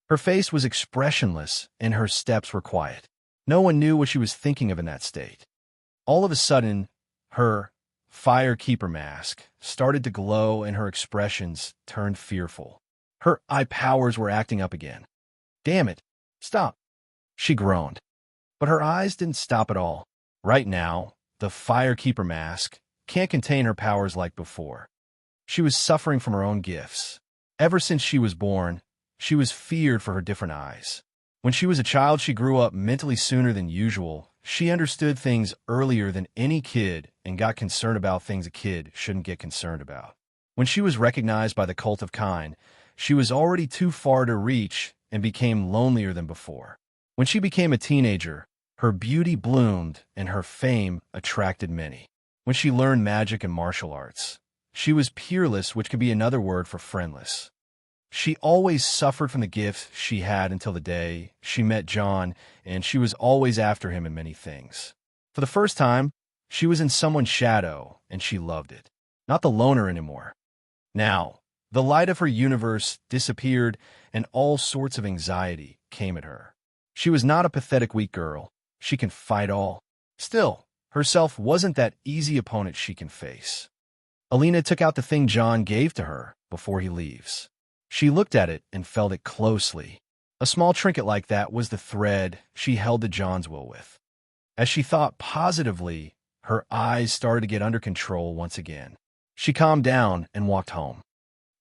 Her face was expressionless and her steps were quiet. No one knew what she was thinking of in that state. All of a sudden, her Firekeeper mask started to glow and her expressions turned fearful. Her eye powers were acting up again. "Damn it, stop," she groaned. But her eyes didn't stop at all. Right now, the Firekeeper mask can't contain her powers like before. She was suffering from her own gifts. Ever since she was born, she was feared for her different eyes. When she was a child, she grew up mentally sooner than usual. She understood things earlier than any kid and got concerned about things a kid shouldn't get concerned about. When she was recognized by the cult of Kine, she was already too far to reach and became lonelier than before. When she became a teenager, her beauty bloomed and her fame attracted many. When she learned magic and martial arts, she was peerless, which could be another word for friendless. She always suffered from the gifts she had until the day she met John, and she was always after him in many things. For the first time, she was in someone's shadow, and she loved it. Not the loner anymore. Now, the light of her universe disappeared, and all sorts of anxiety came at her. She was not a pathetic weak girl. She can fight all. Still, herself wasn't that easy opponent she can face. Alina took out the thing John gave to her before he leaves. She looked at it and felt it closely. A small trinket like that was the thread she held to John's will with. As she thought positively, her eyes started to get under control once again. She calmed down and walked home.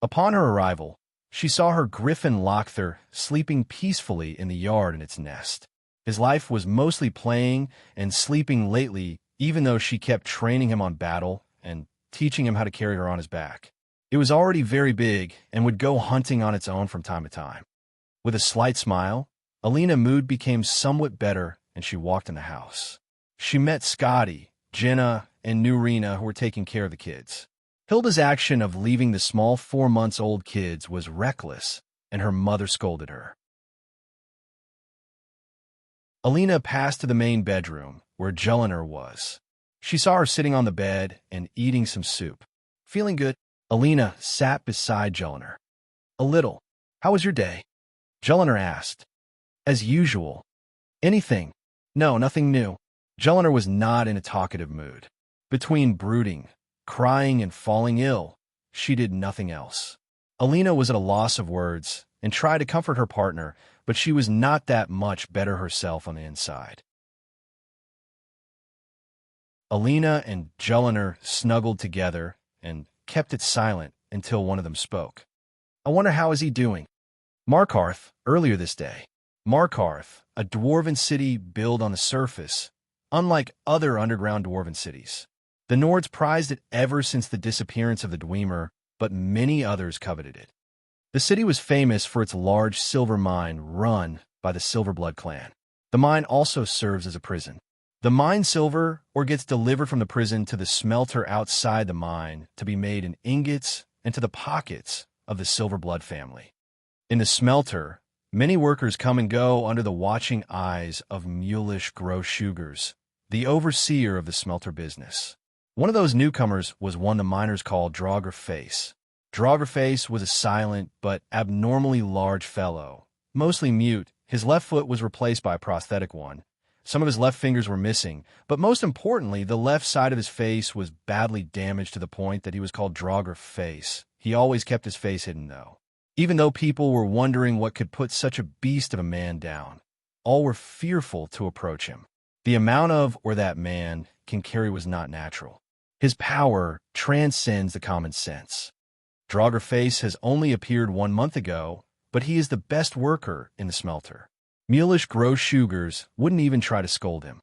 Upon her arrival, she saw her griffin Lochther sleeping peacefully in the yard in its nest. His life was mostly playing and sleeping lately, even though she kept training him on battle and teaching him how to carry her on his back. It was already very big and would go hunting on its own from time to time. With a slight smile, Alina's mood became somewhat better and she walked in the house. She met Scotty, Jenna, and Nurina, who were taking care of the kids. Hilda's action of leaving the small 4-month-old kids was reckless, and her mother scolded her. Alina passed to the main bedroom, where Jellinar was. She saw her sitting on the bed and eating some soup. Feeling good, Alina sat beside Jellinar. "A little. How was your day?" Jellinar asked. "As usual." "Anything?" "No, nothing new." Jellinar was not in a talkative mood. Between brooding, crying, and falling ill, she did nothing else. Alina was at a loss of words and tried to comfort her partner, but she was not that much better herself on the inside. Alina and Jellinar snuggled together and kept it silent until one of them spoke. "I wonder how is he doing?" "Markarth, earlier this day." Markarth, a dwarven city built on the surface, unlike other underground dwarven cities. The Nords prized it ever since the disappearance of the Dwemer, but many others coveted it. The city was famous for its large silver mine run by the Silverblood clan. The mine also serves as a prison. The mine silver or gets delivered from the prison to the smelter outside the mine to be made in ingots and to the pockets of the Silverblood family. In the smelter, many workers come and go under the watching eyes of Mulish Groshugars, the overseer of the smelter business. One of those newcomers was one the miners called Dragonblooded. Dragonblooded was a silent but abnormally large fellow, mostly mute. His left foot was replaced by a prosthetic one. Some of his left fingers were missing, but most importantly, the left side of his face was badly damaged to the point that he was called Dragonblooded. He always kept his face hidden, though. Even though people were wondering what could put such a beast of a man down, all were fearful to approach him. The amount of or that man can carry was not natural. His power transcends the common sense. Dragonblooded has only appeared 1 month ago, but he is the best worker in the smelter. Mulish Groshugars wouldn't even try to scold him.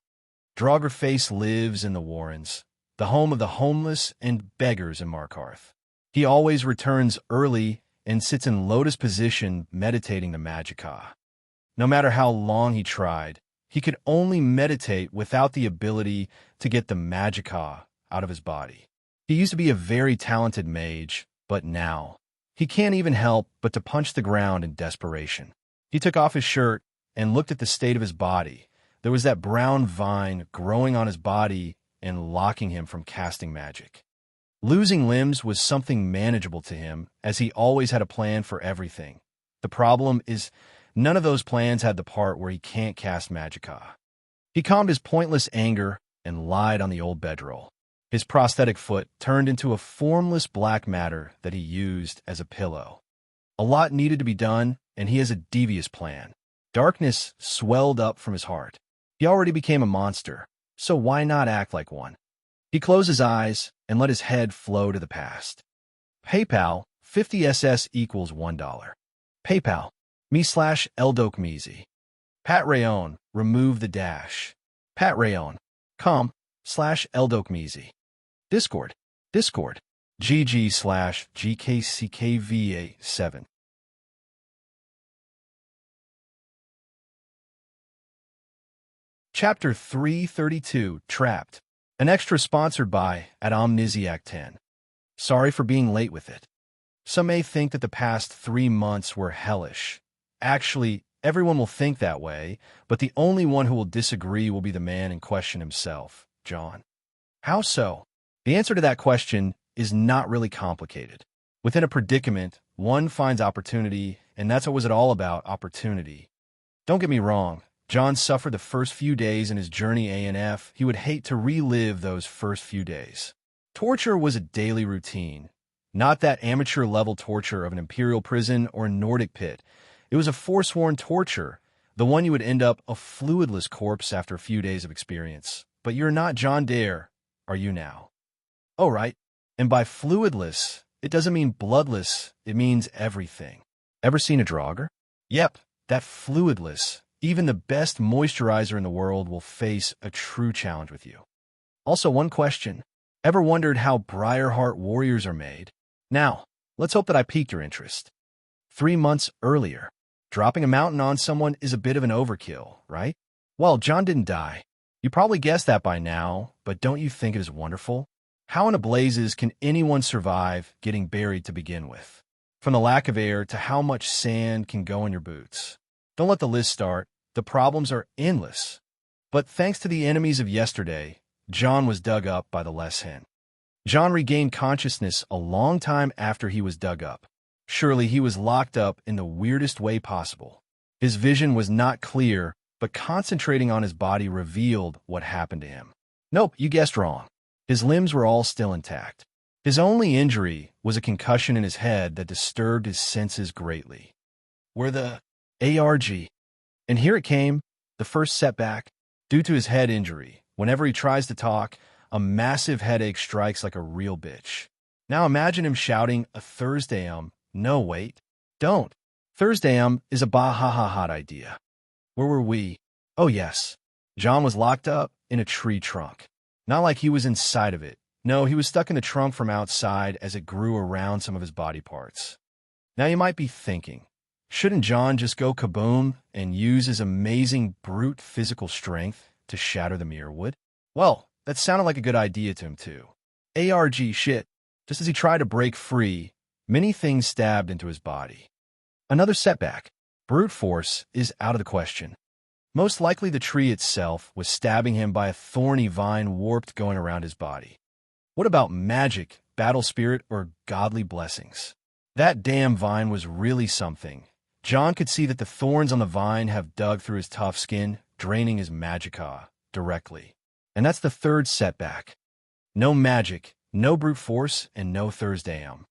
Dragonblooded lives in the Warrens, the home of the homeless and beggars in Markarth. He always returns early and sits in lotus position meditating the Magicka. No matter how long he tried, he could only meditate without the ability to get the Magicka out of his body. He used to be a very talented mage, but now he can't even help but to punch the ground in desperation. He took off his shirt and looked at the state of his body. There was that brown vine growing on his body and locking him from casting magic. Losing limbs was something manageable to him, as he always had a plan for everything. The problem is, none of those plans had the part where he can't cast Magicka. He calmed his pointless anger and lied on the old bedroll. His prosthetic foot turned into a formless black matter that he used as a pillow. A lot needed to be done, and he has a devious plan. Darkness swelled up from his heart. He already became a monster, so why not act like one? He closed his eyes and let his head flow to the past. PayPal, 50SS equals $1. PayPal, me/Eldokmeezy. Pat Rayon, remove the dash. Pat Rayon, com/Eldokmeezy. Discord, GG/GKCKVA7. Chapter 332, Trapped. An extra sponsored by at Omnisiac 10. Sorry for being late with it. Some may think that the past 3 months were hellish. Actually, everyone will think that way, but the only one who will disagree will be the man in question himself, John. How so? The answer to that question is not really complicated. Within a predicament, one finds opportunity, and that's what was it all about, opportunity. Don't get me wrong, John suffered the first few days in his journey ANF. He would hate to relive those first few days. Torture was a daily routine, not that amateur-level torture of an imperial prison or a Nordic pit. It was a forsworn torture, the one you would end up a fluidless corpse after a few days of experience. But you're not John Dare, are you now? Oh, right. And by fluidless, it doesn't mean bloodless, it means everything. Ever seen a Draugr? Yep, that fluidless. Even the best moisturizer in the world will face a true challenge with you. Also, one question. Ever wondered how Briarheart warriors are made? Now, let's hope that I piqued your interest. 3 months earlier, dropping a mountain on someone is a bit of an overkill, right? Well, John didn't die. You probably guessed that by now, but don't you think it is wonderful? How in a blazes can anyone survive getting buried to begin with? From the lack of air to how much sand can go in your boots. Don't let the list start. The problems are endless. But thanks to the enemies of yesterday, John was dug up by the less hen. John regained consciousness a long time after he was dug up. Surely he was locked up in the weirdest way possible. His vision was not clear, but concentrating on his body revealed what happened to him. Nope, you guessed wrong. His limbs were all still intact. His only injury was a concussion in his head that disturbed his senses greatly. Were the ARG. And here it came, the first setback. Due to his head injury, whenever he tries to talk, a massive headache strikes like a real bitch. Now imagine him shouting a Thursdayum. No, wait. Don't. Thursdayum is a bah-ha-ha-hot idea. Where were we? Oh, yes. John was locked up in a tree trunk. Not like he was inside of it. No, he was stuck in the trunk from outside as it grew around some of his body parts. Now you might be thinking, shouldn't John just go kaboom and use his amazing brute physical strength to shatter the mirrorwood? Well, that sounded like a good idea to him too. ARG shit. Just as he tried to break free, many things stabbed into his body. Another setback. Brute force is out of the question. Most likely the tree itself was stabbing him by a thorny vine warped going around his body. What about magic, battle spirit, or godly blessings? That damn vine was really something. John could see that the thorns on the vine have dug through his tough skin, draining his magicka directly. And that's the third setback. No magic, no brute force, and no Thursdayum.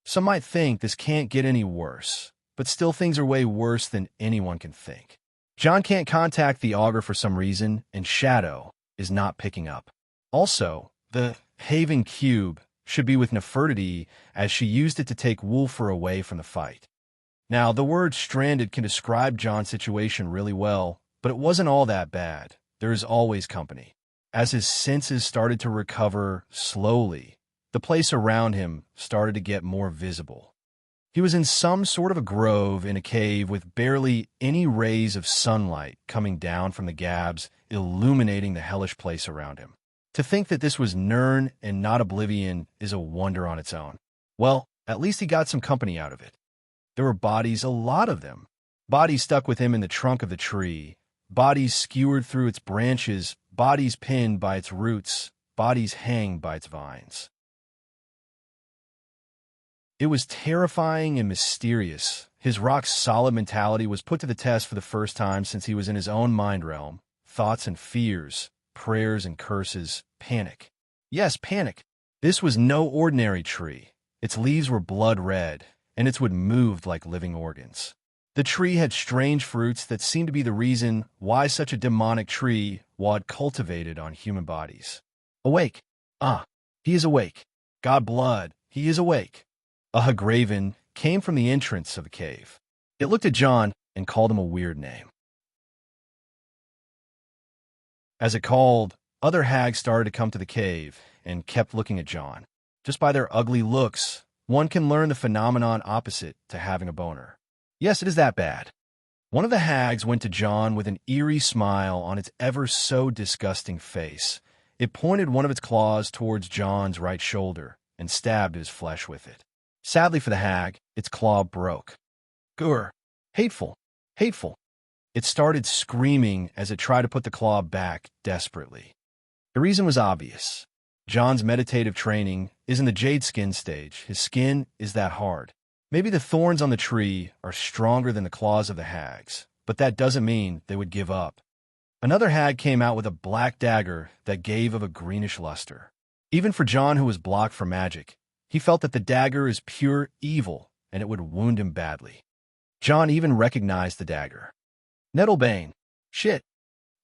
Some might think this can't get any worse, but still things are way worse than anyone can think. John can't contact the augur for some reason, and Shadow is not picking up. Also, the Haven Cube should be with Nefertiti, as she used it to take Wulfur away from the fight. Now, the word stranded can describe John's situation really well, but it wasn't all that bad. There is always company. As his senses started to recover slowly, the place around him started to get more visible. He was in some sort of a grove in a cave with barely any rays of sunlight coming down from the gaps, illuminating the hellish place around him. To think that this was Nirn and not Oblivion is a wonder on its own. Well, at least he got some company out of it. There were bodies, a lot of them. Bodies stuck with him in the trunk of the tree, bodies skewered through its branches, bodies pinned by its roots, bodies hanged by its vines. It was terrifying and mysterious. His rock-solid mentality was put to the test for the first time since he was in his own mind realm. Thoughts and fears, prayers and curses, panic. Yes, panic. This was no ordinary tree. Its leaves were blood red, and its wood moved like living organs. The tree had strange fruits that seemed to be the reason why such a demonic tree was cultivated on human bodies. Awake! Ah, he is awake. God blood, he is awake. A Hagraven came from the entrance of the cave. It looked at John and called him a weird name. As it called, other hags started to come to the cave and kept looking at John. Just by their ugly looks, one can learn the phenomenon opposite to having a boner. Yes, it is that bad. One of the hags went to John with an eerie smile on its ever so disgusting face. It pointed one of its claws towards John's right shoulder and stabbed his flesh with it. Sadly for the hag, its claw broke. Grr! Hateful! Hateful! It started screaming as it tried to put the claw back desperately. The reason was obvious. John's meditative training is in the jade skin stage. His skin is that hard. Maybe the thorns on the tree are stronger than the claws of the hags, but that doesn't mean they would give up. Another hag came out with a black dagger that gave of a greenish luster. Even for John, who was blocked from magic, he felt that the dagger is pure evil and it would wound him badly. John even recognized the dagger. Nettlebane. Shit.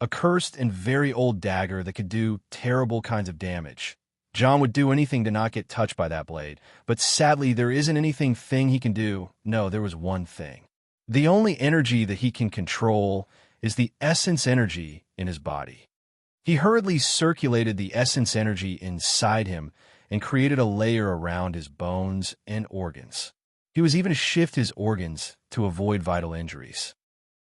A cursed and very old dagger that could do terrible kinds of damage. John would do anything to not get touched by that blade, but sadly there isn't anything he can do. No, there was one thing. The only energy that he can control is the essence energy in his body. He hurriedly circulated the essence energy inside him and created a layer around his bones and organs. He was even to shift his organs to avoid vital injuries.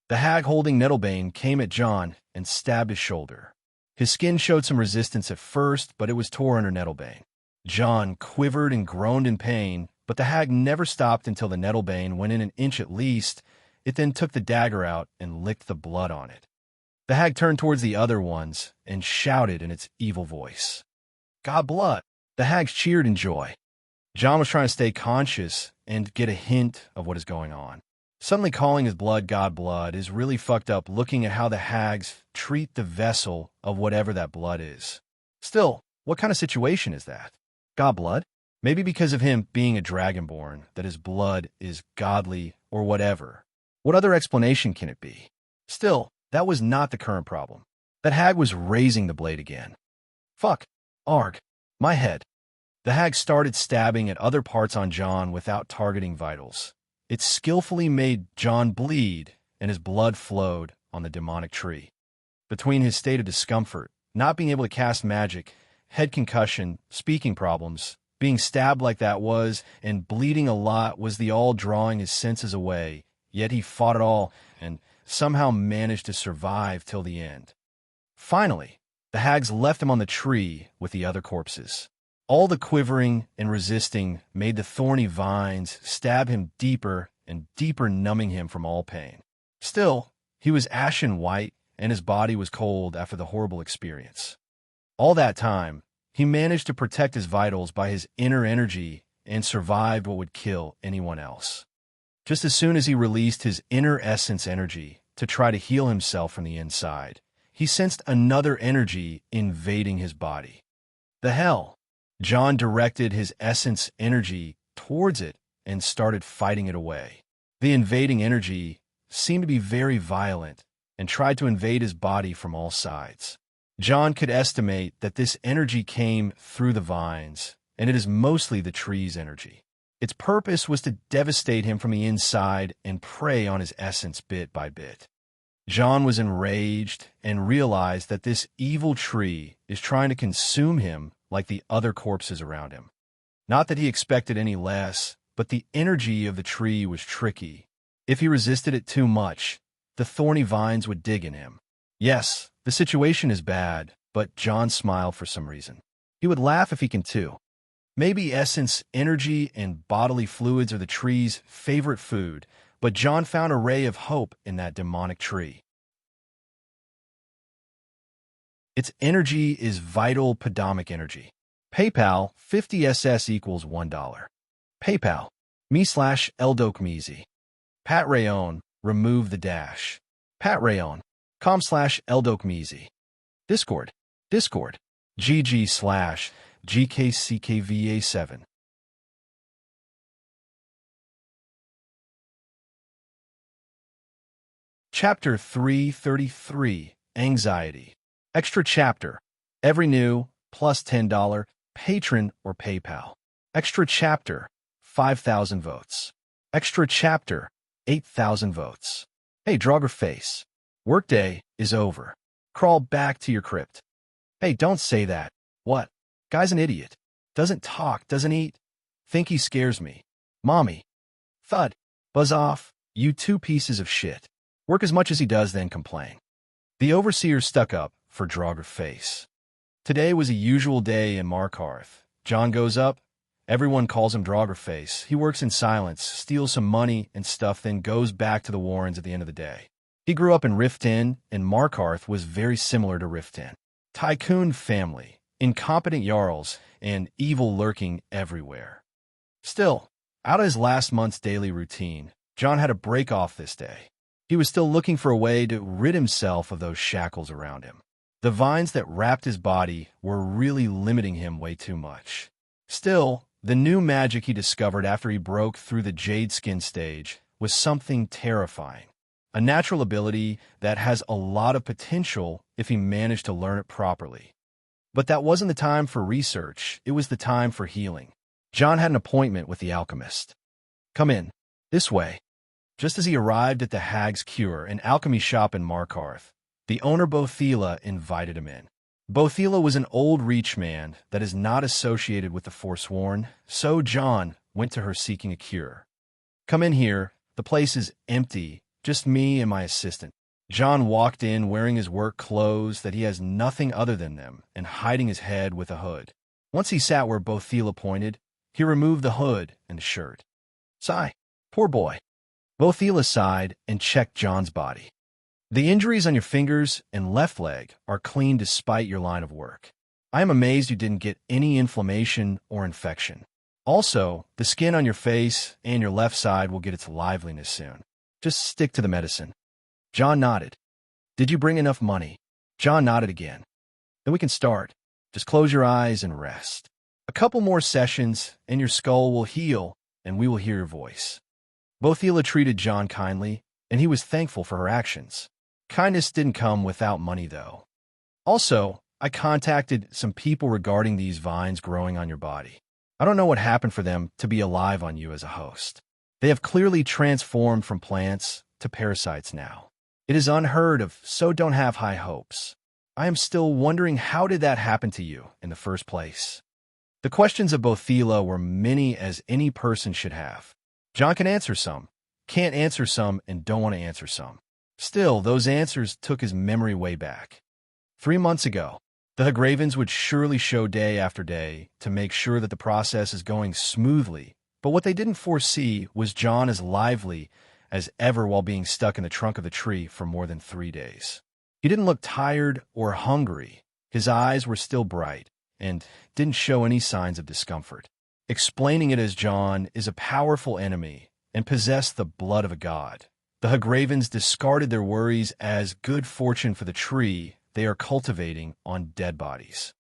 The hag holding Nettlebane came at John and stabbed his shoulder. His skin showed some resistance at first, but it was tore under Nettlebane. John quivered and groaned in pain, but the hag never stopped until the Nettlebane went in an inch at least. It then took the dagger out and licked the blood on it. The hag turned towards the other ones and shouted in its evil voice. God blood! The hags cheered in joy. John was trying to stay conscious and get a hint of what is going on. Suddenly calling his blood God blood is really fucked up, looking at how the hags treat the vessel of whatever that blood is. Still, what kind of situation is that? God blood? Maybe because of him being a dragonborn, that his blood is godly or whatever. What other explanation can it be? Still, that was not the current problem. That hag was raising the blade again. Fuck. Arg. My head. The hag started stabbing at other parts on John without targeting vitals. It skillfully made John bleed, and his blood flowed on the demonic tree. Between his state of discomfort, not being able to cast magic, head concussion, speaking problems, being stabbed like that was, and bleeding a lot was the all drawing his senses away, yet he fought it all and somehow managed to survive till the end. Finally, the hags left him on the tree with the other corpses. All the quivering and resisting made the thorny vines stab him deeper and deeper, numbing him from all pain. Still, he was ashen white, and his body was cold after the horrible experience. All that time, he managed to protect his vitals by his inner energy and survived what would kill anyone else. Just as soon as he released his inner essence energy to try to heal himself from the inside, he sensed another energy invading his body. The hell? John directed his essence energy towards it and started fighting it away. The invading energy seemed to be very violent and tried to invade his body from all sides. John could estimate that this energy came through the vines, and it is mostly the tree's energy. Its purpose was to devastate him from the inside and prey on his essence bit by bit. John was enraged and realized that this evil tree is trying to consume him like the other corpses around him. Not that he expected any less, but the energy of the tree was tricky. If he resisted it too much, the thorny vines would dig in him. Yes, the situation is bad, but John smiled for some reason. He would laugh if he can too. Maybe essence, energy, and bodily fluids are the tree's favorite food, but John found a ray of hope in that demonic tree. Its energy is vital podomic energy. PayPal 50SS equals $1. PayPal me/Eldokmeezy. Patreon remove the dash. Patreon.com/Eldokmeezy. Discord GG/GKCKVA7. Chapter 333, Anxiety. Extra chapter. Every new, plus $10, patron or PayPal. Extra chapter, 5,000 votes. Extra chapter, 8,000 votes. Hey, Dragonface. Workday is over. Crawl back to your crypt. Hey, don't say that. What? Guy's an idiot. Doesn't talk, doesn't eat. Think he scares me. Mommy. Thud. Buzz off, you two pieces of shit. Work as much as he does, then complain. The overseer stuck up for Dragonface. Today was a usual day in Markarth. John goes up. Everyone calls him Dragonface. He works in silence, steals some money and stuff, then goes back to the Warrens at the end of the day. He grew up in Riften, and Markarth was very similar to Riften. Tycoon family, incompetent jarls, and evil lurking everywhere. Still, out of his last month's daily routine, John had a break off this day. He was still looking for a way to rid himself of those shackles around him. The vines that wrapped his body were really limiting him way too much. Still, the new magic he discovered after he broke through the Jade Skin stage was something terrifying. A natural ability that has a lot of potential if he managed to learn it properly. But that wasn't the time for research, it was the time for healing. John had an appointment with the alchemist. Come in. This way. Just as he arrived at the Hag's Cure, an alchemy shop in Markarth, the owner Bothila invited him in. Bothila was an old reach man that is not associated with the Forsworn, so John went to her seeking a cure. Come in here, the place is empty, just me and my assistant. John walked in wearing his work clothes that he has nothing other than them and hiding his head with a hood. Once he sat where Bothila pointed, he removed the hood and the shirt. Sigh, poor boy. Bothila sighed and checked John's body. The injuries on your fingers and left leg are clean despite your line of work. I am amazed you didn't get any inflammation or infection. Also, the skin on your face and your left side will get its liveliness soon. Just stick to the medicine. John nodded. Did you bring enough money? John nodded again. Then we can start. Just close your eyes and rest. A couple more sessions and your skull will heal and we will hear your voice. Bothila treated John kindly, and he was thankful for her actions. Kindness didn't come without money, though. Also, I contacted some people regarding these vines growing on your body. I don't know what happened for them to be alive on you as a host. They have clearly transformed from plants to parasites now. It is unheard of, so don't have high hopes. I am still wondering, how did that happen to you in the first place? The questions of Bothila were many as any person should have. John can answer some, can't answer some, and don't want to answer some. Still, those answers took his memory way back. 3 months ago, the Hagravens would surely show day after day to make sure that the process is going smoothly, but what they didn't foresee was John as lively as ever while being stuck in the trunk of the tree for more than 3 days. He didn't look tired or hungry. His eyes were still bright and didn't show any signs of discomfort. Explaining it as John is a powerful enemy and possessed the blood of a god. The Hagravens discarded their worries as good fortune for the tree they are cultivating on dead bodies.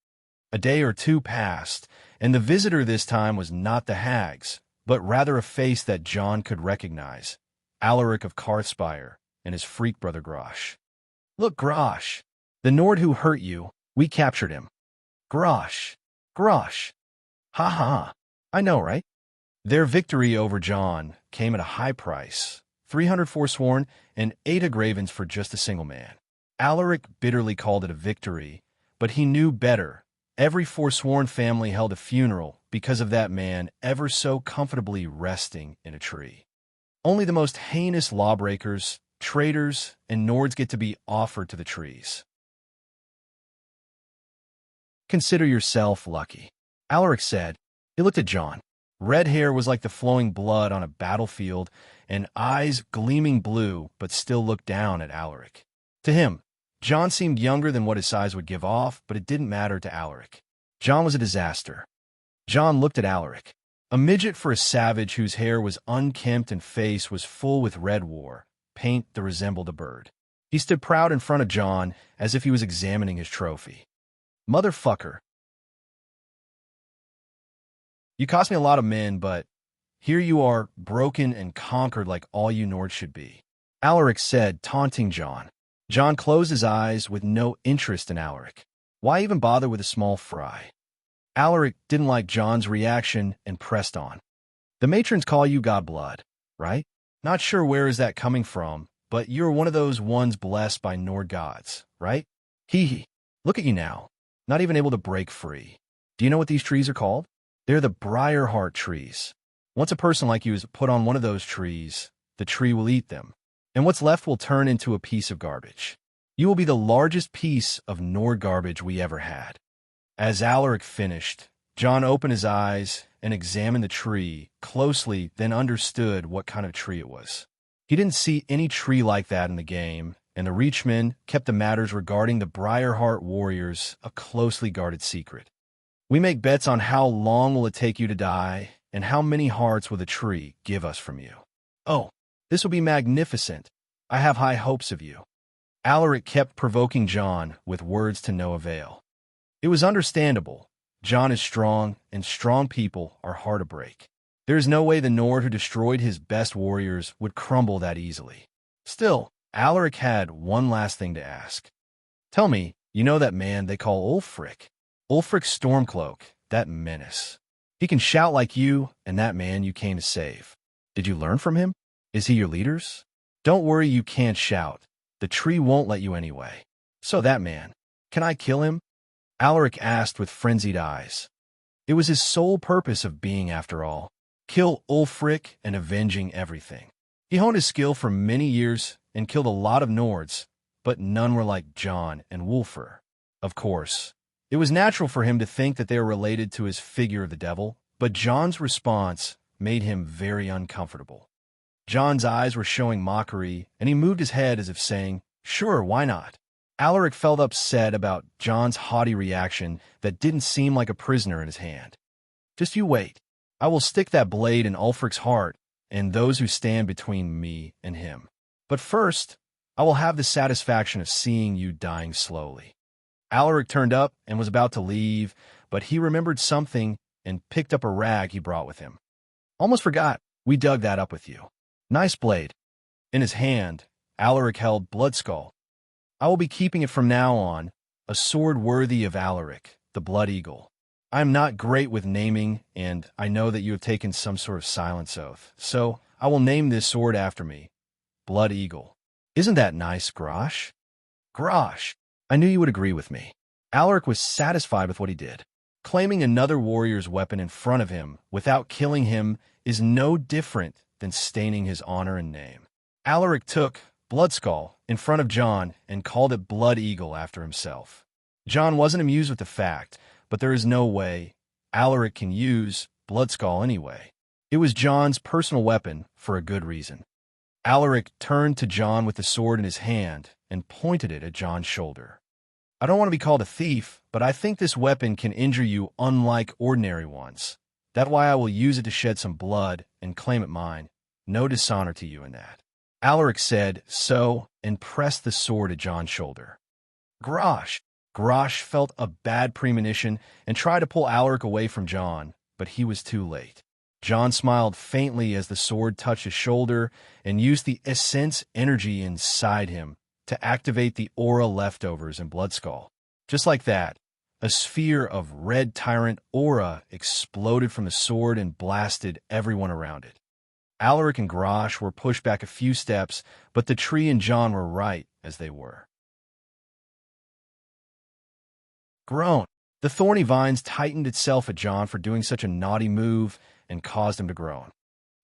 A day or two passed, and the visitor this time was not the hags, but rather a face that John could recognize, Alaric of Karthspire and his freak brother Grosh. Look, Grosh, the Nord who hurt you, we captured him. Grosh, Grosh. Ha ha. I know, right? Their victory over John came at a high price, 300 Forsworn and 8 Hagravens for just a single man. Alaric bitterly called it a victory, but he knew better. Every Forsworn family held a funeral because of that man ever so comfortably resting in a tree. Only the most heinous lawbreakers, traitors, and Nords get to be offered to the trees. Consider yourself lucky, Alaric said. He looked at John. Red hair was like the flowing blood on a battlefield, and eyes gleaming blue, but still looked down at Alaric. To him, John seemed younger than what his size would give off, but it didn't matter to Alaric. John was a disaster. John looked at Alaric, a midget for a savage whose hair was unkempt and face was full with red war, paint that resembled a bird. He stood proud in front of John as if he was examining his trophy. Motherfucker. You cost me a lot of men, but here you are, broken and conquered like all you Nords should be. Alaric said, taunting John. John closed his eyes with no interest in Alaric. Why even bother with a small fry? Alaric didn't like John's reaction and pressed on. The matrons call you Godblood, right? Not sure where is that coming from, but you're one of those ones blessed by Nord gods, right? Hee hee. Look at you now, not even able to break free. Do you know what these trees are called? They're the Briarheart trees. Once a person like you is put on one of those trees, the tree will eat them, and what's left will turn into a piece of garbage. You will be the largest piece of Nord garbage we ever had. As Alaric finished, John opened his eyes and examined the tree closely, then understood what kind of tree it was. He didn't see any tree like that in the game, and the Reachmen kept the matters regarding the Briarheart warriors a closely guarded secret. We make bets on how long will it take you to die, and how many hearts will the tree give us from you. Oh, this will be magnificent. I have high hopes of you. Alaric kept provoking John with words to no avail. It was understandable. John is strong, and strong people are hard to break. There is no way the Nord who destroyed his best warriors would crumble that easily. Still, Alaric had one last thing to ask. Tell me, you know that man they call Ulfric? Ulfric Stormcloak, that menace. He can shout like you and that man you came to save. Did you learn from him? Is he your leaders? Don't worry, you can't shout. The tree won't let you anyway. So that man, can I kill him? Alaric asked with frenzied eyes. It was his sole purpose of being, after all. Kill Ulfric and avenging everything. He honed his skill for many years and killed a lot of Nords, but none were like John and Wulfur. Of course, it was natural for him to think that they were related to his figure of the devil, but John's response made him very uncomfortable. John's eyes were showing mockery, and he moved his head as if saying, "Sure, why not?" Alaric felt upset about John's haughty reaction that didn't seem like a prisoner in his hand. Just you wait. I will stick that blade in Ulfric's heart and those who stand between me and him. But first, I will have the satisfaction of seeing you dying slowly. Alaric turned up and was about to leave, but he remembered something and picked up a rag he brought with him. Almost forgot, we dug that up with you. Nice blade. In his hand, Alaric held Bloodskull. I will be keeping it from now on, a sword worthy of Alaric, the Blood Eagle. I am not great with naming, and I know that you have taken some sort of silence oath, so I will name this sword after me, Blood Eagle. Isn't that nice, Grosh? Grosh! I knew you would agree with me. Alaric was satisfied with what he did. Claiming another warrior's weapon in front of him without killing him is no different than staining his honor and name. Alaric took Bloodskull in front of John and called it Blood Eagle after himself. John wasn't amused with the fact, but there is no way Alaric can use Bloodskull anyway. It was John's personal weapon for a good reason. Alaric turned to John with the sword in his hand and pointed it at John's shoulder. I don't want to be called a thief, but I think this weapon can injure you unlike ordinary ones. That's why I will use it to shed some blood and claim it mine. No dishonor to you in that. Alaric said so and pressed the sword at John's shoulder. Grosh! Grosh felt a bad premonition and tried to pull Alaric away from John, but he was too late. John smiled faintly as the sword touched his shoulder and used the essence energy inside him to activate the aura leftovers in Bloodskull. Just like that, a sphere of red tyrant aura exploded from the sword and blasted everyone around it. Alaric and Grosh were pushed back a few steps, but the tree and John were right as they were. Groan. The thorny vines tightened itself at John for doing such a naughty move and caused him to groan.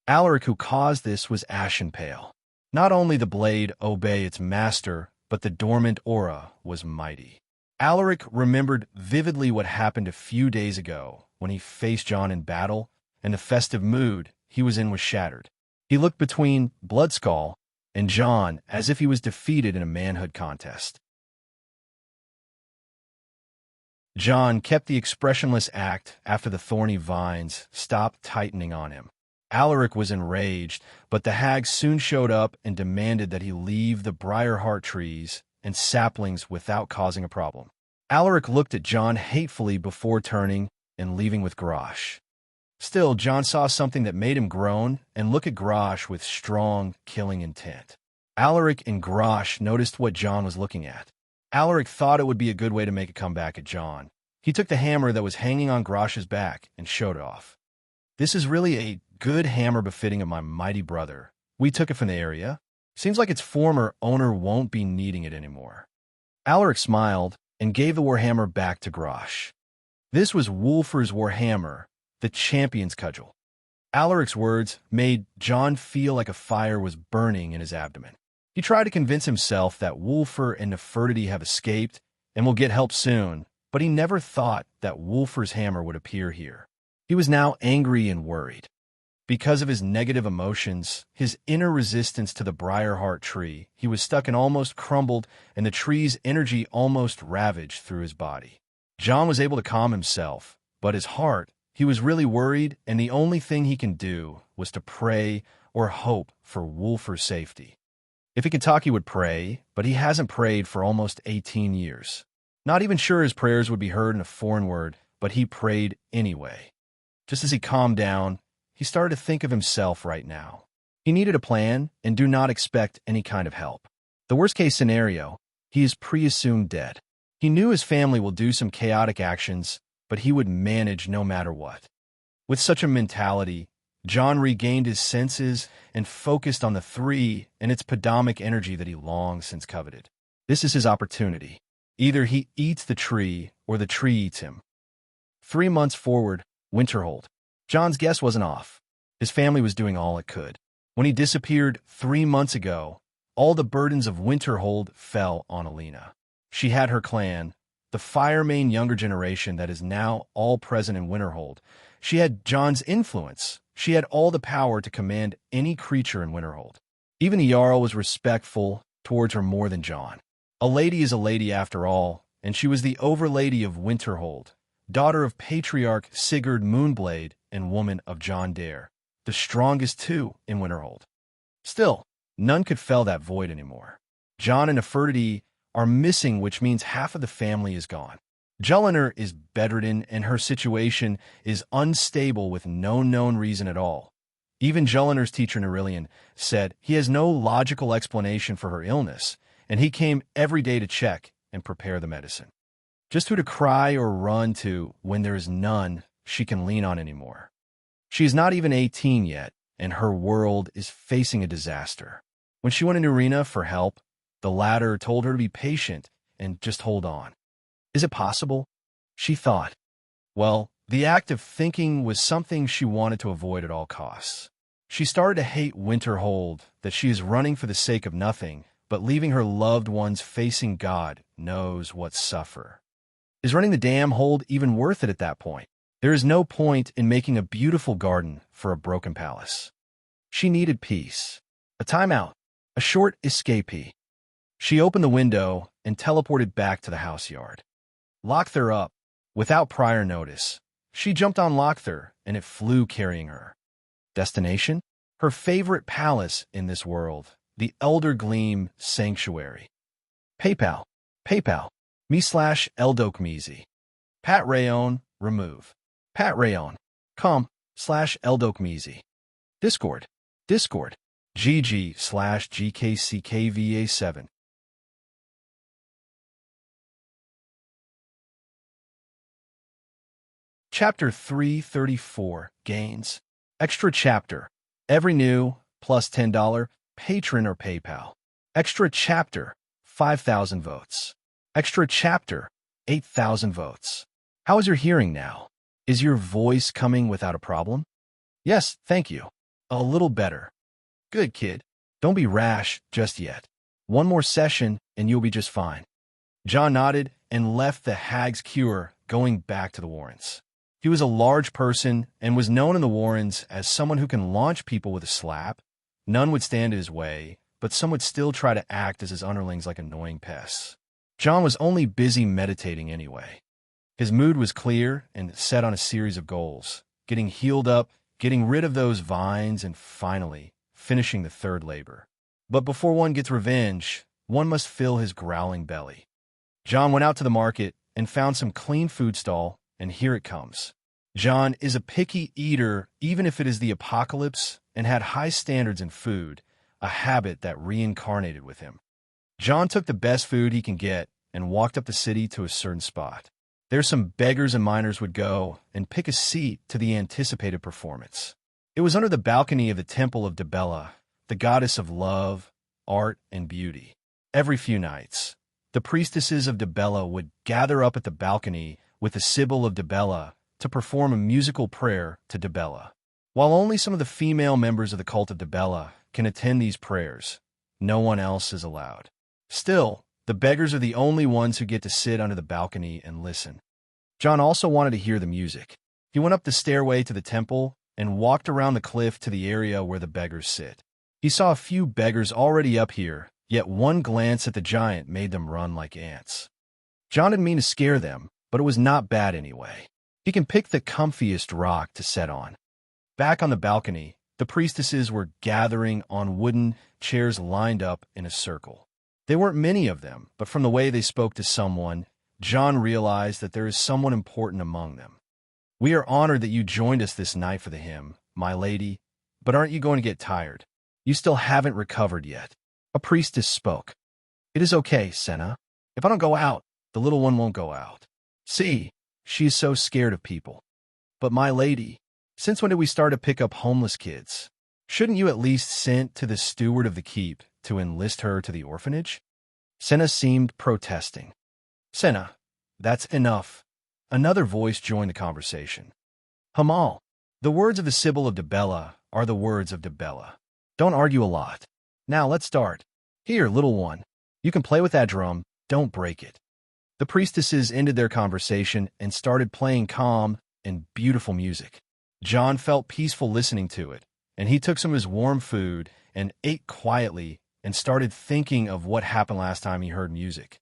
Alaric, who caused this, was ashen pale. Not only the blade obey its master, but the dormant aura was mighty. Alaric remembered vividly what happened a few days ago when he faced John in battle, and the festive mood he was in was shattered. He looked between Bloodskull and John as if he was defeated in a manhood contest. John kept the expressionless act after the thorny vines stopped tightening on him. Alaric was enraged, but the hag soon showed up and demanded that he leave the Briarheart trees and saplings without causing a problem. Alaric looked at John hatefully before turning and leaving with Grosh. Still, John saw something that made him groan and look at Grosh with strong, killing intent. Alaric and Grosh noticed what John was looking at. Alaric thought it would be a good way to make a comeback at John. He took the hammer that was hanging on Grosh's back and showed it off. "This is really a good hammer befitting of my mighty brother. We took it from the area. Seems like its former owner won't be needing it anymore." Alaric smiled and gave the warhammer back to Grosh. This was Wulfr's warhammer, the champion's cudgel. Alaric's words made John feel like a fire was burning in his abdomen. He tried to convince himself that Wulfr and Nefertiti have escaped and will get help soon, but he never thought that Wulfr's hammer would appear here. He was now angry and worried. Because of his negative emotions, his inner resistance to the Briarheart tree, he was stuck and almost crumbled, and the tree's energy almost ravaged through his body. John was able to calm himself, but his heart, he was really worried, and the only thing he can do was to pray or hope for Wulfr's safety. If he could talk, he would pray, but he hasn't prayed for almost 18 years. Not even sure his prayers would be heard in a foreign word, but he prayed anyway. Just as he calmed down, he started to think of himself right now. He needed a plan and do not expect any kind of help. The worst-case scenario, he is pre-assumed dead. He knew his family will do some chaotic actions, but he would manage no matter what. With such a mentality, John regained his senses and focused on the three and its Padamic energy that he long since coveted. This is his opportunity. Either he eats the tree or the tree eats him. 3 months forward, Winterhold. John's guess wasn't off. His family was doing all it could. When he disappeared 3 months ago, all the burdens of Winterhold fell on Alina. She had her clan, the Firemane younger generation that is now all present in Winterhold. She had John's influence. She had all the power to command any creature in Winterhold. Even the Jarl was respectful towards her more than John. A lady is a lady after all, and she was the overlady of Winterhold, daughter of Patriarch Sigurd Moonblade and woman of John Dare, the strongest two in Winterhold. Still, none could fill that void anymore. John and Nefertiti are missing, which means half of the family is gone. Jellinar is bedridden, and her situation is unstable with no known reason at all. Even Jellinar's teacher, Nerillion, said he has no logical explanation for her illness, and he came every day to check and prepare the medicine. Just who to cry or run to when there is none she can lean on anymore. She is not even 18 yet, and her world is facing a disaster. When she went into Irina for help, the latter told her to be patient and just hold on. Is it possible? She thought. Well, the act of thinking was something she wanted to avoid at all costs. She started to hate Winterhold, that she is running for the sake of nothing, but leaving her loved ones facing God knows what suffer. Is running the damn hold even worth it at that point? There is no point in making a beautiful garden for a broken palace. She needed peace. A timeout. A short escapee. She opened the window and teleported back to the house yard. Lochther up. Without prior notice, she jumped on Lochther, and it flew carrying her. Destination? Her favorite palace in this world, the Elder Gleam Sanctuary. PayPal. Me/Eldokmezi. Pat Rayon, remove. Pat Rayon. com/Eldokmezi. Discord. GG/GKCKVA7. Chapter 334, Gains. Extra chapter. Every new, plus $10, patron or PayPal. Extra chapter, 5,000 votes. Extra chapter, 8,000 votes. How is your hearing now? Is your voice coming without a problem? Yes, thank you. A little better. Good, kid. Don't be rash just yet. One more session and you'll be just fine. John nodded and left the Hag's Cure, going back to the Warrens. He was a large person and was known in the Warrens as someone who can launch people with a slap. None would stand in his way, but some would still try to act as his underlings like annoying pests. John was only busy meditating anyway. His mood was clear and set on a series of goals, getting healed up, getting rid of those vines, and finally, finishing the third labor. But before one gets revenge, one must fill his growling belly. John went out to the market and found some clean food stall, and here it comes. John is a picky eater, even if it is the apocalypse, and had high standards in food. a habit that reincarnated with him. John took the best food he can get and walked up the city to a certain spot. There some beggars and miners would go and pick a seat to the anticipated performance. It was under the balcony of the temple of Dibella, the goddess of love, art, and beauty. Every few nights, the priestesses of Dibella would gather up at the balcony with the Sibyl of Dibella to perform a musical prayer to Dibella. While only some of the female members of the cult of Dibella can attend these prayers, no one else is allowed. Still, the beggars are the only ones who get to sit under the balcony and listen. John also wanted to hear the music. He went up the stairway to the temple and walked around the cliff to the area where the beggars sit. He saw a few beggars already up here, yet one glance at the giant made them run like ants. John didn't mean to scare them, but it was not bad anyway. He can pick the comfiest rock to set on. Back on the balcony, the priestesses were gathering on wooden chairs lined up in a circle. There weren't many of them, but from the way they spoke to someone, John realized that there is someone important among them. "We are honored that you joined us this night for the hymn, my lady, but aren't you going to get tired? You still haven't recovered yet." A priestess spoke. "It is okay, Senna. If I don't go out, the little one won't go out. See, she is so scared of people." "But my lady, since when did we start to pick up homeless kids? Shouldn't you at least send to the steward of the keep to enlist her to the orphanage?" Senna seemed protesting. "Senna, that's enough." Another voice joined the conversation. "Hamal, the words of the Sibyl of Dibella are the words of Dibella. Don't argue a lot. Now let's start. Here, little one, you can play with that drum, don't break it." The priestesses ended their conversation and started playing calm and beautiful music. John felt peaceful listening to it, and he took some of his warm food and ate quietly and started thinking of what happened last time he heard music.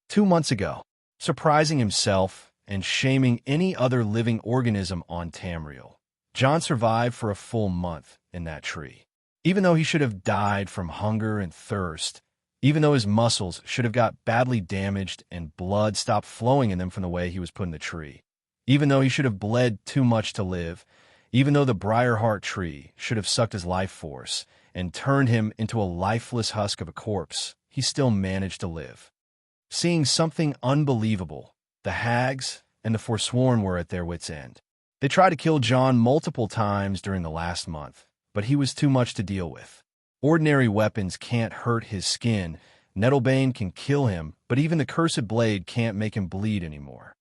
2 months ago, surprising himself and shaming any other living organism on Tamriel, John survived for a full month in that tree. Even though he should have died from hunger and thirst, even though his muscles should have got badly damaged and blood stopped flowing in them from the way he was put in the tree, even though he should have bled too much to live, even though the Briarheart tree should have sucked his life force and turned him into a lifeless husk of a corpse, he still managed to live. Seeing something unbelievable, the hags and the Forsworn were at their wits' end. They tried to kill John multiple times during the last month, but he was too much to deal with. Ordinary weapons can't hurt his skin. Nettlebane can kill him, but even the cursed blade can't make him bleed anymore.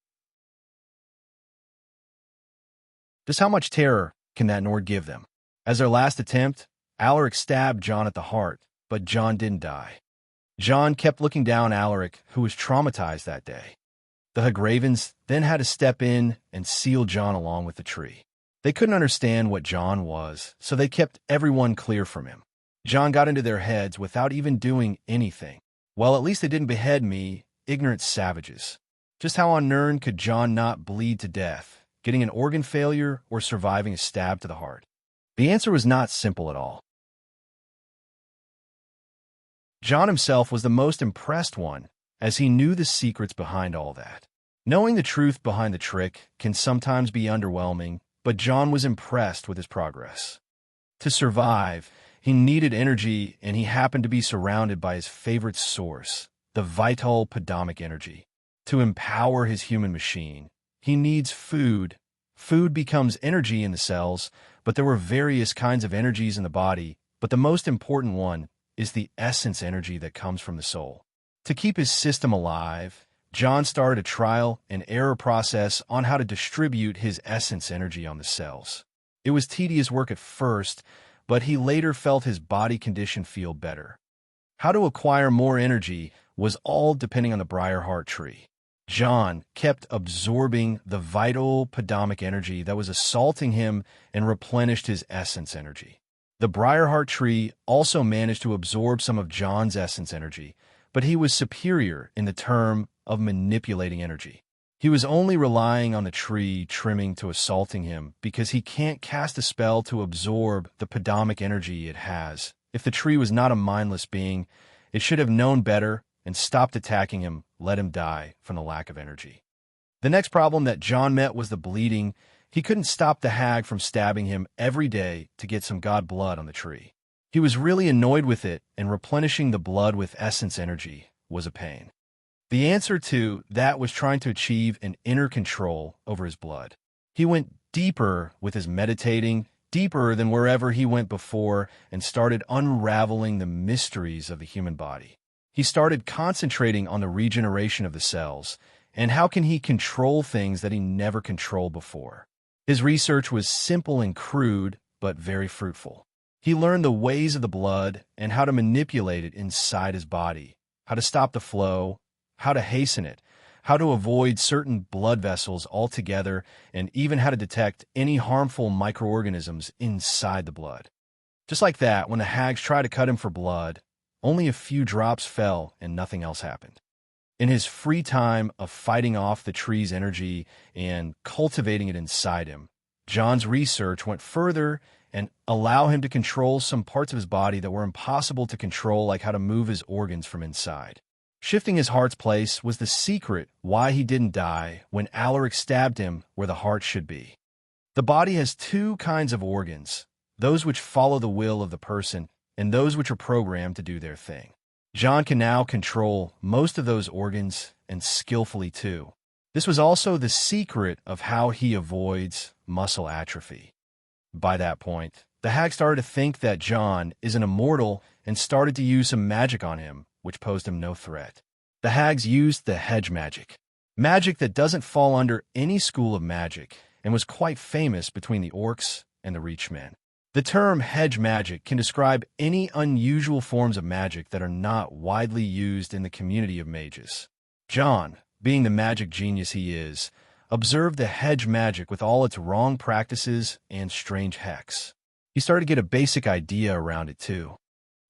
Just how much terror can that Nord give them? As their last attempt, Alaric stabbed John at the heart, but John didn't die. John kept looking down Alaric, who was traumatized that day. The Hagravens then had to step in and seal John along with the tree. They couldn't understand what John was, so they kept everyone clear from him. John got into their heads without even doing anything. Well, at least they didn't behead me, ignorant savages. Just how on Nirn could John not bleed to death, getting an organ failure or surviving a stab to the heart? The answer was not simple at all. John himself was the most impressed one, as he knew the secrets behind all that. Knowing the truth behind the trick can sometimes be underwhelming, but John was impressed with his progress. To survive, he needed energy, and he happened to be surrounded by his favorite source, the vital podomic energy. To empower his human machine, he needs food. Food becomes energy in the cells, but there were various kinds of energies in the body, but the most important one is the essence energy that comes from the soul. To keep his system alive, John started a trial and error process on how to distribute his essence energy on the cells. It was tedious work at first, but he later felt his body condition feel better. How to acquire more energy was all depending on the Briarheart tree. John kept absorbing the vital podomic energy that was assaulting him and replenished his essence energy. The Briarheart tree also managed to absorb some of John's essence energy, but he was superior in the term of manipulating energy. He was only relying on the tree trimming to assaulting him because he can't cast a spell to absorb the podomic energy it has. If the tree was not a mindless being, it should have known better and stopped attacking him, let him die from the lack of energy. The next problem that John met was the bleeding. He couldn't stop the hag from stabbing him every day to get some god blood on the tree. He was really annoyed with it, and replenishing the blood with essence energy was a pain. The answer to that was trying to achieve an inner control over his blood. He went deeper with his meditating, deeper than wherever he went before, and started unraveling the mysteries of the human body. He started concentrating on the regeneration of the cells, and how can he control things that he never controlled before. His research was simple and crude, but very fruitful. He learned the ways of the blood and how to manipulate it inside his body, how to stop the flow, how to hasten it, how to avoid certain blood vessels altogether, and even how to detect any harmful microorganisms inside the blood. Just like that, when the hags tried to cut him for blood, only a few drops fell and nothing else happened. In his free time of fighting off the tree's energy and cultivating it inside him, John's research went further and allowed him to control some parts of his body that were impossible to control, like how to move his organs from inside. Shifting his heart's place was the secret why he didn't die when Alaric stabbed him where the heart should be. The body has two kinds of organs, those which follow the will of the person and those which are programmed to do their thing. John can now control most of those organs, and skillfully too. This was also the secret of how he avoids muscle atrophy. By that point, the hag started to think that John is an immortal and started to use some magic on him, which posed him no threat. The hags used the hedge magic, magic that doesn't fall under any school of magic and was quite famous between the orcs and the reachmen. The term hedge magic can describe any unusual forms of magic that are not widely used in the community of mages. John, being the magic genius he is, observed the hedge magic with all its wrong practices and strange hacks. He started to get a basic idea around it too.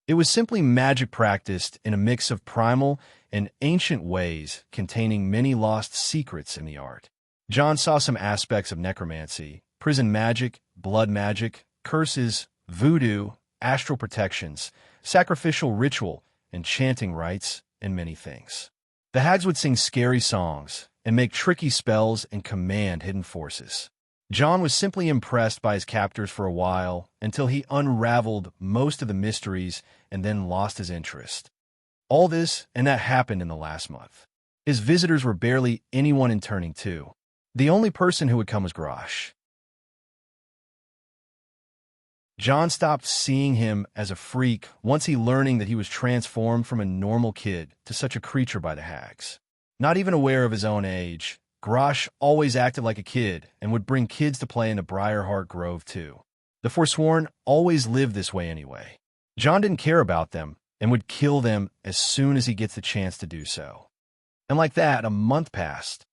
It was simply magic practiced in a mix of primal and ancient ways containing many lost secrets in the art. John saw some aspects of necromancy, prison magic, blood magic, curses, voodoo, astral protections, sacrificial ritual, and chanting rites, and many things. The hags would sing scary songs and make tricky spells and command hidden forces. John was simply impressed by his captors for a while until he unraveled most of the mysteries and then lost his interest. All this and that happened in the last month. His visitors were barely anyone in Turning 2. The only person who would come was Grosh. John stopped seeing him as a freak once he learning that he was transformed from a normal kid to such a creature by the hags. Not even aware of his own age, Grosh always acted like a kid and would bring kids to play in the Briarheart Grove too. The Forsworn always lived this way anyway. John didn't care about them and would kill them as soon as he gets the chance to do so. And like that, a month passed.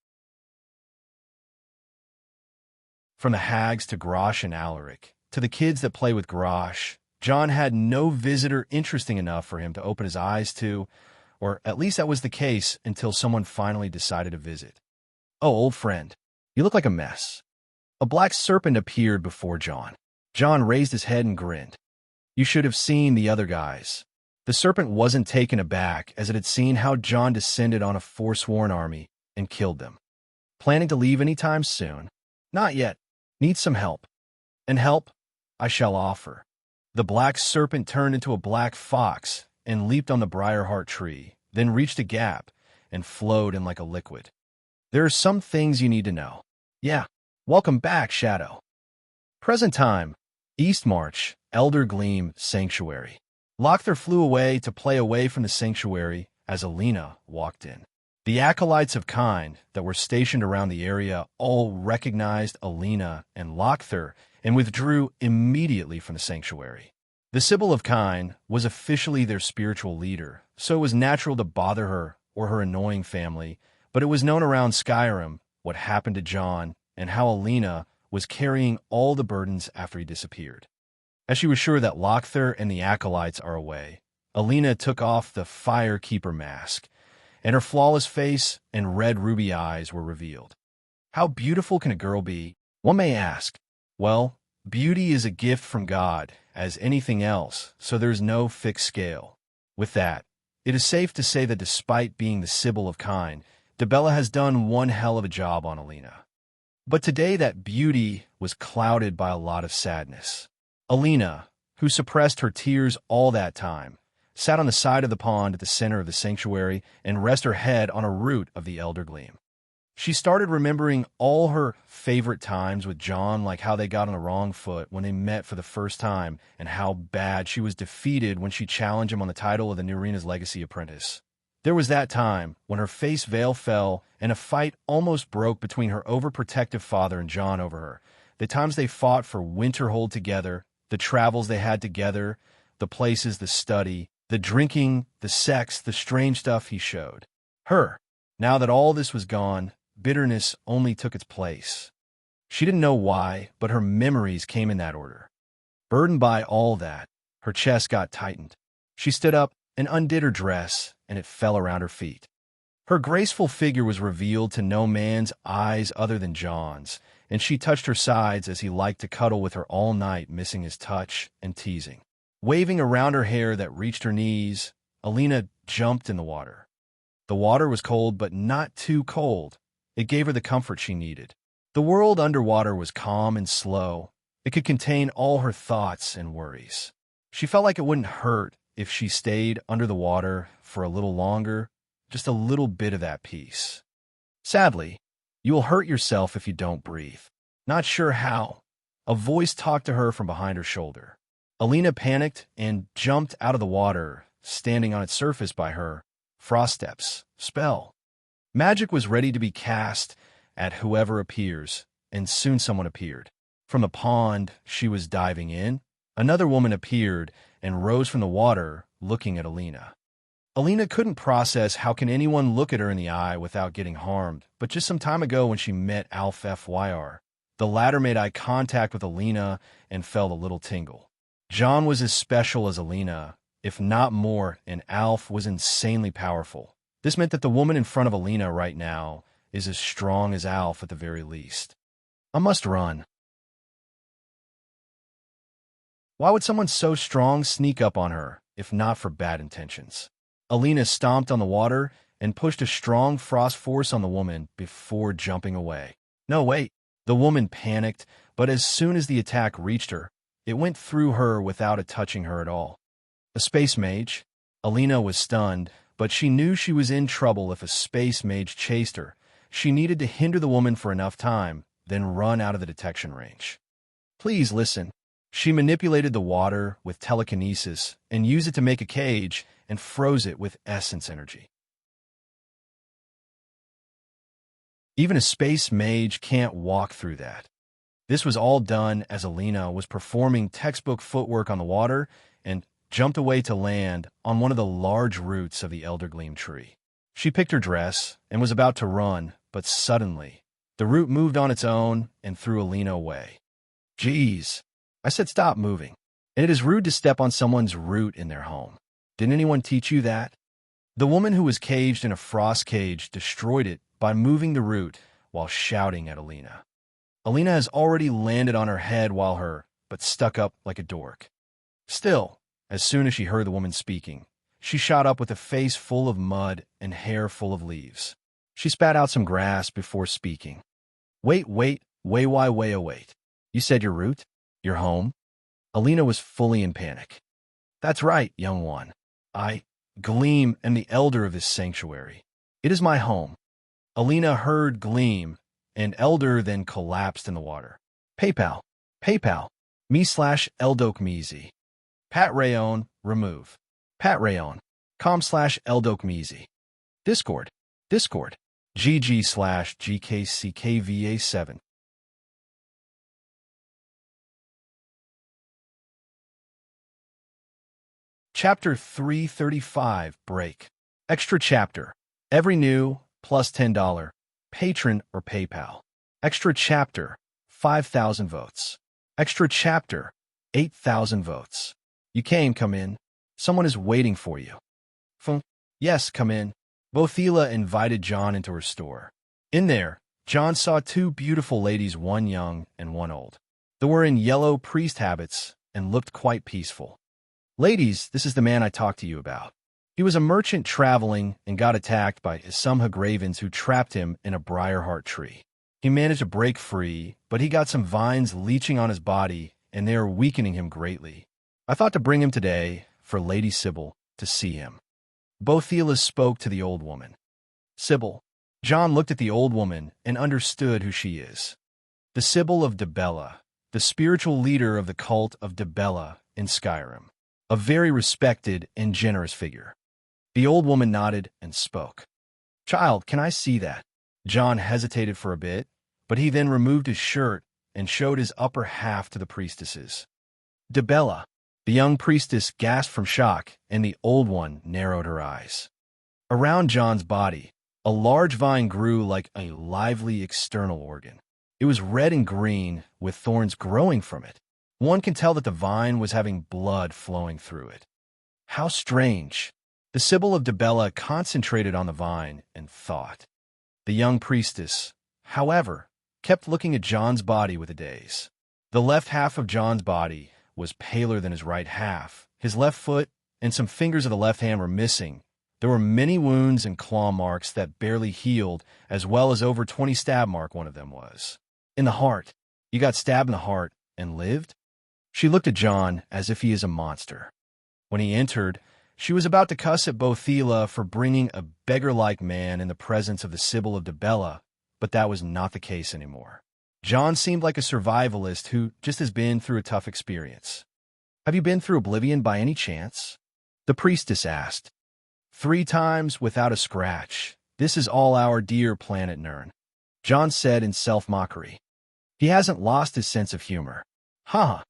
From the hags to Grosh and Alaric, to the kids that play with Grosh, John had no visitor interesting enough for him to open his eyes to, or at least that was the case until someone finally decided to visit. "Oh, old friend, you look like a mess." A black serpent appeared before John. John raised his head and grinned. You should have seen the other guys. The serpent wasn't taken aback as it had seen how John descended on a Forsworn army and killed them. "Planning to leave any time soon?" "Not yet. Need some help." "And help I shall offer." The black serpent turned into a black fox and leaped on the Briarheart tree, then reached a gap and flowed in like a liquid. "There are some things you need to know." "Yeah. Welcome back, Shadow." Present time, Eastmarch, Elder Gleam Sanctuary. Lochther flew away to play away from the sanctuary as Alina walked in. The acolytes of Kind that were stationed around the area all recognized Alina and Lochther and withdrew immediately from the sanctuary. The Sibyl of Kind was officially their spiritual leader, so it was natural to bother her or her annoying family, but it was known around Skyrim what happened to John and how Alina was carrying all the burdens after he disappeared. As she was sure that Lochther and the acolytes are away, Alina took off the Firekeeper mask, and her flawless face and red ruby eyes were revealed. How beautiful can a girl be? One may ask. Well, beauty is a gift from God, as anything else, so there's no fixed scale. With that, it is safe to say that despite being the Sibyl of Kind, Dibella has done one hell of a job on Alina. But today that beauty was clouded by a lot of sadness. Alina, who suppressed her tears all that time, sat on the side of the pond at the center of the sanctuary and rested her head on a root of the elder gleam. She started remembering all her favorite times with John, like how they got on the wrong foot when they met for the first time, and how bad she was defeated when she challenged him on the title of the Narina's Legacy Apprentice. There was that time when her face veil fell and a fight almost broke between her overprotective father and John over her. The times they fought for Winterhold together, the travels they had together, the places, the study, the drinking, the sex, the strange stuff he showed her. Now that all this was gone, bitterness only took its place. She didn't know why, but her memories came in that order. Burdened by all that, her chest got tightened. She stood up and undid her dress, and it fell around her feet. Her graceful figure was revealed to no man's eyes other than John's, and she touched her sides as he liked to cuddle with her all night, missing his touch and teasing. Waving around her hair that reached her knees, Alina jumped in the water. The water was cold, but not too cold. It gave her the comfort she needed. The world underwater was calm and slow. It could contain all her thoughts and worries. She felt like it wouldn't hurt if she stayed under the water for a little longer, just a little bit of that peace. Sadly, you will hurt yourself if you don't breathe. Not sure how. A voice talked to her from behind her shoulder. Alina panicked and jumped out of the water, standing on its surface by her. Frost steps. Spell. Magic was ready to be cast at whoever appears, and soon someone appeared. From the pond she was diving in, another woman appeared and rose from the water, looking at Alina. Alina couldn't process how can anyone look at her in the eye without getting harmed, but just some time ago when she met Alf Fyr, the latter made eye contact with Alina and felt a little tingle. John was as special as Alina, if not more, and Alf was insanely powerful. This meant that the woman in front of Alina right now is as strong as Alf at the very least. I must run. Why would someone so strong sneak up on her, if not for bad intentions? Alina stomped on the water and pushed a strong frost force on the woman before jumping away. No, wait. The woman panicked, but as soon as the attack reached her, it went through her without it touching her at all. A space mage? Alina was stunned, but she knew she was in trouble if a space mage chased her. She needed to hinder the woman for enough time, then run out of the detection range. Please listen. She manipulated the water with telekinesis and used it to make a cage and froze it with essence energy. Even a space mage can't walk through that. This was all done as Alina was performing textbook footwork on the water and jumped away to land on one of the large roots of the Elder Gleam tree. She picked her dress and was about to run, but suddenly, the root moved on its own and threw Alina away. Geez, I said stop moving. And it is rude to step on someone's root in their home. Didn't anyone teach you that? The woman who was caged in a frost cage destroyed it by moving the root while shouting at Alina. Alina has already landed on her head but stuck up like a dork. Still, as soon as she heard the woman speaking, she shot up with a face full of mud and hair full of leaves. She spat out some grass before speaking. Wait. You said your root? Your home? Alina was fully in panic. That's right, young one. I, Gleam, am the elder of this sanctuary. It is my home. Alina heard Gleam, and Elder then collapsed in the water. PayPal. me/Eldokmeezy. Patreon, remove. Patreon.com/Eldokmeezy. Discord. GG/GKCKVA7. Chapter 335, Break. Extra chapter. Every new, plus $10, patron or PayPal. Extra chapter, 5,000 votes. Extra chapter, 8,000 votes. You came, come in. Someone is waiting for you. Yes, come in. Bothila invited John into her store. In there, John saw two beautiful ladies, one young and one old. They were in yellow priest habits and looked quite peaceful. Ladies, this is the man I talked to you about. He was a merchant traveling and got attacked by some Hagravens who trapped him in a briarheart tree. He managed to break free, but he got some vines leeching on his body, and they are weakening him greatly. I thought to bring him today for Lady Sybil to see him. Bothila spoke to the old woman. Sybil. John looked at the old woman and understood who she is. The Sybil of Dibella, the spiritual leader of the cult of Dibella in Skyrim. A very respected and generous figure. The old woman nodded and spoke. Child, can I see that? John hesitated for a bit, but he then removed his shirt and showed his upper half to the priestesses. Dibella. The young priestess gasped from shock, and the old one narrowed her eyes. Around John's body, a large vine grew like a lively external organ. It was red and green, with thorns growing from it. One can tell that the vine was having blood flowing through it. How strange! The Sybil of Dibella concentrated on the vine and thought. The young priestess, however, kept looking at John's body with a daze. The left half of John's body was paler than his right half. His left foot and some fingers of the left hand were missing. There were many wounds and claw marks that barely healed, as well as over 20 stab mark one of them was. In the heart. You got stabbed in the heart and lived? She looked at John as if he is a monster. When he entered, she was about to cuss at Bothila for bringing a beggar-like man in the presence of the Sybil of Dibella, but that was not the case anymore. John seemed like a survivalist who just has been through a tough experience. Have you been through Oblivion by any chance? The priestess asked. 3 times without a scratch. This is all our dear planet Nirn. John said in self-mockery. He hasn't lost his sense of humor. Huh.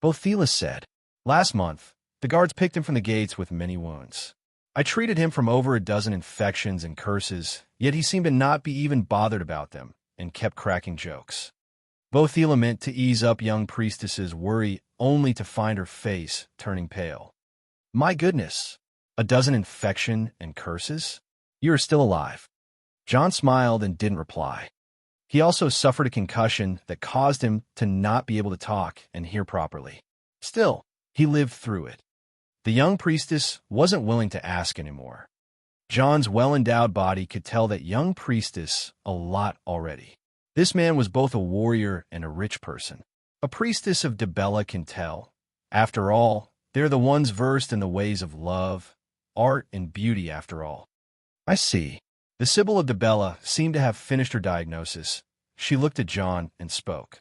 Bothila said. Last month, the guards picked him from the gates with many wounds. I treated him from over a dozen infections and curses, yet he seemed to not be even bothered about them, and kept cracking jokes. Bothila meant to ease up young priestess's worry only to find her face turning pale. My goodness, a dozen infection and curses? You are still alive. John smiled and didn't reply. He also suffered a concussion that caused him to not be able to talk and hear properly. Still, he lived through it. The young priestess wasn't willing to ask anymore. John's well-endowed body could tell that young priestess a lot already. This man was both a warrior and a rich person. A priestess of Dibella can tell. After all, they're the ones versed in the ways of love, art, and beauty after all. I see. The Sybil of Dibella seemed to have finished her diagnosis. She looked at John and spoke.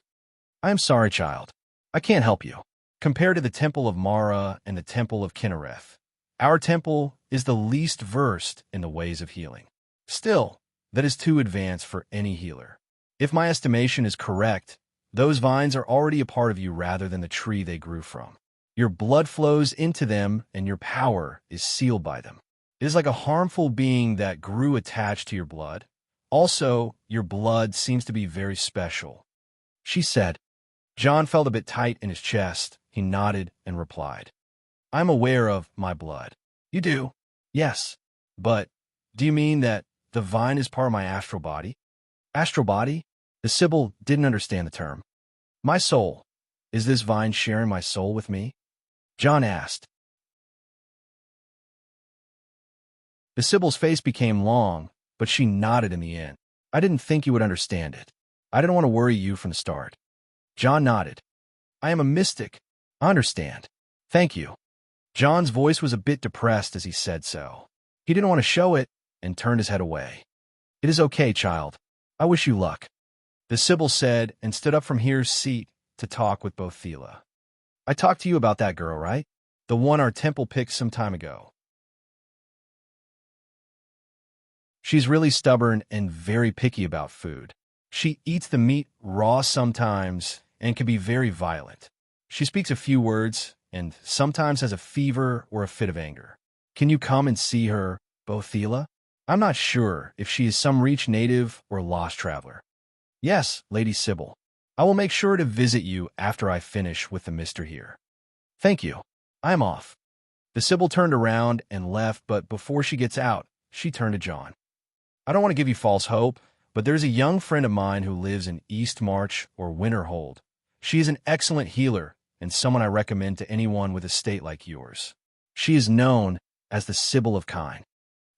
I am sorry, child. I can't help you. Compared to the Temple of Mara and the Temple of Kinnereth, our temple is the least versed in the ways of healing. Still, that is too advanced for any healer. If my estimation is correct, those vines are already a part of you rather than the tree they grew from. Your blood flows into them and your power is sealed by them. It is like a harmful being that grew attached to your blood. Also, your blood seems to be very special. She said. John felt a bit tight in his chest. He nodded and replied. I'm aware of my blood. You do? Yes. But, do you mean that the vine is part of my astral body? Astral body? The Sybil didn't understand the term. My soul. Is this vine sharing my soul with me? John asked. The Sybil's face became long, but she nodded in the end. I didn't think you would understand it. I didn't want to worry you from the start. John nodded. I am a mystic. I understand. Thank you. John's voice was a bit depressed as he said so. He didn't want to show it and turned his head away. It is okay, child. I wish you luck. The Sybil said and stood up from Here's seat to talk with Bothila. I talked to you about that girl, right? The one our temple picked some time ago. She's really stubborn and very picky about food. She eats the meat raw sometimes and can be very violent. She speaks a few words and sometimes has a fever or a fit of anger. Can you come and see her, Bothila? I'm not sure if she is some Reach native or lost traveler. Yes, Lady Sybil. I will make sure to visit you after I finish with the mister here. Thank you. I am off. The Sybil turned around and left, but before she gets out, she turned to John. I don't want to give you false hope, but there's a young friend of mine who lives in East March or Winterhold. She is an excellent healer and someone I recommend to anyone with a state like yours. She is known as the Sybil of Kine.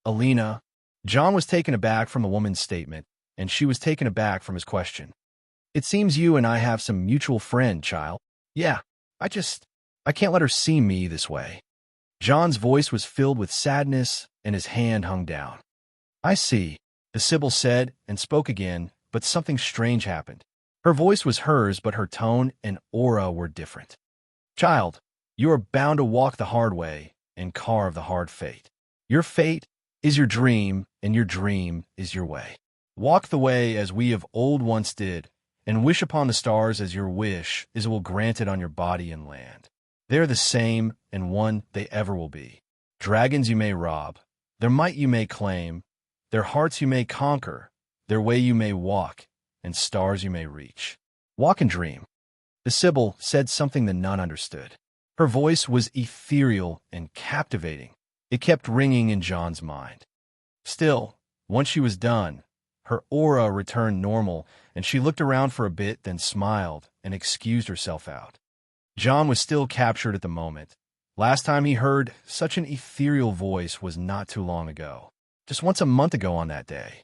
Alina. John was taken aback from the woman's statement, and she was taken aback from his question. It seems you and I have some mutual friend, child. Yeah, I just I can't let her see me this way. John's voice was filled with sadness, and his hand hung down. I see, the Sibyl said and spoke again, but something strange happened. Her voice was hers, but her tone and aura were different. Child, you are bound to walk the hard way and carve the hard fate. Your fate is your dream, and your dream is your way. Walk the way as we of old once did, and wish upon the stars as your wish is will grant it on your body and land. They are the same, and one they ever will be. Dragons you may rob, their might you may claim, their hearts you may conquer, their way you may walk, and stars you may reach. Walk and dream. The Sibyl said something the nun understood. Her voice was ethereal and captivating. It kept ringing in John's mind. Still, once she was done, her aura returned normal, and she looked around for a bit, then smiled and excused herself out. John was still captured at the moment. Last time he heard such an ethereal voice was not too long ago. Just once a month ago on that day.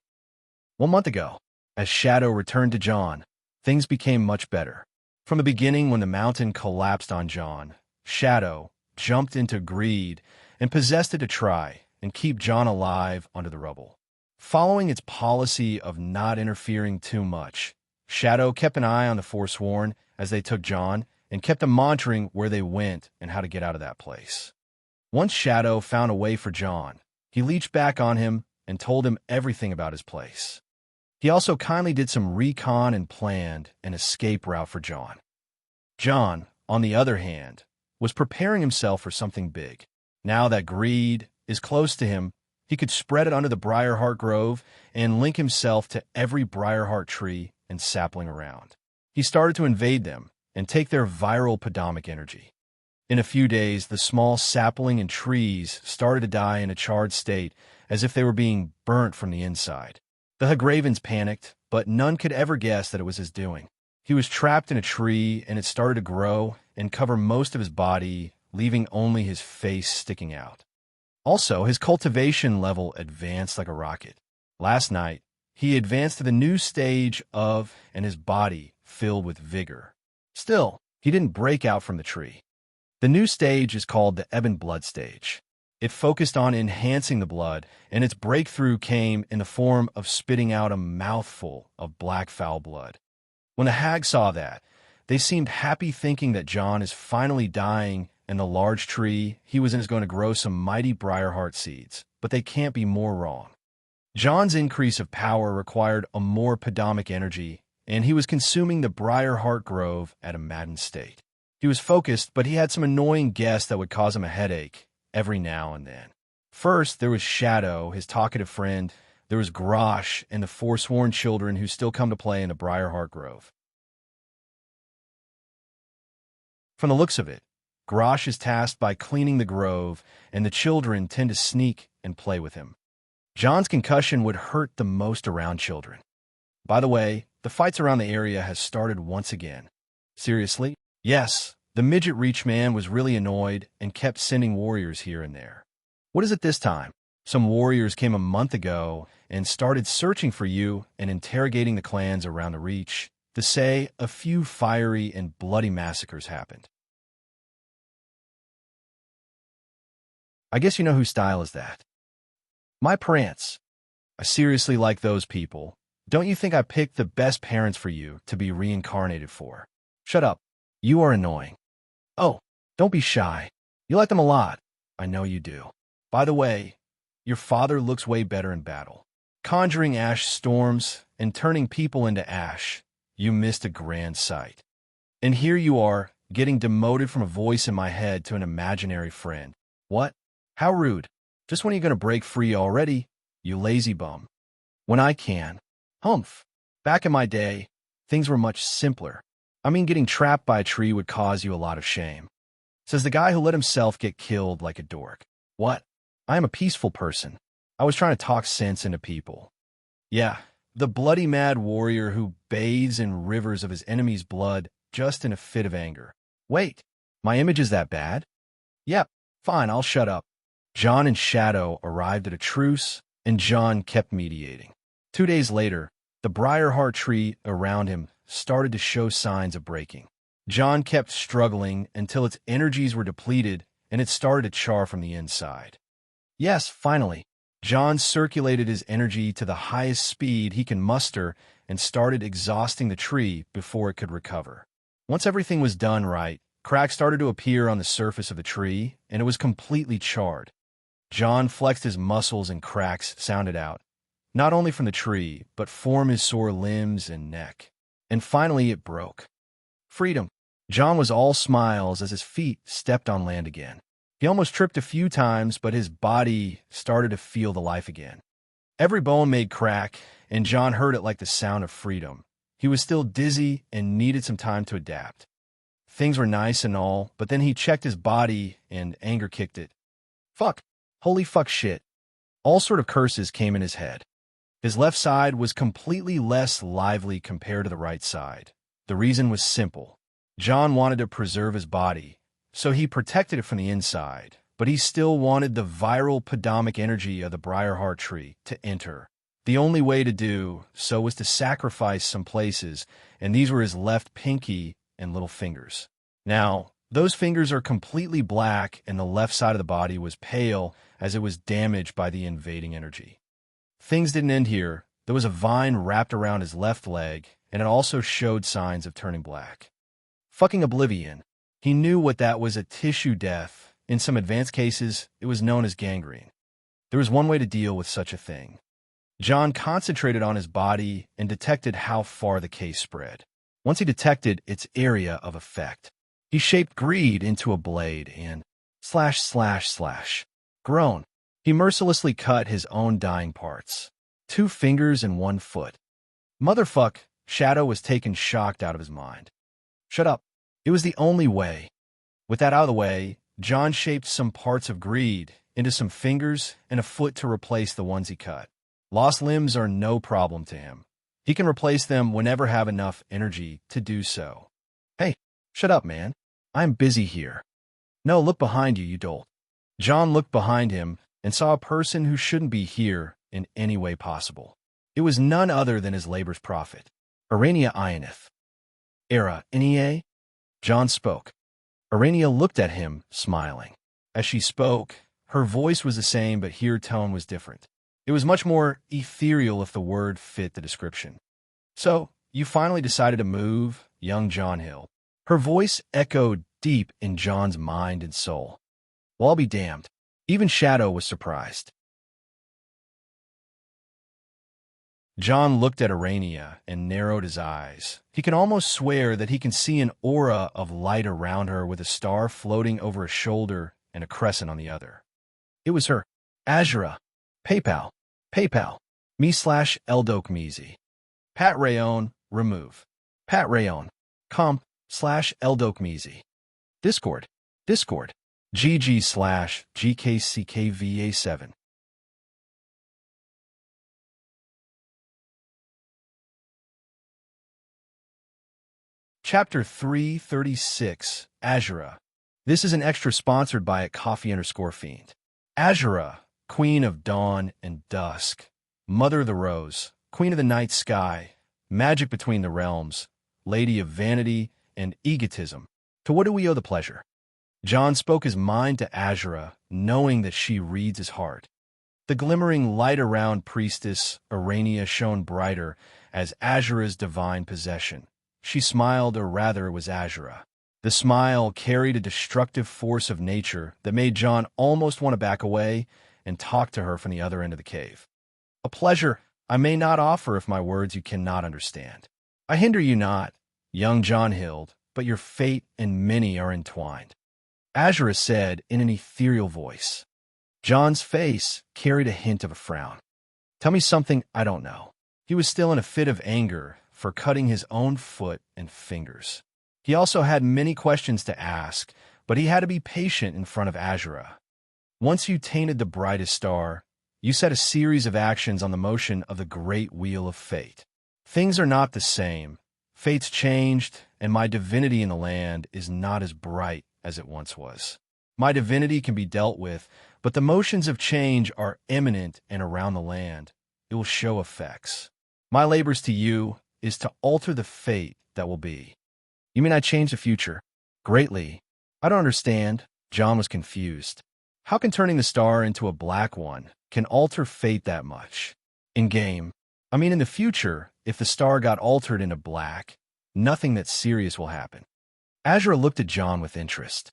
1 month ago, as Shadow returned to John, things became much better. From the beginning, when the mountain collapsed on John, Shadow jumped into greed and possessed it to try and keep John alive under the rubble. Following its policy of not interfering too much, Shadow kept an eye on the Forsworn as they took John and kept them monitoring where they went and how to get out of that place. Once Shadow found a way for John, he leached back on him and told him everything about his place. He also kindly did some recon and planned an escape route for John. John, on the other hand, was preparing himself for something big. Now that greed is close to him, he could spread it under the Briarheart Grove and link himself to every Briarheart tree and sapling around. He started to invade them and take their viral podomic energy. In a few days, the small sapling and trees started to die in a charred state as if they were being burnt from the inside. The Hagravens panicked, but none could ever guess that it was his doing. He was trapped in a tree, and it started to grow and cover most of his body, leaving only his face sticking out. Also, his cultivation level advanced like a rocket. Last night, he advanced to the new stage of, and his body filled with vigor. Still, he didn't break out from the tree. The new stage is called the Ebon Blood stage. It focused on enhancing the blood, and its breakthrough came in the form of spitting out a mouthful of black foul blood. When the hag saw that, they seemed happy, thinking that John is finally dying and the large tree he was in is going to grow some mighty Briarheart seeds, but they can't be more wrong. John's increase of power required a more podomic energy, and he was consuming the Briarheart Grove at a maddened state. He was focused, but he had some annoying guests that would cause him a headache every now and then. First, there was Shadow, his talkative friend. There was Grosh and the Forsworn children who still come to play in the Briarheart Grove. From the looks of it, Grosh is tasked by cleaning the grove, and the children tend to sneak and play with him. John's concussion would hurt the most around children. By the way, the fights around the area has started once again. Seriously? Yes, the midget Reachman was really annoyed and kept sending warriors here and there. What is it this time? Some warriors came a month ago and started searching for you and interrogating the clans around the Reach to say a few fiery and bloody massacres happened. I guess you know whose style is that. My parents. I seriously like those people. Don't you think I picked the best parents for you to be reincarnated for? Shut up. You are annoying. Oh, don't be shy. You like them a lot. I know you do. By the way, your father looks way better in battle. Conjuring ash storms and turning people into ash. You missed a grand sight. And here you are, getting demoted from a voice in my head to an imaginary friend. What? How rude. Just when you're going to break free already, you lazy bum. When I can. Humph. Back in my day, things were much simpler. I mean, getting trapped by a tree would cause you a lot of shame. Says the guy who let himself get killed like a dork. What? I am a peaceful person. I was trying to talk sense into people. Yeah, the bloody mad warrior who bathes in rivers of his enemy's blood just in a fit of anger. Wait, my image is that bad? Yep, fine, I'll shut up. John and Shadow arrived at a truce, and John kept mediating. 2 days later, the Briarheart tree around him started to show signs of breaking. John kept struggling until its energies were depleted and it started to char from the inside. Yes, finally, John circulated his energy to the highest speed he can muster and started exhausting the tree before it could recover. Once everything was done right, cracks started to appear on the surface of the tree, and it was completely charred. John flexed his muscles and cracks sounded out, not only from the tree, but from his sore limbs and neck. And finally it broke. Freedom. John was all smiles as his feet stepped on land again. He almost tripped a few times, but his body started to feel the life again. Every bone made crack, and John heard it like the sound of freedom. He was still dizzy and needed some time to adapt. Things were nice and all, but then he checked his body and anger kicked it. Fuck. Holy fuck shit. All sort of curses came in his head. His left side was completely less lively compared to the right side. The reason was simple. John wanted to preserve his body, so he protected it from the inside, but he still wanted the viral podomic energy of the Briarheart tree to enter. The only way to do so was to sacrifice some places, and these were his left pinky and little fingers. Now, those fingers are completely black, and the left side of the body was pale as it was damaged by the invading energy. Things didn't end here. There was a vine wrapped around his left leg, and it also showed signs of turning black. Fucking oblivion. He knew what that was, a tissue death. In some advanced cases, it was known as gangrene. There was one way to deal with such a thing. John concentrated on his body and detected how far the case spread. Once he detected its area of effect, he shaped greed into a blade and / groan. He mercilessly cut his own dying parts. 2 fingers and 1 foot. Motherfuck, Shadow was taken shocked out of his mind. Shut up. It was the only way. With that out of the way, John shaped some parts of greed into some fingers and a foot to replace the ones he cut. Lost limbs are no problem to him. He can replace them whenever have enough energy to do so. Hey, shut up, man. I'm busy here. No, look behind you, you dolt. John looked behind him and saw a person who shouldn't be here in any way possible. It was none other than his labor's prophet, Arania Ionith. Era, Nea? John spoke. Arania looked at him, smiling. As she spoke, her voice was the same, but her tone was different. It was much more ethereal if the word fit the description. So, you finally decided to move, young John Hill. Her voice echoed deep in John's mind and soul. Well, I'll be damned. Even Shadow was surprised. John looked at Arania and narrowed his eyes. He can almost swear that he can see an aura of light around her with a star floating over a shoulder and a crescent on the other. It was her. Azura. PayPal. Me/Eldok Pat Rayon. Remove. Pat Rayon. Comp/Eldok Discord. GG/GKCKVA7. Chapter 336, Azura. This is an extra sponsored by @Coffee_Fiend. Azura, Queen of Dawn and Dusk, Mother of the Rose, Queen of the Night Sky, Magic between the Realms, Lady of Vanity and Egotism. To what do we owe the pleasure? John spoke his mind to Azura, knowing that she reads his heart. The glimmering light around Priestess Arania shone brighter as Azura's divine possession. She smiled, or rather it was Azura. The smile carried a destructive force of nature that made John almost want to back away and talk to her from the other end of the cave. A pleasure I may not offer if my words you cannot understand. I hinder you not, young John Hild, but your fate and many are entwined. Azura said in an ethereal voice. John's face carried a hint of a frown. Tell me something I don't know. He was still in a fit of anger for cutting his own foot and fingers. He also had many questions to ask, but he had to be patient in front of Azura. Once you tainted the brightest star, you set a series of actions on the motion of the great wheel of fate. Things are not the same. Fate's changed, and my divinity in the land is not as bright as it once was. My divinity can be dealt with, but the motions of change are imminent and around the land. It will show effects. My labors to you is to alter the fate that will be. You mean I changed the future? Greatly. I don't understand. John was confused. How can turning the star into a black one can alter fate that much? In-game. I mean, in the future, if the star got altered into black, nothing that serious will happen. Azura looked at John with interest.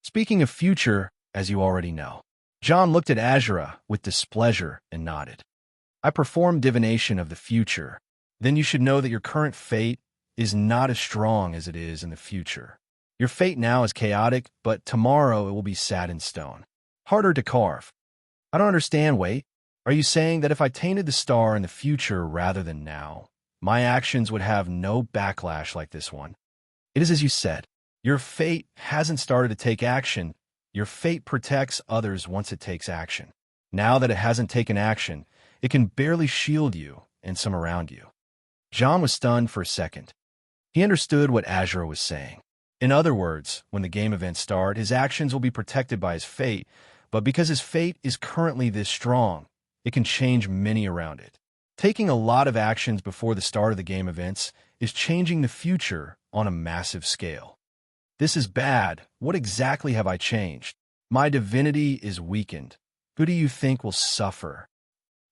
Speaking of future, as you already know. John looked at Azura with displeasure and nodded. I performed divination of the future. Then you should know that your current fate is not as strong as it is in the future. Your fate now is chaotic, but tomorrow it will be set in stone. Harder to carve. I don't understand, wait. Are you saying that if I tainted the star in the future rather than now, my actions would have no backlash like this one? It is as you said. Your fate hasn't started to take action. Your fate protects others once it takes action. Now that it hasn't taken action, it can barely shield you and some around you. John was stunned for a second. He understood what Azura was saying. In other words, when the game events start, his actions will be protected by his fate, but because his fate is currently this strong, it can change many around it. Taking a lot of actions before the start of the game events is changing the future on a massive scale. This is bad. What exactly have I changed? My divinity is weakened. Who do you think will suffer?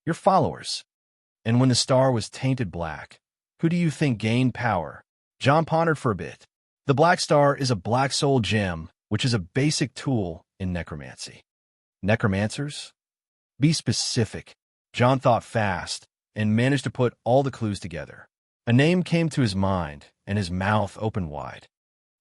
Your followers. And when the star was tainted black, who do you think gained power? John pondered for a bit. The black star is a black soul gem, which is a basic tool in necromancy. Necromancers? Be specific. John thought fast and managed to put all the clues together. A name came to his mind, and his mouth opened wide.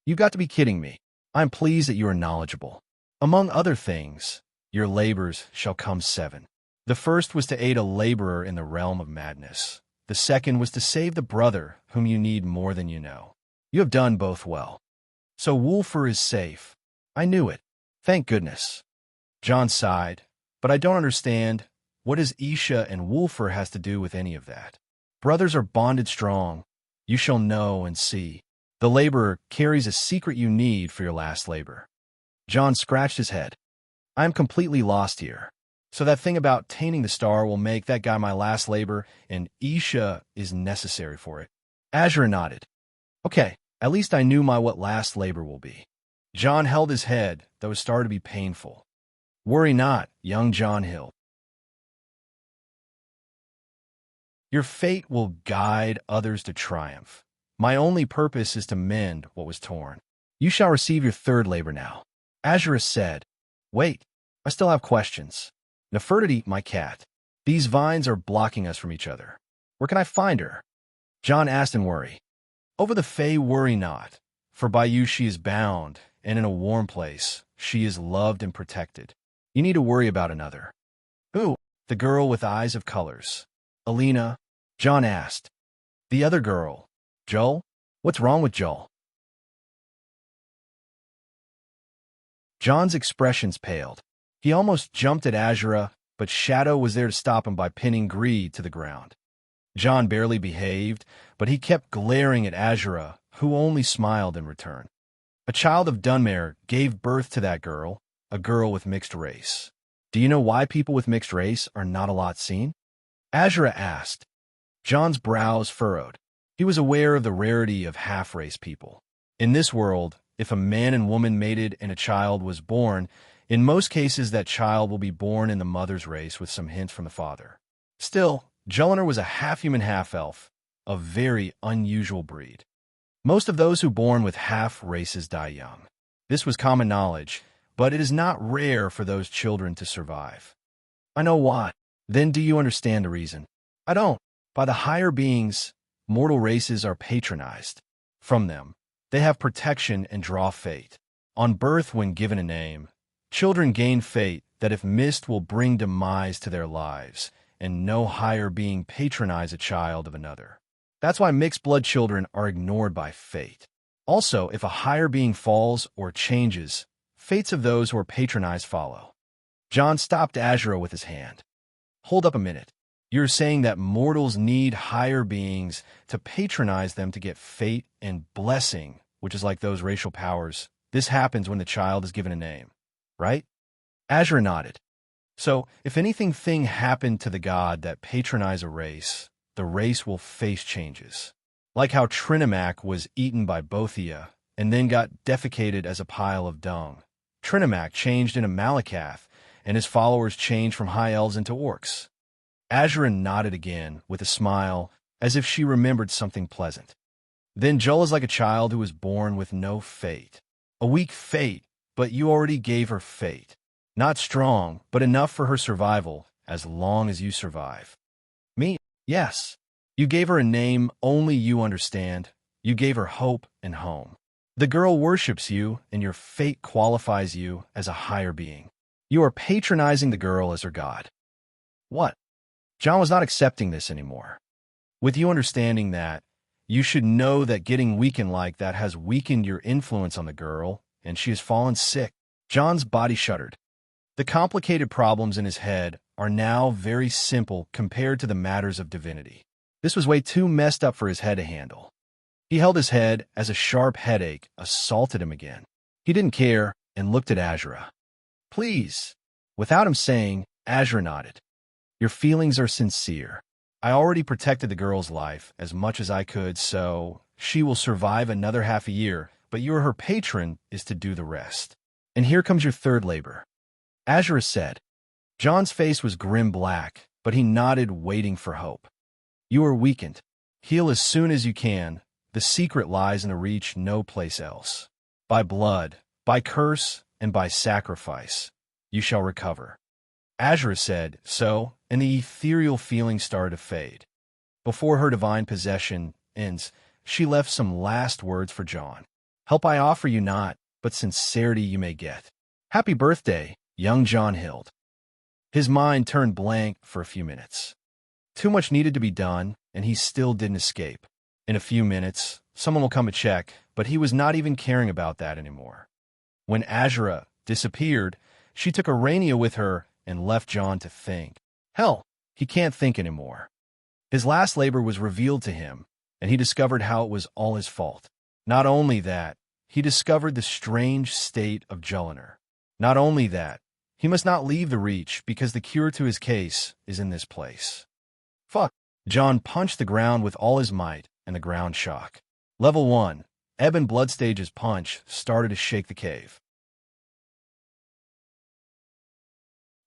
You've got to be kidding me. I'm pleased that you are knowledgeable. Among other things, your labors shall come 7. The first was to aid a laborer in the realm of madness. The second was to save the brother whom you need more than you know. You have done both well. So Wulfur is safe. I knew it. Thank goodness. John sighed, but I don't understand. What does Isha and Wulfur has to do with any of that? Brothers are bonded strong. You shall know and see. The laborer carries a secret you need for your last labor. John scratched his head. I am completely lost here. So that thing about tainting the star will make that guy my last labor, and Isha is necessary for it. Azura nodded. Okay, at least I knew what last labor will be. John held his head, though it started to be painful. Worry not, young John Hill. Your fate will guide others to triumph. My only purpose is to mend what was torn. You shall receive your third labor now. Azura said, Wait, I still have questions. Nefertiti, my cat. These vines are blocking us from each other. Where can I find her? John asked in worry. Over the Fae worry not, for by you she is bound, and in a warm place she is loved and protected. You need to worry about another. Who? The girl with eyes of colors. Alina, John asked. The other girl. Joel? What's wrong with Joel? John's expressions paled. He almost jumped at Azura, but Shadow was there to stop him by pinning Greed to the ground. John barely behaved, but he kept glaring at Azura, who only smiled in return. A child of Dunmare gave birth to that girl, a girl with mixed race. Do you know why people with mixed race are not a lot seen? Azura asked. John's brows furrowed. He was aware of the rarity of half-race people. In this world, if a man and woman mated and a child was born, in most cases that child will be born in the mother's race with some hint from the father. Still, Jelinar was a half-human, half-elf, a very unusual breed. Most of those who born with half races die young. This was common knowledge, but it is not rare for those children to survive. I know why. Then do you understand the reason? I don't. By the higher beings, mortal races are patronized. From them, they have protection and draw fate. On birth, when given a name, children gain fate that if missed will bring demise to their lives, and no higher being patronize a child of another. That's why mixed-blood children are ignored by fate. Also, if a higher being falls or changes, fates of those who are patronized follow. John stopped Azura with his hand. Hold up a minute. You're saying that mortals need higher beings to patronize them to get fate and blessing, which is like those racial powers. This happens when the child is given a name, right? Azura nodded. So, if anything happened to the god that patronize a race, the race will face changes. Like how Trinimac was eaten by Bothia and then got defecated as a pile of dung. Trinimac changed into Malakath, and his followers changed from high elves into orcs. Azura nodded again with a smile, as if she remembered something pleasant. Then Joel is like a child who was born with no fate. A weak fate, but you already gave her fate. Not strong, but enough for her survival, as long as you survive. Me? Yes. You gave her a name only you understand. You gave her hope and home. The girl worships you, and your fate qualifies you as a higher being. You are patronizing the girl as her god. What? John was not accepting this anymore. With you understanding that, you should know that getting weakened like that has weakened your influence on the girl, and she has fallen sick. John's body shuddered. The complicated problems in his head are now very simple compared to the matters of divinity. This was way too messed up for his head to handle. He held his head as a sharp headache assaulted him again. He didn't care and looked at Azura. Please. Without him saying, Azura nodded. Your feelings are sincere. I already protected the girl's life as much as I could, so she will survive another half a year, but you are her patron is to do the rest. And here comes your third labor. Azura said. John's face was grim black, but he nodded, waiting for hope. You are weakened. Heal as soon as you can. The secret lies in the reach no place else. By blood, by curse, and by sacrifice, you shall recover. Azura said so, and the ethereal feeling started to fade. Before her divine possession ends, she left some last words for John. Help I offer you not, but sincerity you may get. Happy birthday, young John Hild. His mind turned blank for a few minutes. Too much needed to be done, and he still didn't escape. In a few minutes, someone will come to check, but he was not even caring about that anymore. When Azura disappeared, she took Arania with her and left John to think. Hell, he can't think anymore. His last labor was revealed to him, and he discovered how it was all his fault. Not only that, he discovered the strange state of Jolinar. Not only that, he must not leave the Reach because the cure to his case is in this place. Fuck. John punched the ground with all his might, and the ground shook. Level 1, Ebon Bloodstage's punch started to shake the cave.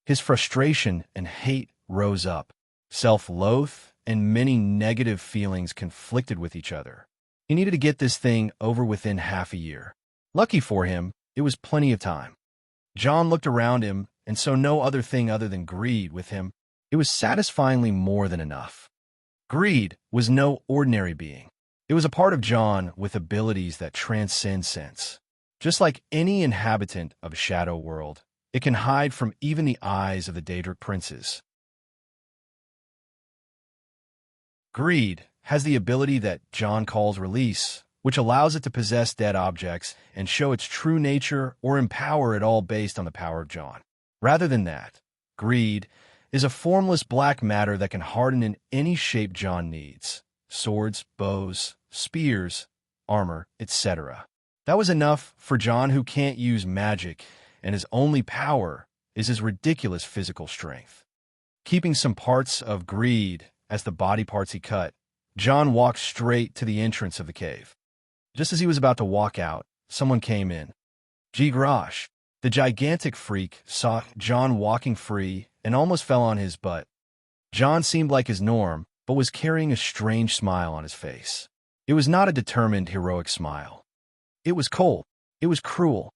His frustration and hate rose up. Self-loath and many negative feelings conflicted with each other. He needed to get this thing over within half a year. Lucky for him, it was plenty of time. John looked around him and saw no other thing other than greed with him. It was satisfyingly more than enough. Greed was no ordinary being. It was a part of John with abilities that transcend sense. Just like any inhabitant of a shadow world, it can hide from even the eyes of the Daedric princes. Greed has the ability that John calls release, which allows it to possess dead objects and show its true nature or empower it all based on the power of John. Rather than that, greed is a formless black matter that can harden in any shape John needs. Swords, bows, spears, armor, etc. That was enough for John, who can't use magic, and his only power is his ridiculous physical strength. Keeping some parts of greed as the body parts he cut, John walked straight to the entrance of the cave. Just as he was about to walk out, someone came in. Grosh, the gigantic freak, saw John walking free and almost fell on his butt. John seemed like his norm, but was carrying a strange smile on his face. It was not a determined, heroic smile. It was cold. It was cruel.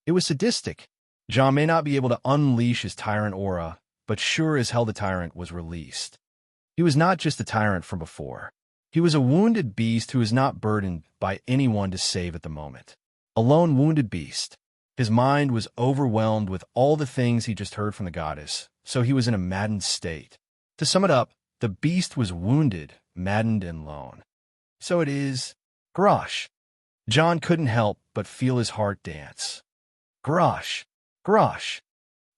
It was sadistic. John may not be able to unleash his tyrant aura, but sure as hell the tyrant was released. He was not just the tyrant from before. He was a wounded beast who is not burdened by anyone to save at the moment. A lone wounded beast. His mind was overwhelmed with all the things he just heard from the goddess, so he was in a maddened state. To sum it up, the beast was wounded, maddened, and lone. So it is Grosh. John couldn't help but feel his heart dance. Grosh. Grosh.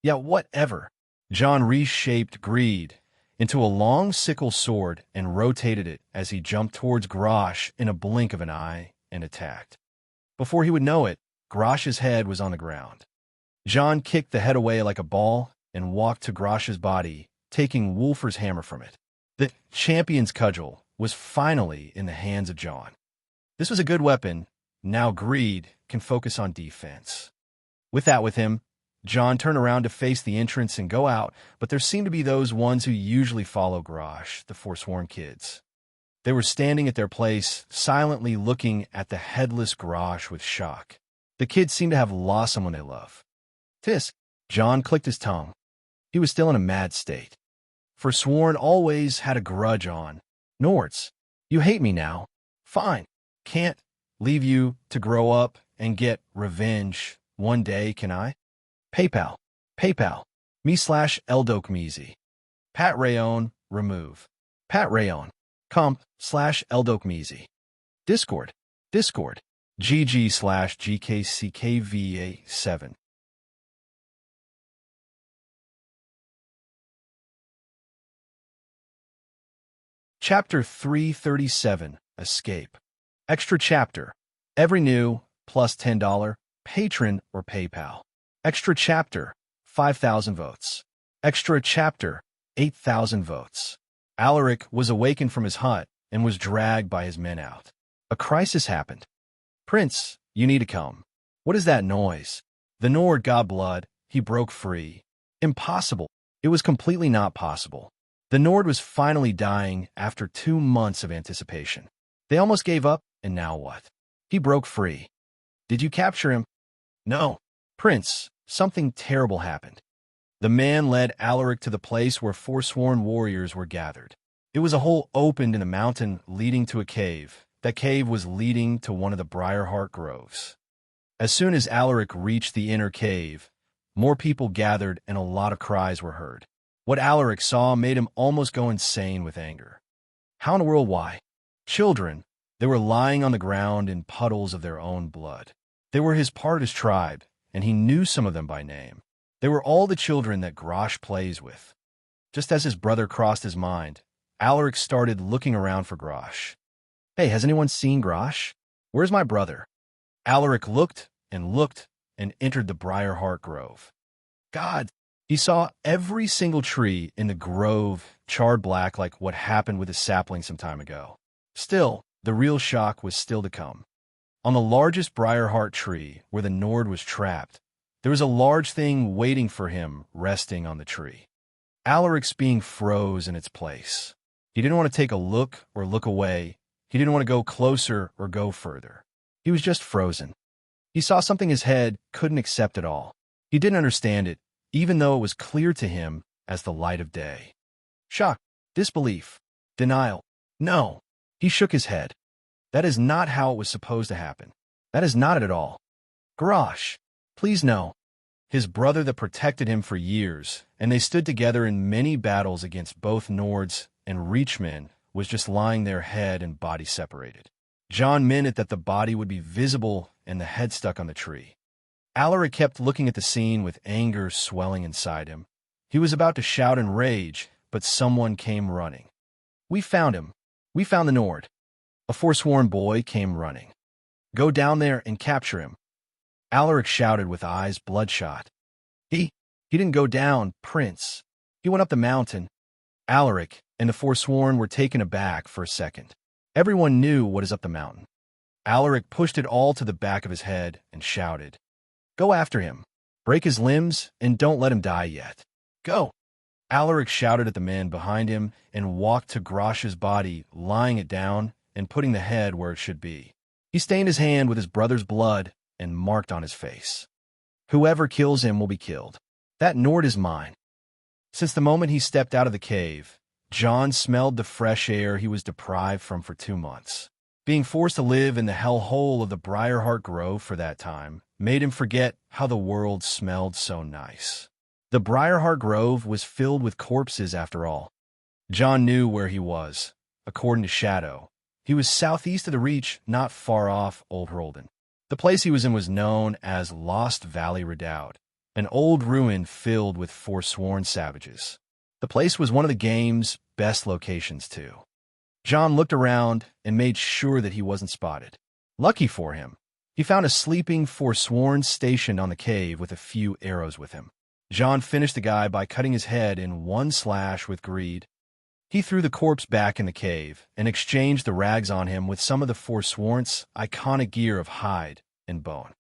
Yeah, whatever. John reshaped greed into a long sickle sword and rotated it as he jumped towards Grosh in a blink of an eye and attacked. Before he would know it, Grosh's head was on the ground. John kicked the head away like a ball and walked to Grosh's body, taking Wolfer's hammer from it. The champion's cudgel was finally in the hands of John. This was a good weapon. Now greed can focus on defense. With that with him, John turned around to face the entrance and go out, but there seemed to be those ones who usually follow Grosh, the forsworn kids. They were standing at their place, silently looking at the headless Grosh with shock. The kids seemed to have lost someone they love. Tisk, John clicked his tongue. He was still in a mad state. Forsworn always had a grudge on. Nords, you hate me now. Fine. Can't leave you to grow up and get revenge one day, can I? PayPal. Me/Eldokmeezy. Pat Rayon, remove. Pat Rayon. Comp/Eldokmeezy. Discord. GG/GKCKVA7. Chapter 337, Escape. Extra chapter. Every new, plus $10, patron or PayPal. Extra chapter, 5,000 votes. Extra chapter, 8,000 votes. Alaric was awakened from his hut and was dragged by his men out. A crisis happened. Prince, you need to come. What is that noise? The Nord got blood. He broke free. Impossible. It was completely not possible. The Nord was finally dying after 2 months of anticipation. They almost gave up, and now what? He broke free. Did you capture him? No. Prince, something terrible happened. The man led Alaric to the place where forsworn warriors were gathered. It was a hole opened in the mountain leading to a cave. That cave was leading to one of the Briarheart groves. As soon as Alaric reached the inner cave, more people gathered and a lot of cries were heard. What Alaric saw made him almost go insane with anger. How in the world, why? Children, they were lying on the ground in puddles of their own blood. They were his part of his tribe, and he knew some of them by name. They were all the children that Grosh plays with. Just as his brother crossed his mind, Alaric started looking around for Grosh. Hey, has anyone seen Grosh? Where's my brother? Alaric looked and entered the Briarheart Grove. God, he saw every single tree in the grove charred black like what happened with the sapling some time ago. Still, the real shock was still to come. On the largest Briarheart tree, where the Nord was trapped, there was a large thing waiting for him resting on the tree. Alaric's being froze in its place. He didn't want to take a look or look away. He didn't want to go closer or go further. He was just frozen. He saw something his head couldn't accept at all. He didn't understand it, even though it was clear to him as the light of day. Shock, disbelief, denial. No. He shook his head. That is not how it was supposed to happen. That is not it at all. Grosh, please no. His brother that protected him for years, and they stood together in many battles against both Nords and Reachmen, was just lying there, head and body separated. John meant that the body would be visible and the head stuck on the tree. Alaric kept looking at the scene with anger swelling inside him. He was about to shout in rage, but someone came running. We found him. We found the Nord. A forsworn boy came running. Go down there and capture him. Alaric shouted with eyes bloodshot. He didn't go down, Prince. He went up the mountain. Alaric and the forsworn were taken aback for a second. Everyone knew what is up the mountain. Alaric pushed it all to the back of his head and shouted, Go after him. Break his limbs and don't let him die yet. Go. Alaric shouted at the man behind him and walked to Grosh's body, lying it down and putting the head where it should be. He stained his hand with his brother's blood and marked on his face. Whoever kills him will be killed. That Nord is mine. Since the moment he stepped out of the cave, John smelled the fresh air he was deprived from for 2 months. Being forced to live in the hellhole of the Briarheart Grove for that time made him forget how the world smelled so nice. The Briarheart Grove was filled with corpses after all. John knew where he was. According to Shadow, he was southeast of the Reach, not far off Old Hroldan. The place he was in was known as Lost Valley Redoubt, an old ruin filled with forsworn savages. The place was one of the game's best locations, too. John looked around and made sure that he wasn't spotted. Lucky for him, he found a sleeping forsworn stationed on the cave with a few arrows with him. John finished the guy by cutting his head in one slash with greed. He threw the corpse back in the cave and exchanged the rags on him with some of the Forsworn's iconic gear of hide and bone.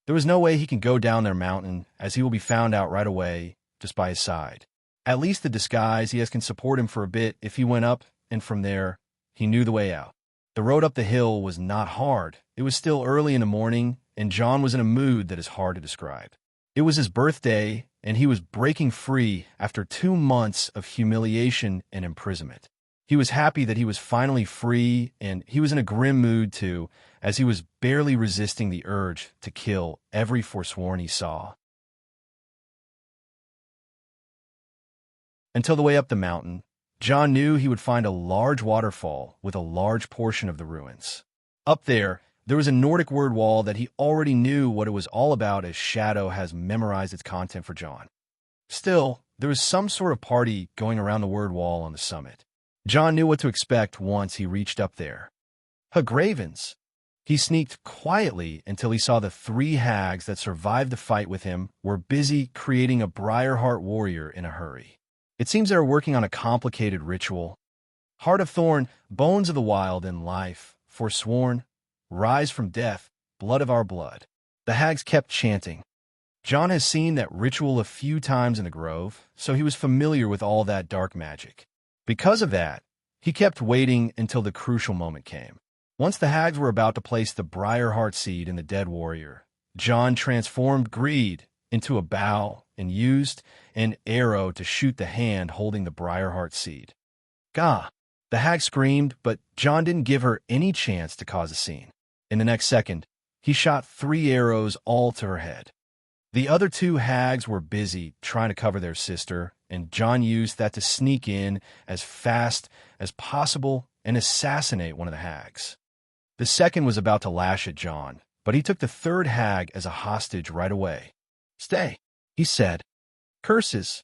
There was no way he can go down their mountain, as he will be found out right away just by his side. At least the disguise he has can support him for a bit if he went up, and from there, he knew the way out. The road up the hill was not hard. It was still early in the morning, and John was in a mood that is hard to describe. It was his birthday, and he was breaking free after 2 months of humiliation and imprisonment. He was happy that he was finally free, and he was in a grim mood too, as he was barely resisting the urge to kill every Forsworn he saw. Until the way up the mountain, John knew he would find a large waterfall with a large portion of the ruins. Up there was a Nordic word wall that he already knew what it was all about, as Shadow has memorized its content for John. Still, there was some sort of party going around the word wall on the summit. John knew what to expect once he reached up there. Hagravens! He sneaked quietly until he saw the 3 hags that survived the fight with him were busy creating a Briarheart warrior in a hurry. It seems they were working on a complicated ritual. Heart of Thorn, bones of the wild in life, forsworn, rise from death, blood of our blood. The hags kept chanting. John has seen that ritual a few times in the grove, so he was familiar with all that dark magic. Because of that, he kept waiting until the crucial moment came. Once the hags were about to place the Briarheart seed in the dead warrior, John transformed greed into a bow and used an arrow to shoot the hand holding the Briarheart seed. Gah! The hag screamed, but John didn't give her any chance to cause a scene. In the next second, he shot 3 arrows all to her head. The other 2 hags were busy trying to cover their sister, and John used that to sneak in as fast as possible and assassinate one of the hags. The second was about to lash at John, but he took the 3rd hag as a hostage right away. "Stay," he said. Curses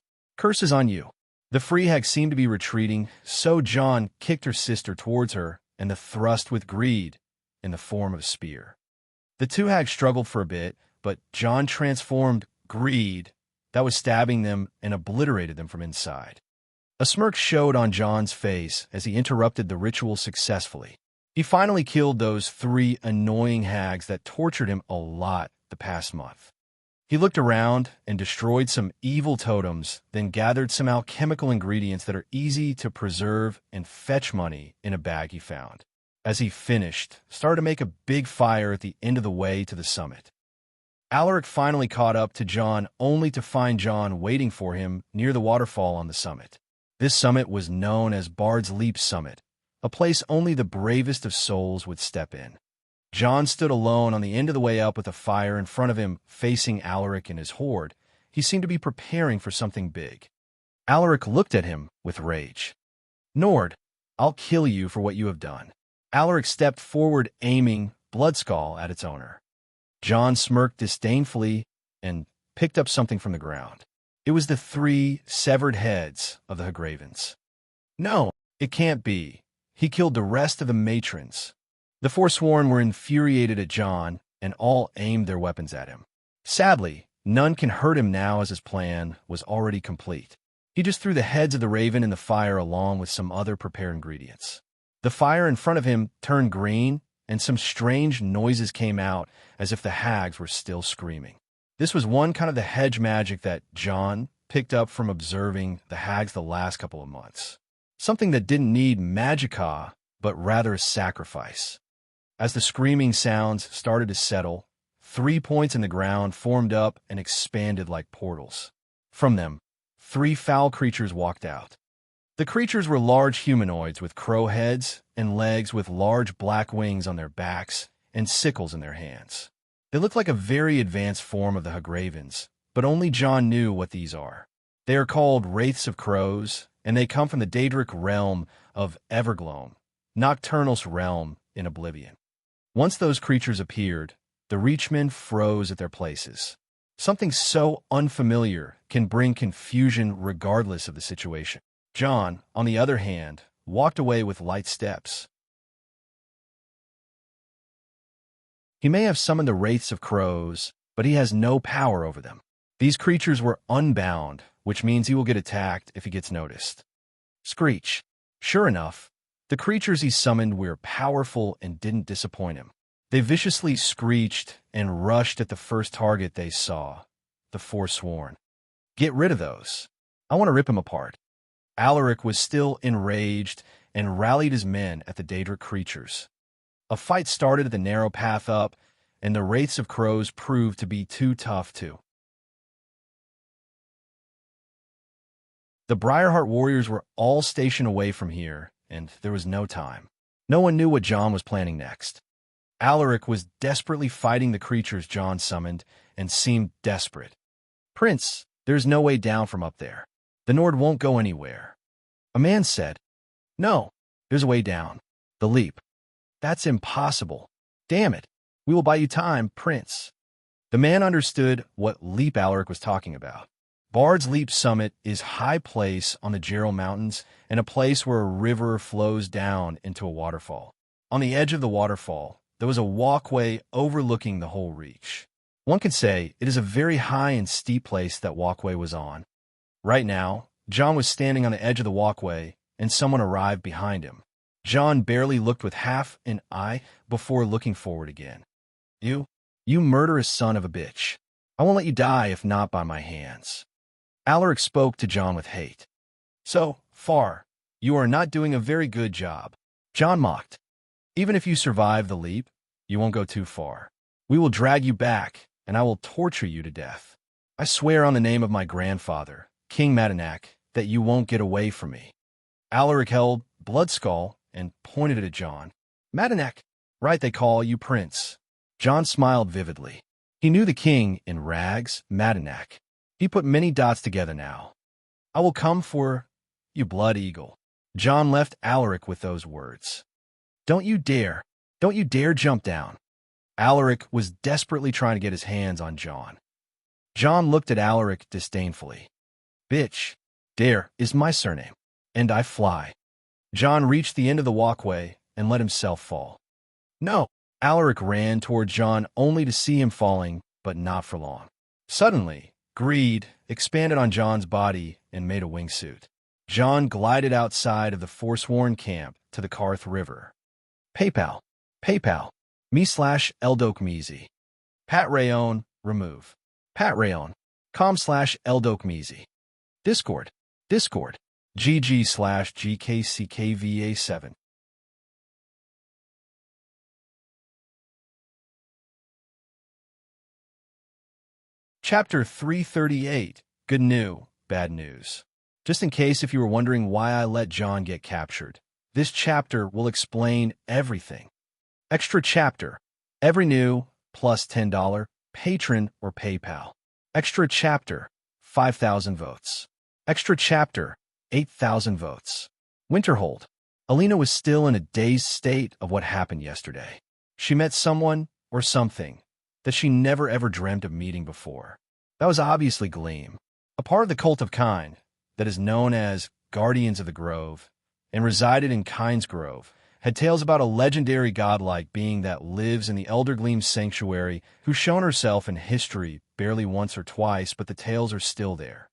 on you." The free hag seemed to be retreating, so John kicked her sister towards her and the thrust with greed in the form of a spear. The 2 hags struggled for a bit, but John transformed greed that was stabbing them and obliterated them from inside. A smirk showed on John's face as he interrupted the ritual successfully. He finally killed those 3 annoying hags that tortured him a lot the past month. He looked around and destroyed some evil totems, then gathered some alchemical ingredients that are easy to preserve and fetch money in a bag he found. As he finished, started to make a big fire at the end of the way to the summit. Alaric finally caught up to John, only to find John waiting for him near the waterfall on the summit. This summit was known as Bard's Leap Summit, a place only the bravest of souls would step in. John stood alone on the end of the way up with a fire in front of him, facing Alaric and his horde. He seemed to be preparing for something big. Alaric looked at him with rage. "Nord, I'll kill you for what you have done." Alaric stepped forward, aiming Bloodskull at its owner. John smirked disdainfully and picked up something from the ground. It was the 3 severed heads of the Hagravens. "No, it can't be. He killed the rest of the matrons." The Forsworn were infuriated at John and all aimed their weapons at him. Sadly, none can hurt him now, as his plan was already complete. He just threw the heads of the raven in the fire along with some other prepared ingredients. The fire in front of him turned green, and some strange noises came out as if the hags were still screaming. This was one kind of the hedge magic that John picked up from observing the hags the last couple of months. Something that didn't need magicka, but rather a sacrifice. As the screaming sounds started to settle, 3 points in the ground formed up and expanded like portals. From them, 3 foul creatures walked out. The creatures were large humanoids with crow heads and legs with large black wings on their backs and sickles in their hands. They looked like a very advanced form of the Hagravens, but only John knew what these are. They are called Wraiths of Crows, and they come from the Daedric realm of Evergloam, Nocturnal's realm in Oblivion. Once those creatures appeared, the Reachmen froze at their places. Something so unfamiliar can bring confusion regardless of the situation. John, on the other hand, walked away with light steps. He may have summoned the Wraiths of Crows, but he has no power over them. These creatures were unbound, which means he will get attacked if he gets noticed. Screech. Sure enough, the creatures he summoned were powerful and didn't disappoint him. They viciously screeched and rushed at the first target they saw, the Forsworn. Get rid of those. I want to rip him apart. Alaric was still enraged and rallied his men at the Daedric creatures. A fight started at the narrow path up, and the wraiths of crows proved to be too tough too. The Briarheart warriors were all stationed away from here, and there was no time. No one knew what John was planning next. Alaric was desperately fighting the creatures John summoned and seemed desperate. "Prince, there's no way down from up there. The Nord won't go anywhere." A man said, "No, there's a way down. The leap." "That's impossible." "Damn it. We will buy you time, Prince." The man understood what leap Alaric was talking about. Bard's Leap Summit is high place on the Gerald Mountains and a place where a river flows down into a waterfall. On the edge of the waterfall, there was a walkway overlooking the whole reach. One could say it is a very high and steep place that walkway was on. Right now, John was standing on the edge of the walkway, and someone arrived behind him. John barely looked with half an eye before looking forward again. You murderous son of a bitch. I won't let you die if not by my hands." Alaric spoke to John with hate. "So far, you are not doing a very good job." John mocked. "Even if you survive the leap, you won't go too far. We will drag you back, and I will torture you to death. I swear on the name of my grandfather, King Madanak, that you won't get away from me." Alaric held Bloodskull and pointed it at John. "Madanak, right they call you Prince." John smiled vividly. He knew the king in rags, Madanak. He put many dots together now. "I will come for you, Blood Eagle." John left Alaric with those words. Don't you dare jump down." Alaric was desperately trying to get his hands on John. John looked at Alaric disdainfully. "Bitch, dare is my surname, and I fly." John reached the end of the walkway and let himself fall. "No!" Alaric ran toward John only to see him falling, but not for long. Suddenly, greed expanded on John's body and made a wingsuit. John glided outside of the Forsworn camp to the Karth River. PayPal. me/Eldokmezi. Patreon, remove. Patreon.com/Eldokmezi. Discord. GG/GKCKVA7. Chapter 338, Good New, Bad News. Just in case if you were wondering why I let John get captured, this chapter will explain everything. Extra chapter, every new, plus $10, patron or PayPal. Extra chapter, 5,000 votes. Extra chapter, 8,000 votes. Winterhold. Alina was still in a dazed state of what happened yesterday. She met someone, or something, that she never ever dreamt of meeting before. That was obviously Gleam, a part of the cult of Kine that is known as Guardians of the Grove, and resided in Kine's Grove, had tales about a legendary godlike being that lives in the Elder Gleam Sanctuary who's shown herself in history barely once or twice, but the tales are still there.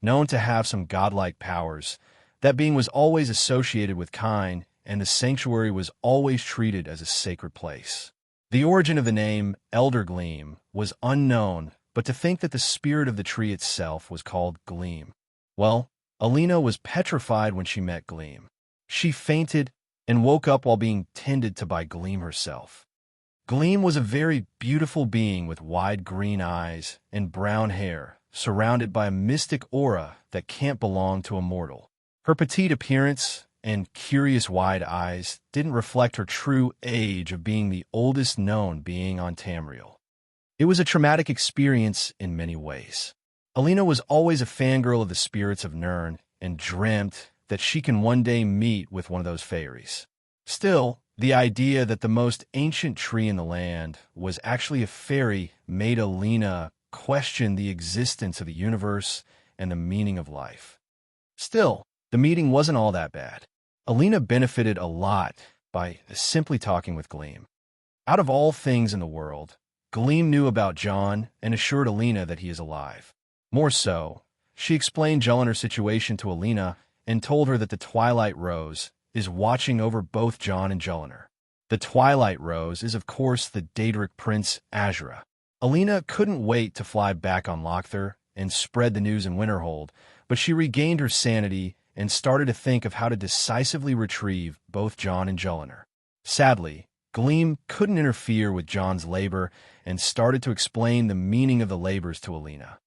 Known to have some godlike powers, that being was always associated with Kine, and the sanctuary was always treated as a sacred place. The origin of the name Elder Gleam was unknown, but to think that the spirit of the tree itself was called Gleam. Well, Alina was petrified when she met Gleam. She fainted and woke up while being tended to by Gleam herself. Gleam was a very beautiful being with wide green eyes and brown hair, surrounded by a mystic aura that can't belong to a mortal. Her petite appearance and curious wide eyes didn't reflect her true age of being the oldest known being on Tamriel. It was a traumatic experience in many ways. Alina was always a fangirl of the spirits of Nirn and dreamt that she can one day meet with one of those fairies. Still, the idea that the most ancient tree in the land was actually a fairy made Alina question the existence of the universe and the meaning of life. Still, the meeting wasn't all that bad. Alina benefited a lot by simply talking with Gleam. Out of all things in the world, Gleam knew about John and assured Alina that he is alive. More so, she explained Jeliner's situation to Alina and told her that the Twilight Rose is watching over both John and Jeliner. The Twilight Rose is, of course, the Daedric prince Azura. Alina couldn't wait to fly back on Lochthar and spread the news in Winterhold, but she regained her sanity and started to think of how to decisively retrieve both John and Jeliner. Sadly, Gleam couldn't interfere with John's labor and started to explain the meaning of the labors to Alina.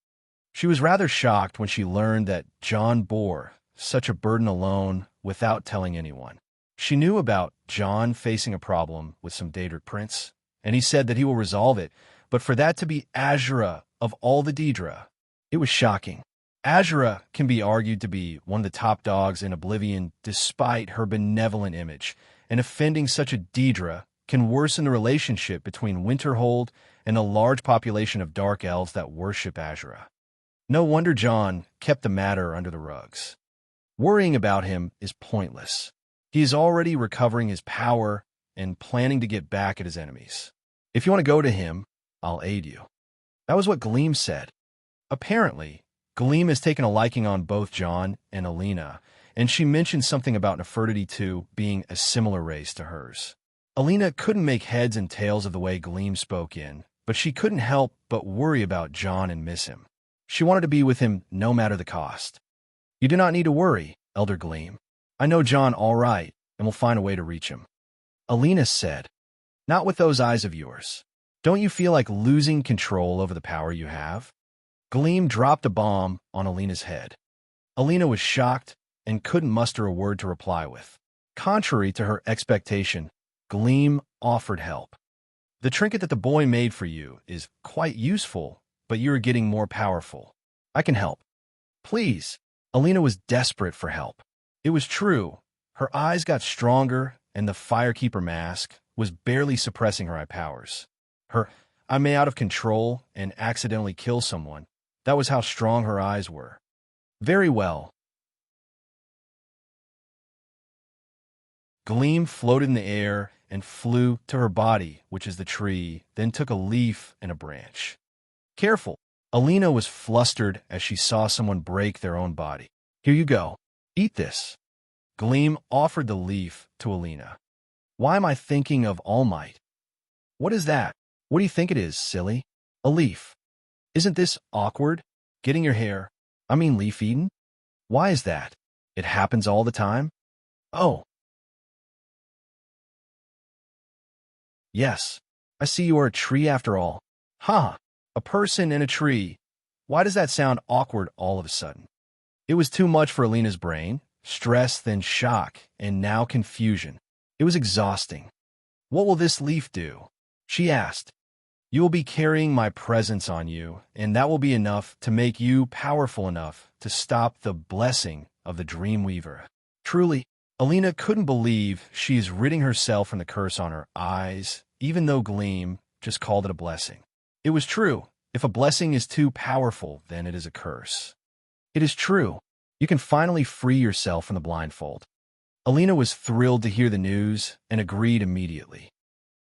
She was rather shocked when she learned that John bore such a burden alone without telling anyone. She knew about John facing a problem with some Daedric prince, and he said that he will resolve it, but for that to be Azura of all the Daedra, it was shocking. Azura can be argued to be one of the top dogs in Oblivion despite her benevolent image, and offending such a Daedra can worsen the relationship between Winterhold and the large population of dark elves that worship Azura. No wonder John kept the matter under the rugs. Worrying about him is pointless. He is already recovering his power and planning to get back at his enemies. If you want to go to him, I'll aid you. That was what Gleam said. Apparently, Gleam has taken a liking on both John and Alina, and she mentioned something about Nefertiti too being a similar race to hers. Alina couldn't make heads and tails of the way Gleam spoke in, but she couldn't help but worry about John and miss him. She wanted to be with him no matter the cost. You do not need to worry, Elder Gleam. I know John all right, and will find a way to reach him. Alina said, Not with those eyes of yours. Don't you feel like losing control over the power you have? Gleam dropped a bomb on Alina's head. Alina was shocked and couldn't muster a word to reply with. Contrary to her expectation, Gleam offered help. The trinket that the boy made for you is quite useful, but you are getting more powerful. I can help. Please. Alina was desperate for help. It was true. Her eyes got stronger, and the Firekeeper mask was barely suppressing her eye powers. I may out of control and accidentally kill someone. That was how strong her eyes were. Very well. Gleam floated in the air and flew to her body, which is the tree, then took a leaf and a branch. Careful. Alina was flustered as she saw someone break their own body. Here you go. Eat this. Gleam offered the leaf to Alina. Why am I thinking of All Might? What is that? What do you think it is, silly? A leaf. Isn't this awkward? Getting your leaf eaten? Why is that? It happens all the time? Oh. Yes. I see you are a tree after all. Ha! A person and a tree. Why does that sound awkward all of a sudden? It was too much for Alina's brain. Stress, then shock, and now confusion. It was exhausting. What will this leaf do? She asked. You will be carrying my presence on you, and that will be enough to make you powerful enough to stop the blessing of the Dreamweaver. Truly, Alina couldn't believe she is ridding herself from the curse on her eyes, even though Gleam just called it a blessing. It was true. If a blessing is too powerful, then it is a curse. It is true. You can finally free yourself from the blindfold. Alina was thrilled to hear the news and agreed immediately.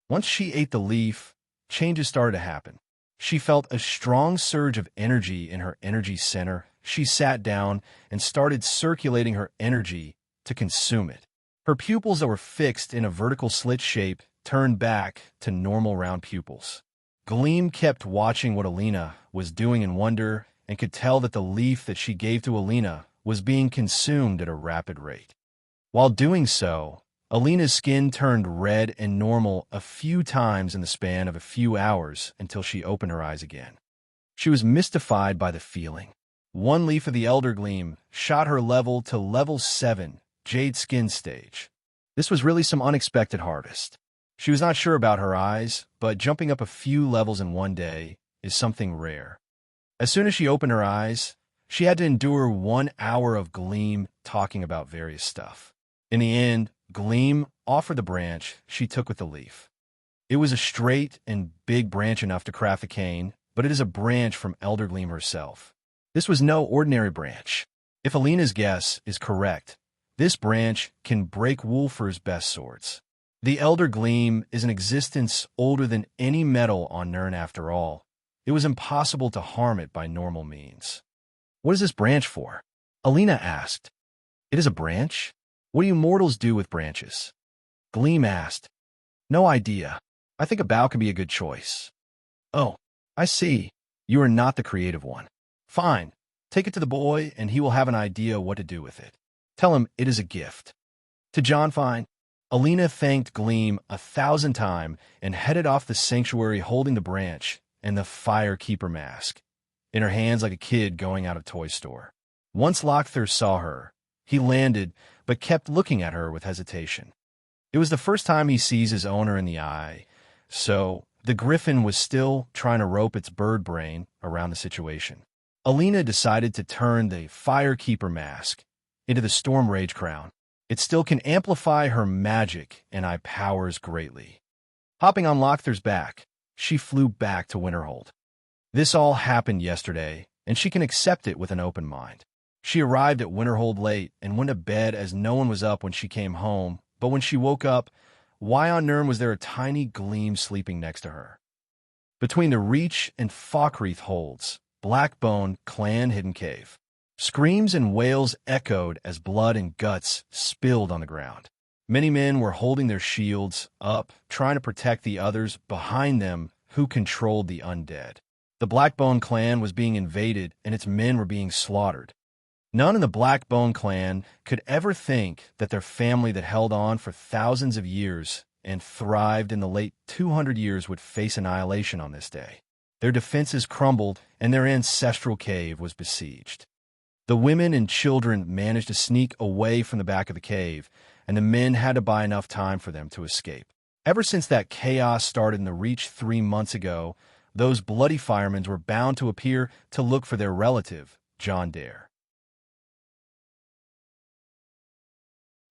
Once she ate the leaf, changes started to happen. She felt a strong surge of energy in her energy center. She sat down and started circulating her energy to consume it. Her pupils that were fixed in a vertical slit shape turned back to normal round pupils. Gleam kept watching what Alina was doing in wonder and could tell that the leaf that she gave to Alina was being consumed at a rapid rate. While doing so, Alina's skin turned red and normal a few times in the span of a few hours until she opened her eyes again. She was mystified by the feeling. One leaf of the Elder Gleam shot her level to level 7, Jade Skin stage. This was really some unexpected harvest. She was not sure about her eyes, but jumping up a few levels in one day is something rare. As soon as she opened her eyes, she had to endure 1 hour of Gleam talking about various stuff. In the end, Gleam offered the branch she took with the leaf. It was a straight and big branch enough to craft a cane, but it is a branch from Elder Gleam herself. This was no ordinary branch. If Alina's guess is correct, this branch can break Wulfr's best swords. The Elder Gleam is an existence older than any metal on Nirn after all. It was impossible to harm it by normal means. What is this branch for? Alina asked. It is a branch? What do you mortals do with branches? Gleam asked. No idea. I think a bough could be a good choice. Oh, I see. You are not the creative one. Fine. Take it to the boy, and he will have an idea what to do with it. Tell him it is a gift. To John Fine, Alina thanked Gleam 1,000 times and headed off the sanctuary holding the branch and the firekeeper mask in her hands like a kid going out of toy store. Once Lochthar saw her, he landed but kept looking at her with hesitation. It was the first time he sees his owner in the eye, so the griffin was still trying to rope its bird brain around the situation. Alina decided to turn the firekeeper mask into the storm rage crown. It still can amplify her magic and eye powers greatly. Hopping on Lochthar's back, she flew back to Winterhold. This all happened yesterday, and she can accept it with an open mind. She arrived at Winterhold late and went to bed as no one was up when she came home, but when she woke up, why on earth was there a tiny Gleam sleeping next to her? Between the Reach and Falkreath holds, Blackbone clan hidden cave. Screams and wails echoed as blood and guts spilled on the ground. Many men were holding their shields up, trying to protect the others behind them who controlled the undead. The Blackbone clan was being invaded and its men were being slaughtered. None in the Blackbone clan could ever think that their family that held on for thousands of years and thrived in the late 200 years would face annihilation on this day. Their defenses crumbled and their ancestral cave was besieged. The women and children managed to sneak away from the back of the cave, and the men had to buy enough time for them to escape. Ever since that chaos started in the Reach 3 months ago, those bloody firemen were bound to appear to look for their relative, John Dare.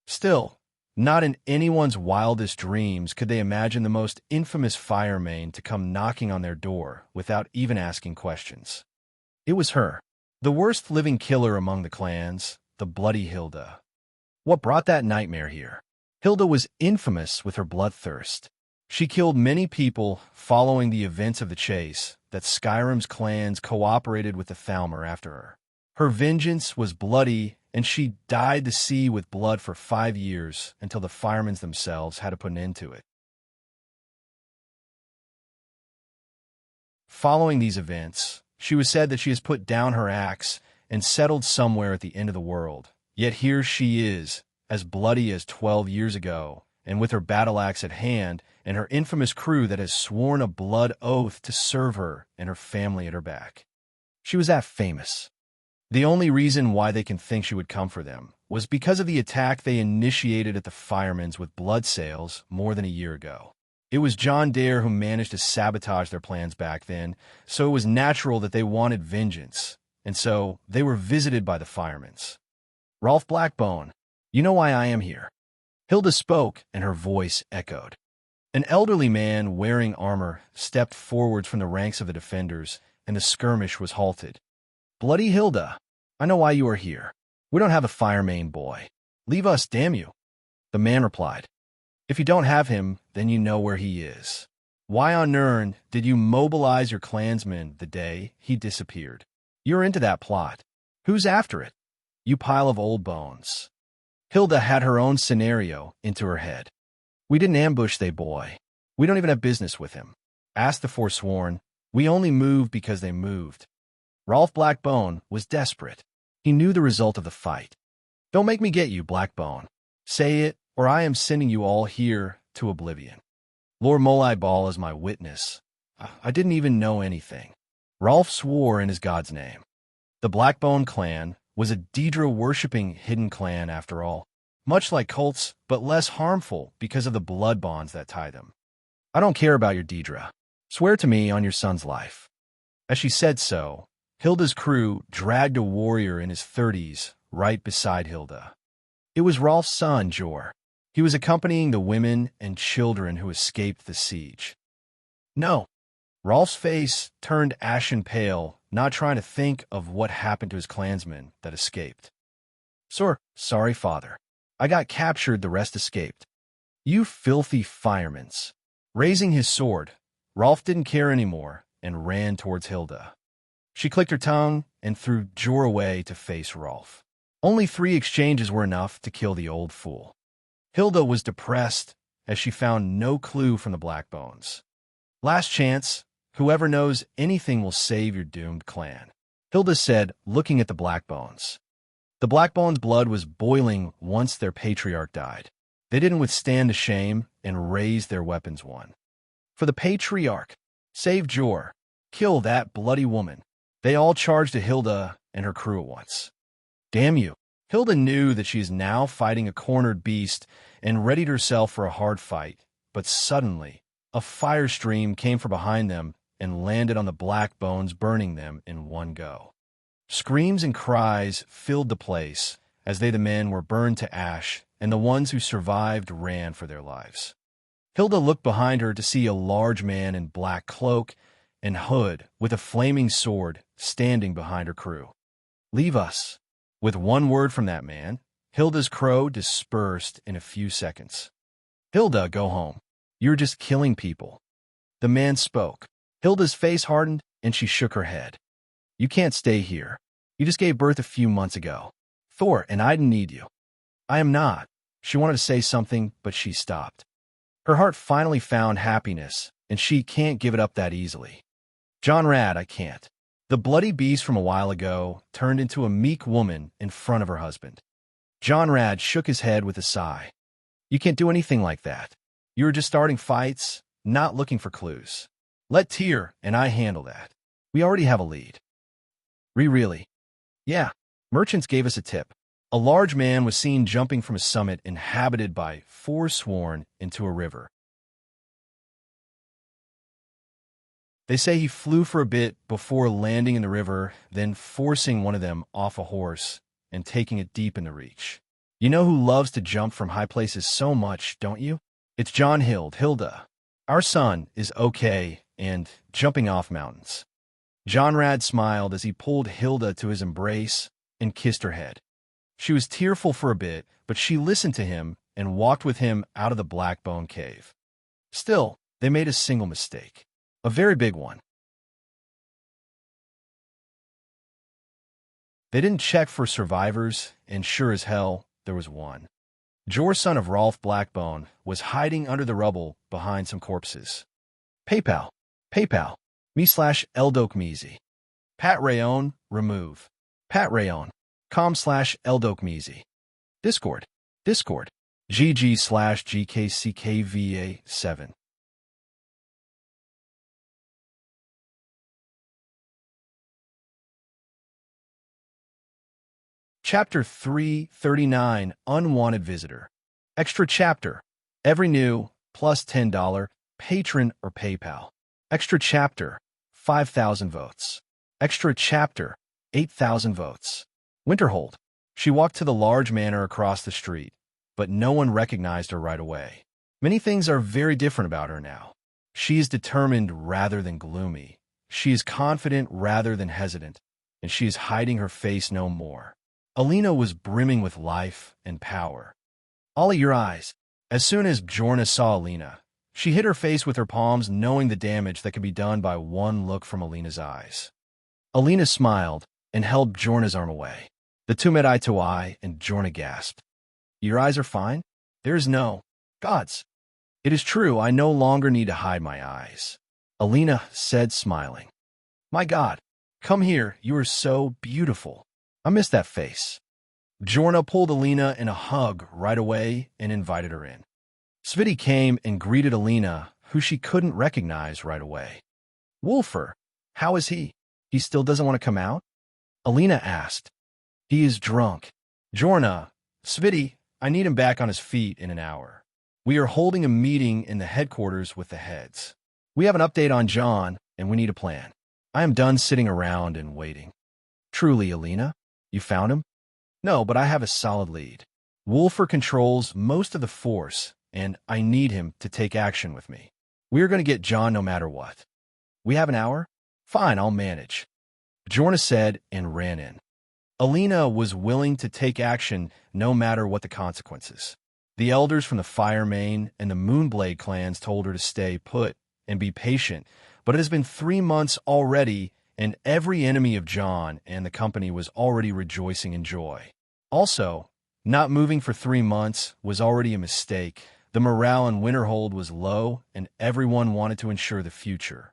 Still, not in anyone's wildest dreams could they imagine the most infamous firemane to come knocking on their door without even asking questions. It was her, the worst living killer among the clans, the bloody Hilda. What brought that nightmare here? Hilda was infamous with her bloodthirst. She killed many people following the events of the chase that Skyrim's clans cooperated with the Thalmor after her. Her vengeance was bloody, and she dyed the sea with blood for 5 years until the firemen themselves had to put an end to it. Following these events, she was said that she has put down her axe and settled somewhere at the end of the world. Yet here she is, as bloody as 12 years ago, and with her battle axe at hand, and her infamous crew that has sworn a blood oath to serve her and her family at her back. She was that famous. The only reason why they can think she would come for them was because of the attack they initiated at the firemen's with blood sales more than a year ago. It was John Dare who managed to sabotage their plans back then, so it was natural that they wanted vengeance, and so they were visited by the firemen's. Rolf Blackbone, you know why I am here. Hilda spoke, and her voice echoed. An elderly man wearing armor stepped forward from the ranks of the defenders, and the skirmish was halted. Bloody Hilda, I know why you are here. We don't have a firemane boy. Leave us, damn you. The man replied. If you don't have him, then you know where he is. Why on earth did you mobilize your clansmen the day he disappeared? You're into that plot. Who's after it? You pile of old bones. Hilda had her own scenario into her head. We didn't ambush they boy. We don't even have business with him. Asked the Forsworn. We only moved because they moved. Rolf Blackbone was desperate. He knew the result of the fight. Don't make me get you, Blackbone. Say it, or I am sending you all here to oblivion. Lord Molai Ball is my witness. I didn't even know anything. Rolf swore in his god's name. The Blackbone clan was a Daedra-worshipping hidden clan after all, much like cults, but less harmful because of the blood bonds that tie them. I don't care about your Daedra. Swear to me on your son's life. As she said so, Hilda's crew dragged a warrior in his 30s right beside Hilda. It was Rolf's son, Jor. He was accompanying the women and children who escaped the siege. No. Rolf's face turned ashen pale, not trying to think of what happened to his clansmen that escaped. Sorry, father. I got captured, the rest escaped. You filthy firemans. Raising his sword, Rolf didn't care anymore and ran towards Hilda. She clicked her tongue and threw Jor away to face Rolf. Only 3 exchanges were enough to kill the old fool. Hilda was depressed as she found no clue from the Black Bones. Last chance, whoever knows anything will save your doomed clan, Hilda said, looking at the Black Bones. The Black Bones' blood was boiling once their patriarch died. They didn't withstand the shame and raised their weapons one. For the patriarch, save Jor, kill that bloody woman. They all charged at Hilda and her crew at once. Damn you. Hilda knew that she is now fighting a cornered beast and readied herself for a hard fight, but suddenly, a fire stream came from behind them and landed on the Black Bones, burning them in one go. Screams and cries filled the place as the men were burned to ash, and the ones who survived ran for their lives. Hilda looked behind her to see a large man in black cloak and hood with a flaming sword standing behind her crew. Leave us. With one word from that man, Hilda's crow dispersed in a few seconds. Hilda, go home. You're just killing people. The man spoke. Hilda's face hardened, and she shook her head. You can't stay here. You just gave birth a few months ago. Thor, and I didn't need you. I am not. She wanted to say something, but she stopped. Her heart finally found happiness, and she can't give it up that easily. John Rad, I can't. The bloody beast from a while ago turned into a meek woman in front of her husband. John Rad shook his head with a sigh. You can't do anything like that. You were just starting fights, not looking for clues. Let Tyr and I handle that. We already have a lead. Really? Yeah. Merchants gave us a tip. A large man was seen jumping from a summit inhabited by Forsworn into a river. They say he flew for a bit before landing in the river, then forcing one of them off a horse and taking it deep in the reach. You know who loves to jump from high places so much, don't you? It's John Hilda. Our son is okay and jumping off mountains. John Rad smiled as he pulled Hilda to his embrace and kissed her head. She was tearful for a bit, but she listened to him and walked with him out of the Black Bone cave. Still, they made a single mistake. A very big one. They didn't check for survivors, and sure as hell, there was one. Jor, son of Rolf Blackbone, was hiding under the rubble behind some corpses. PayPal. me/Eldokmeezy. Pat Rayon, remove. Pat Rayon. com/Eldokmeezy. Discord. GG/GKCKVA7. Chapter 339, Unwanted Visitor. Extra Chapter. Every new, plus $10, patron or PayPal. Extra Chapter, 5,000 votes. Extra Chapter, 8,000 votes. Winterhold. She walked to the large manor across the street, but no one recognized her right away. Many things are very different about her now. She is determined rather than gloomy. She is confident rather than hesitant, and she is hiding her face no more. Alina was brimming with life and power. Ollie, your eyes. As soon as Bjorna saw Alina, she hid her face with her palms, knowing the damage that could be done by one look from Alina's eyes. Alina smiled and held Bjorna's arm away. The two met eye to eye, and Bjorna gasped. Your eyes are fine? There is no gods. It is true, I no longer need to hide my eyes. Alina said, smiling. My God, come here, you are so beautiful. I miss that face. Bjorna pulled Alina in a hug right away and invited her in. Sviti came and greeted Alina, who she couldn't recognize right away. Wolfer, how is he? He still doesn't want to come out? Alina asked. He is drunk. Bjorna, Sviti, I need him back on his feet in an hour. We are holding a meeting in the headquarters with the heads. We have an update on John, and we need a plan. I am done sitting around and waiting. Truly, Alina? You found him? No, but I have a solid lead. Wolfer controls most of the force, and I need him to take action with me. We are going to get John no matter what. We have an hour? Fine, I'll manage. Bjorna said and ran in. Alina was willing to take action no matter what the consequences. The elders from the Fire Mane and the Moonblade clans told her to stay put and be patient, but it has been 3 months already, and every enemy of John and the company was already rejoicing in joy. Also, not moving for 3 months was already a mistake. The morale in Winterhold was low, and everyone wanted to ensure the future.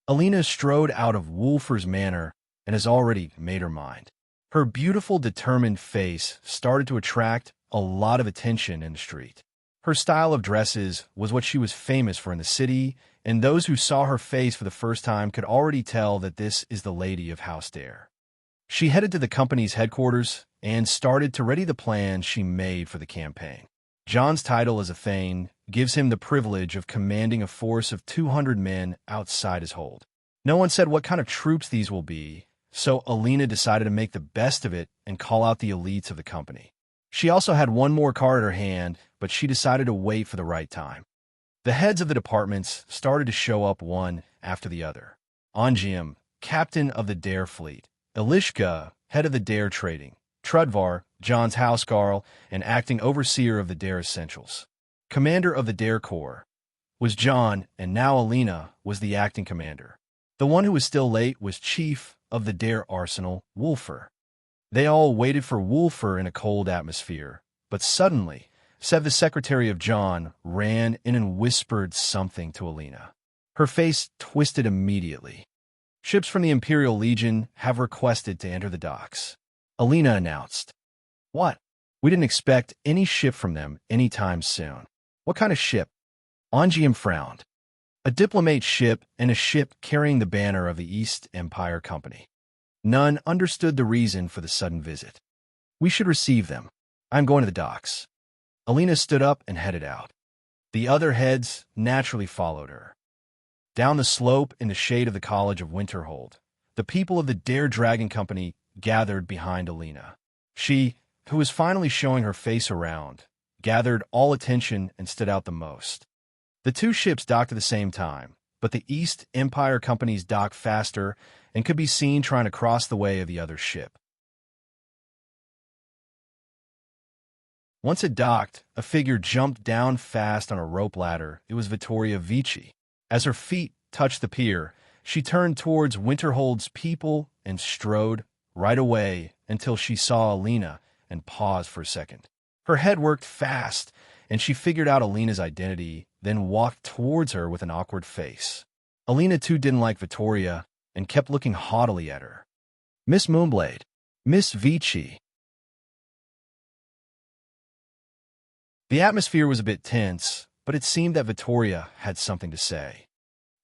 Alina strode out of Wolfer's manor and has already made her mind. Her beautiful, determined face started to attract a lot of attention in the street. Her style of dresses was what she was famous for in the city, and those who saw her face for the first time could already tell that this is the lady of House Dare. She headed to the company's headquarters and started to ready the plans she made for the campaign. John's title as a Thane gives him the privilege of commanding a force of 200 men outside his hold. No one said what kind of troops these will be, so Alina decided to make the best of it and call out the elites of the company. She also had one more card at her hand, but she decided to wait for the right time. The heads of the departments started to show up one after the other. Ongium, captain of the Dare fleet; Elishka, head of the Dare trading; Trudvar, John's housecarl and acting overseer of the Dare essentials. Commander of the Dare Corps was John, and now Alina was the acting commander. The one who was still late was chief of the Dare arsenal, Wolfer. They all waited for Wolfer in a cold atmosphere, but suddenly, Sev, the secretary of John, ran in and whispered something to Alina. Her face twisted immediately. Ships from the Imperial Legion have requested to enter the docks, Alina announced. What? We didn't expect any ship from them anytime soon. What kind of ship? Ongium frowned. A diplomat ship and a ship carrying the banner of the East Empire Company. None understood the reason for the sudden visit. We should receive them. I'm going to the docks. Alina stood up and headed out. The other heads naturally followed her. Down the slope in the shade of the College of Winterhold, the people of the Dare Dragon Company gathered behind Alina. She, who was finally showing her face around, gathered all attention and stood out the most. The two ships docked at the same time, but the East Empire Company's docked faster and could be seen trying to cross the way of the other ship. Once it docked, a figure jumped down fast on a rope ladder. It was Vittoria Vici. As her feet touched the pier, she turned towards Winterhold's people and strode right away until she saw Alina and paused for a second. Her head worked fast, and she figured out Alina's identity, then walked towards her with an awkward face. Alina too didn't like Vittoria and kept looking haughtily at her. Miss Moonblade, Miss Vici. The atmosphere was a bit tense, but it seemed that Vittoria had something to say.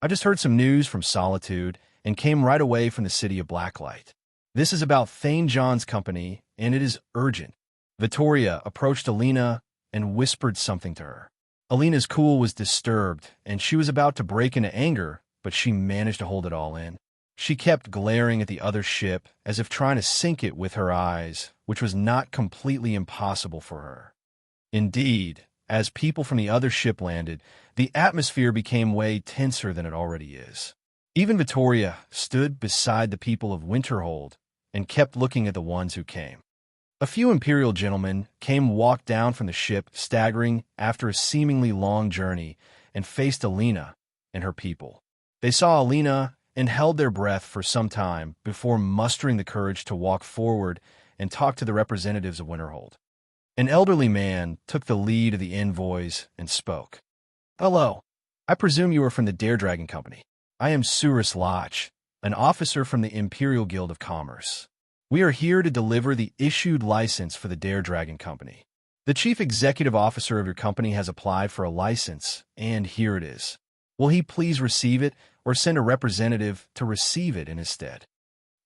I just heard some news from Solitude and came right away from the city of Blacklight. This is about Thane John's company, and it is urgent. Vittoria approached Alina and whispered something to her. Alina's cool was disturbed, and she was about to break into anger, but she managed to hold it all in. She kept glaring at the other ship as if trying to sink it with her eyes, which was not completely impossible for her. Indeed, as people from the other ship landed, the atmosphere became way tenser than it already is. Even Vittoria stood beside the people of Winterhold and kept looking at the ones who came. A few Imperial gentlemen walked down from the ship, staggering after a seemingly long journey, and faced Alina and her people. They saw Alina and held their breath for some time before mustering the courage to walk forward and talk to the representatives of Winterhold. An elderly man took the lead of the envoys and spoke. Hello. I presume you are from the Dare Dragon Company. I am Surus Lach, an officer from the Imperial Guild of Commerce. We are here to deliver the issued license for the Dare Dragon Company. The chief executive officer of your company has applied for a license, and here it is. Will he please receive it or send a representative to receive it in his stead?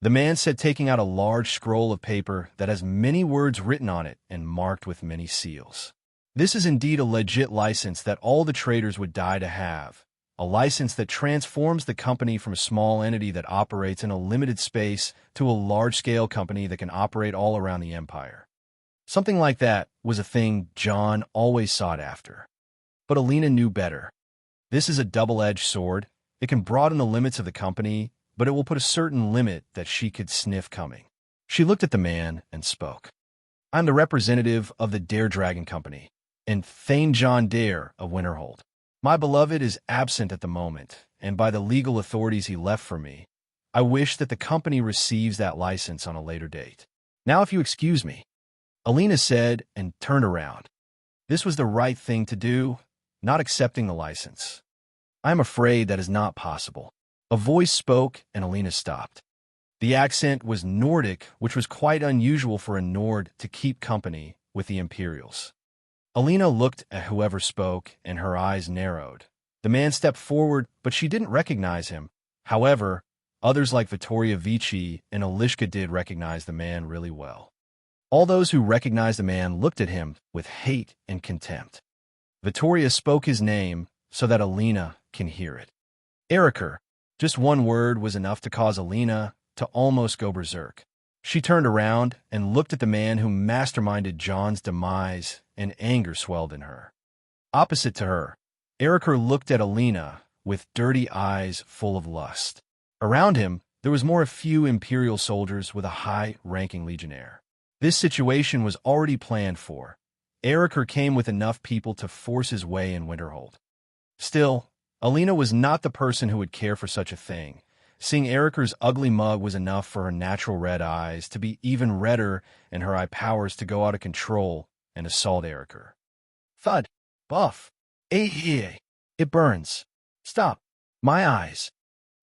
The man said, taking out a large scroll of paper that has many words written on it and marked with many seals. This is indeed a legit license that all the traders would die to have, a license that transforms the company from a small entity that operates in a limited space to a large-scale company that can operate all around the empire. Something like that was a thing John always sought after. But Alina knew better. This is a double-edged sword. It can broaden the limits of the company, but it will put a certain limit that she could sniff coming. She looked at the man and spoke. I'm the representative of the Dare Dragon Company, and Thane John Dare of Winterhold. My beloved is absent at the moment, and by the legal authorities he left for me, I wish that the company receives that license on a later date. Now if you excuse me, Alina said and turned around. This was the right thing to do, not accepting the license. I am afraid that is not possible. A voice spoke and Alina stopped. The accent was Nordic, which was quite unusual for a Nord to keep company with the Imperials. Alina looked at whoever spoke and her eyes narrowed. The man stepped forward, but she didn't recognize him. However, others like Vittoria Vici and Alishka did recognize the man really well. All those who recognized the man looked at him with hate and contempt. Vittoria spoke his name so that Alina can hear it. Eriker. Just one word was enough to cause Alina to almost go berserk. She turned around and looked at the man who masterminded John's demise, and anger swelled in her. Opposite to her, Eriker looked at Alina with dirty eyes full of lust. Around him, there was more a few Imperial soldiers with a high-ranking legionnaire. This situation was already planned for. Eriker came with enough people to force his way in Winterhold. Still, Alina was not the person who would care for such a thing. Seeing Eriker's ugly mug was enough for her natural red eyes to be even redder and her eye powers to go out of control and assault Eriker. Thud. Buff. It burns. Stop. My eyes.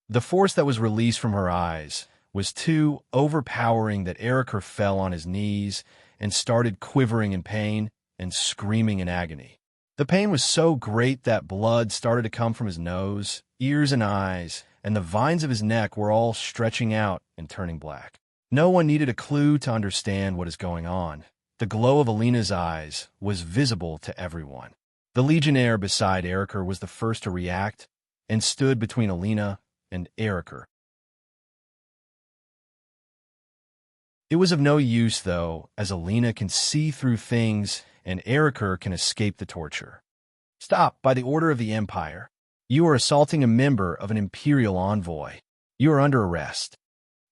The force that was released from her eyes was too overpowering that Eriker fell on his knees and started quivering in pain and screaming in agony. The pain was so great that blood started to come from his nose, ears, and eyes, and the vines of his neck were all stretching out and turning black. No one needed a clue to understand what is going on. The glow of Alina's eyes was visible to everyone. The legionnaire beside Eriker was the first to react and stood between Alina and Eriker. It was of no use, though, as Alina can see through things and Eriker can escape the torture. Stop, by the order of the Empire. You are assaulting a member of an Imperial envoy. You are under arrest.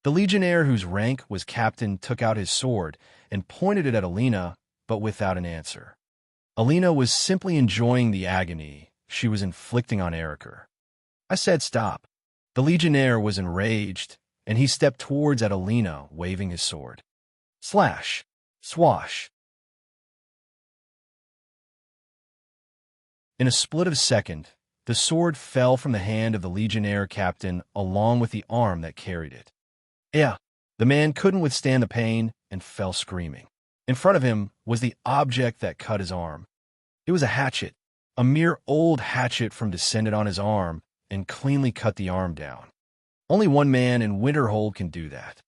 The legionnaire whose rank was captain took out his sword and pointed it at Alina, but without an answer. Alina was simply enjoying the agony she was inflicting on Eriker. I said stop. The legionnaire was enraged, and he stepped towards at Alina, waving his sword. Slash. Swash. In a split of a second, the sword fell from the hand of the legionnaire captain along with the arm that carried it. Yeah, the man couldn't withstand the pain and fell screaming. In front of him was the object that cut his arm. It was a hatchet, a mere old hatchet from descended on his arm and cleanly cut the arm down. Only one man in Winterhold can do that.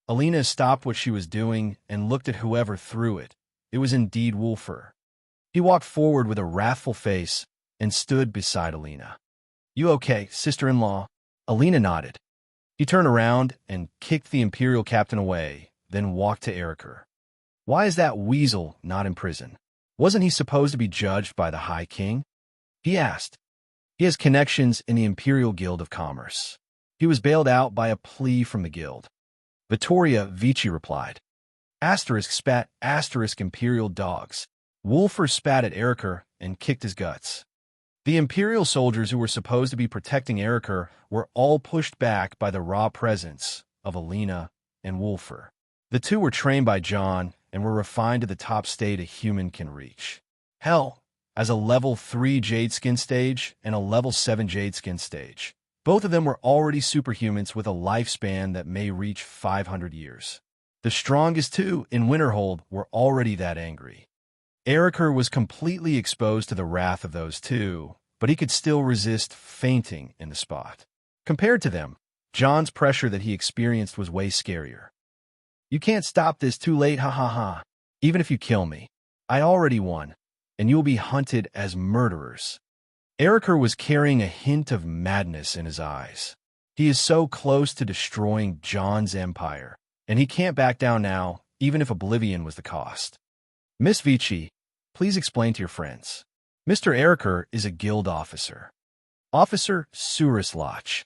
Alina stopped what she was doing and looked at whoever threw it. It was indeed Wulfur. He walked forward with a wrathful face and stood beside Alina. You okay, sister-in-law? Alina nodded. He turned around and kicked the Imperial captain away, then walked to Eriker. Why is that weasel not in prison? Wasn't he supposed to be judged by the High King? He asked. He has connections in the Imperial Guild of Commerce. He was bailed out by a plea from the guild. Vittoria Vici replied. Asterisk spat asterisk Imperial dogs. Wulfur spat at Eriker and kicked his guts. The Imperial soldiers who were supposed to be protecting Eriker were all pushed back by the raw presence of Alina and Wulfur. The two were trained by John and were refined to the top state a human can reach. Hell, as a level 3 Jade Skin stage and a level 7 Jade Skin stage. Both of them were already superhumans with a lifespan that may reach 500 years. The strongest two in Winterhold were already that angry. Eriker was completely exposed to the wrath of those two, but he could still resist fainting in the spot. Compared to them, John's pressure that he experienced was way scarier. You can't stop this too late, ha ha ha. Even if you kill me, I already won, and you'll be hunted as murderers. Eriker was carrying a hint of madness in his eyes. He is so close to destroying John's empire, and he can't back down now, even if oblivion was the cost. Miss Vici, please explain to your friends. Mr. Eriker is a guild officer. Officer Surislach.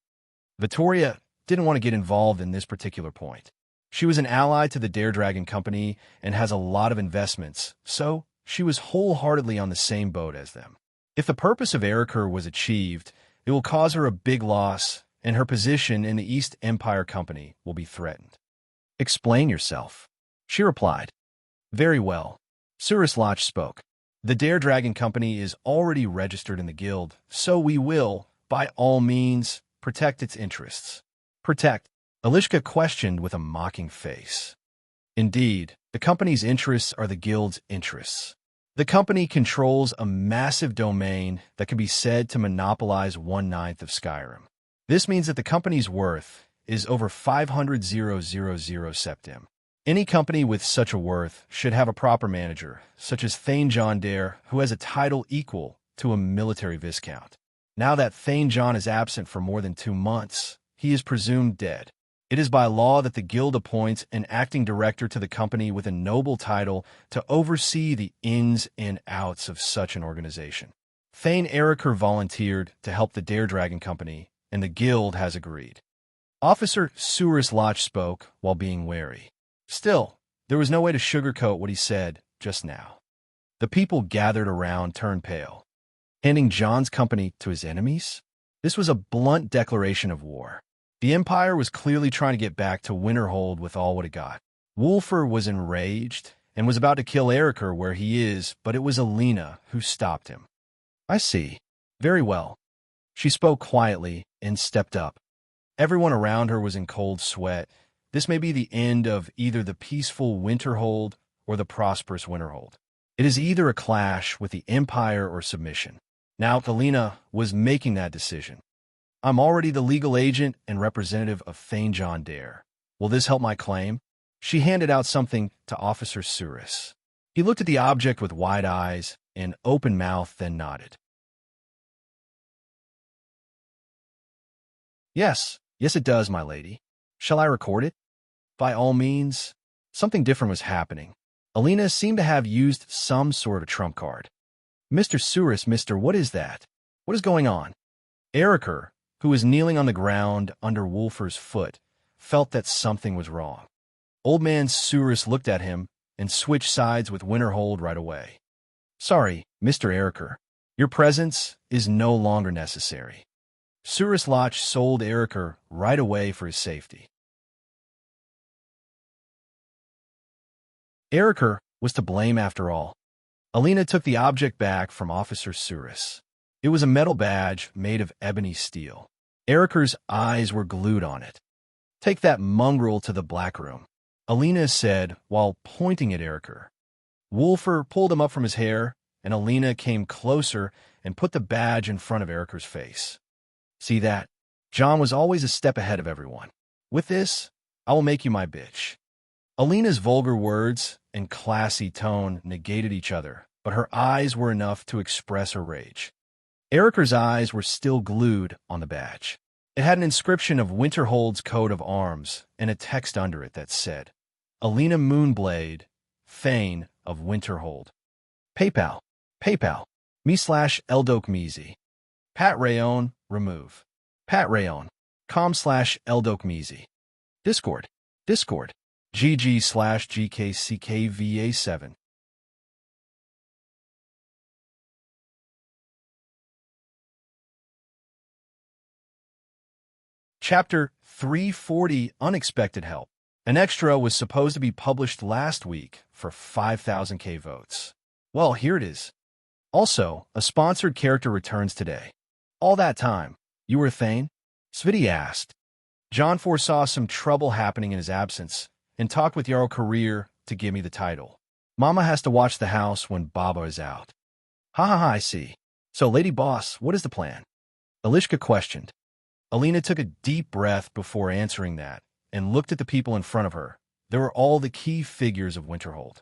Vittoria didn't want to get involved in this particular point. She was an ally to the Dare Dragon Company and has a lot of investments, so she was wholeheartedly on the same boat as them. If the purpose of Eriker was achieved, it will cause her a big loss, and her position in the East Empire Company will be threatened. Explain yourself, she replied. Very well. Surus Lach spoke. The Dare Dragon Company is already registered in the guild, so we will, by all means, protect its interests. Protect? Alishka questioned with a mocking face. Indeed, the company's interests are the guild's interests. The company controls a massive domain that can be said to monopolize 1/9 of Skyrim. This means that the company's worth is over 500,000 septim. Any company with such a worth should have a proper manager, such as Thane John Dare, who has a title equal to a military viscount. Now that Thane John is absent for more than 2 months, he is presumed dead. It is by law that the guild appoints an acting director to the company with a noble title to oversee the ins and outs of such an organization. Thane Eriker volunteered to help the Dare Dragon Company, and the guild has agreed. Officer Surus Lach spoke while being wary. Still, there was no way to sugarcoat what he said just now. The people gathered around turned pale. Handing John's company to his enemies? This was a blunt declaration of war. The Empire was clearly trying to get back to Winterhold with all what it got. Wulfur was enraged and was about to kill Eriker where he is, but it was Alina who stopped him. I see. Very well. She spoke quietly and stepped up. Everyone around her was in cold sweat. This may be the end of either the peaceful Winterhold or the prosperous Winterhold. It is either a clash with the Empire or submission. Now, Alina was making that decision. I'm already the legal agent and representative of Thane John Dare. Will this help my claim? She handed out something to Officer Surus. He looked at the object with wide eyes and open mouth, then nodded. Yes, it does, my lady. Shall I record it? By all means. Something different was happening. Alina seemed to have used some sort of trump card. Mr. Surus, what is that? What is going on? Eriker, who was kneeling on the ground under Wulfur's foot, felt that something was wrong. Old man Surus looked at him and switched sides with Winterhold right away. Sorry, Mr. Eriker. Your presence is no longer necessary. Surus Lach sold Eriker right away for his safety. Eriker was to blame after all. Alina took the object back from Officer Surus. It was a metal badge made of ebony steel. Eriker's eyes were glued on it. Take that mongrel to the black room, Alina said while pointing at Eriker. Wulfur pulled him up from his hair, and Alina came closer and put the badge in front of Eriker's face. See that? John was always a step ahead of everyone. With this, I will make you my bitch. Alina's vulgar words and classy tone negated each other, but her eyes were enough to express her rage. Eriker's eyes were still glued on the badge. It had an inscription of Winterhold's coat of arms and a text under it that said, Alina Moonblade, Thane of Winterhold. PayPal, me/Eldokmizi. Pat Rayon, remove. Pat Rayon, com/Eldokmizi. Discord, GG/GKCKVA7. Chapter 340, Unexpected Help. An extra was supposed to be published last week for 5,000 votes. Well, here it is. Also, a sponsored character returns today. All that time, you were Thane? Sviti asked. John foresaw some trouble happening in his absence and talked with Jarl Career to give me the title. Mama has to watch the house when Baba is out. Ha, I see. So, Lady Boss, what is the plan? Alishka questioned. Alina took a deep breath before answering that and looked at the people in front of her. There were all the key figures of Winterhold.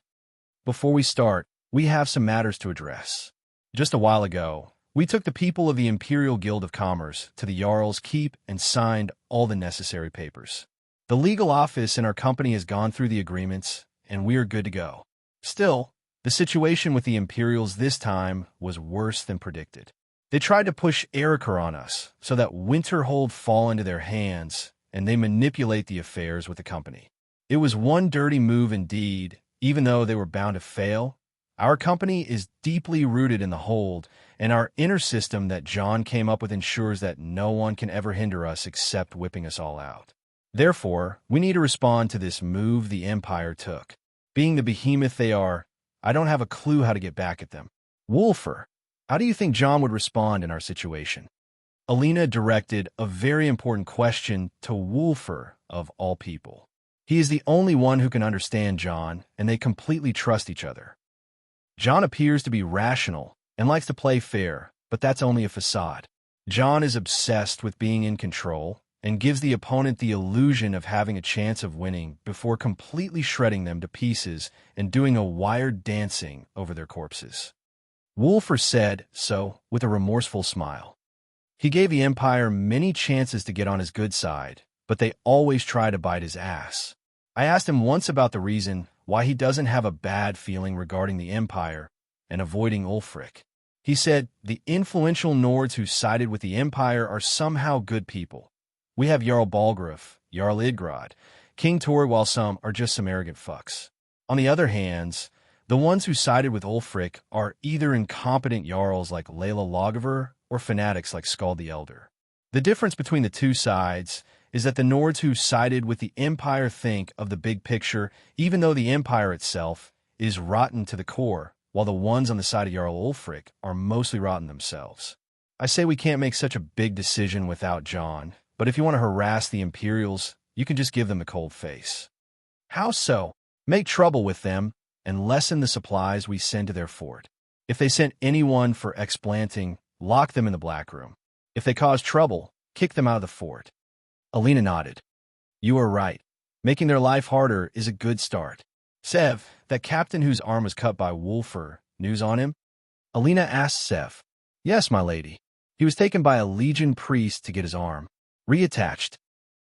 Before we start, we have some matters to address. Just a while ago, we took the people of the Imperial Guild of Commerce to the Jarl's Keep and signed all the necessary papers. The legal office in our company has gone through the agreements, and we are good to go. Still, the situation with the Imperials this time was worse than predicted. They tried to push Eriker on us so that Winterhold fall into their hands, and they manipulate the affairs with the company. It was one dirty move indeed, even though they were bound to fail. Our company is deeply rooted in the hold, and our inner system that John came up with ensures that no one can ever hinder us except whipping us all out. Therefore, we need to respond to this move the Empire took. Being the behemoth they are, I don't have a clue how to get back at them. Wolfer, how do you think John would respond in our situation? Alina directed a very important question to Wolfer, of all people. He is the only one who can understand John, and they completely trust each other. John appears to be rational and likes to play fair, but that's only a facade. John is obsessed with being in control and gives the opponent the illusion of having a chance of winning before completely shredding them to pieces and doing a wired dancing over their corpses. Wolfer said so with a remorseful smile. He gave the Empire many chances to get on his good side, but they always try to bite his ass. I asked him once about the reason why he doesn't have a bad feeling regarding the Empire and avoiding Ulfric. He said the influential Nords who sided with the Empire are somehow good people. We have Jarl Balgruuf, Jarl Idgrod, King Tor, while some are just some arrogant fucks. On the other hand, the ones who sided with Ulfric are either incompetent Jarls like Laila Logiver or fanatics like Skald the Elder. The difference between the two sides is that the Nords who sided with the Empire think of the big picture, even though the Empire itself is rotten to the core, while the ones on the side of Jarl Ulfric are mostly rotten themselves. I say we can't make such a big decision without John, but if you want to harass the Imperials, you can just give them the cold face. How so? Make trouble with them and lessen the supplies we send to their fort. If they sent anyone for explanting, lock them in the Black Room. If they cause trouble, kick them out of the fort. Alina nodded. You are right. Making their life harder is a good start. Sev, that captain whose arm was cut by Wolfer, news on him? Alina asked Sev. Yes, my lady. He was taken by a Legion priest to get his arm reattached.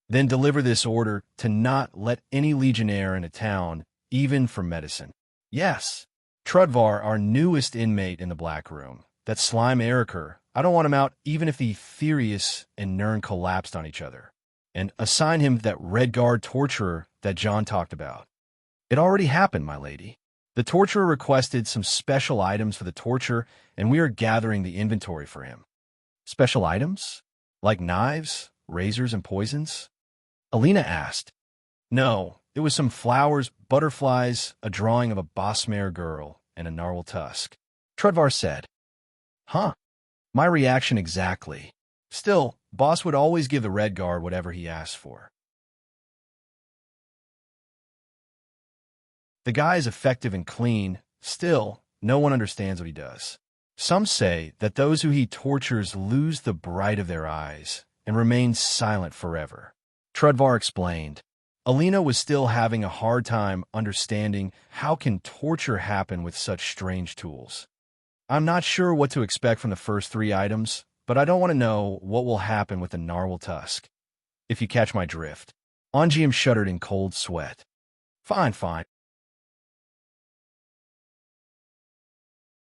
Then deliver this order to not let any legionnaire in a town, even for medicine. Yes. Trudvar, our newest inmate in the Black Room. That slime Eriker. I don't want him out even if the Aetherius and Nirn collapsed on each other. And assign him that Redguard torturer that John talked about. It already happened, my lady. The torturer requested some special items for the torture, and we are gathering the inventory for him. Special items? Like knives, razors, and poisons? Alina asked. No, it was some flowers, butterflies, a drawing of a Bosmare girl, and a narwhal tusk. Trudvar said. Huh. My reaction exactly. Still, Boss would always give the Redguard whatever he asked for. The guy is effective and clean. Still, no one understands what he does. Some say that those who he tortures lose the bright of their eyes and remain silent forever. Trudvar explained. Alina was still having a hard time understanding how can torture happen with such strange tools. I'm not sure what to expect from the first 3 items, but I don't want to know what will happen with the narwhal tusk. If you catch my drift. Ongium shuddered in cold sweat. Fine.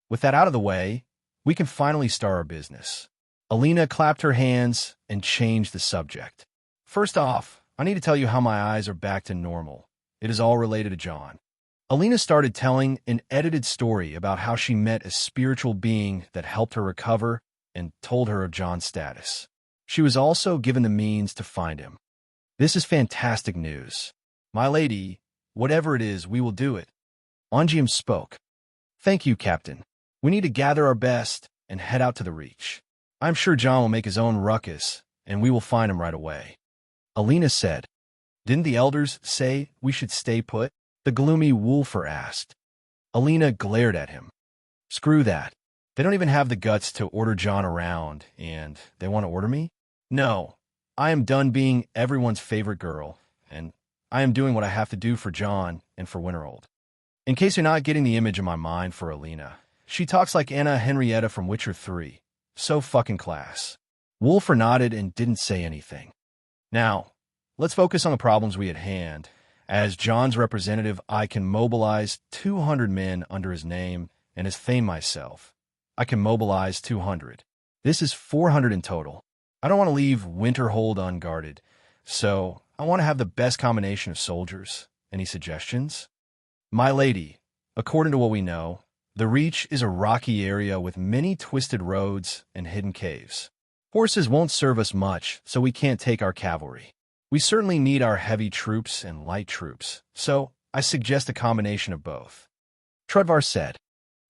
With that out of the way, we can finally start our business. Alina clapped her hands and changed the subject. First off, I need to tell you how my eyes are back to normal. It is all related to John. Alina started telling an edited story about how she met a spiritual being that helped her recover and told her of John's status. She was also given the means to find him. This is fantastic news. My lady, whatever it is, we will do it. Ongium spoke. Thank you, Captain. We need to gather our best and head out to the Reach. I'm sure John will make his own ruckus, and we will find him right away. Alina said. Didn't the elders say we should stay put? The gloomy Wolfer asked. Alina glared at him. Screw that. They don't even have the guts to order John around, and they want to order me? No. I am done being everyone's favorite girl, and I am doing what I have to do for John and for Winterhold. In case you're not getting the image in my mind for Alina, she talks like Anna Henrietta from Witcher 3. So fucking class. Wolfer nodded and didn't say anything. Now, let's focus on the problems we at hand. As John's representative, I can mobilize 200 men under his name, and as Thane myself, I can mobilize 200. This is 400 in total. I don't want to leave Winterhold unguarded, so I want to have the best combination of soldiers. Any suggestions? My lady, according to what we know, The Reach is a rocky area with many twisted roads and hidden caves. Horses won't serve us much, so we can't take our cavalry. We certainly need our heavy troops and light troops, so I suggest a combination of both. Trudvar said.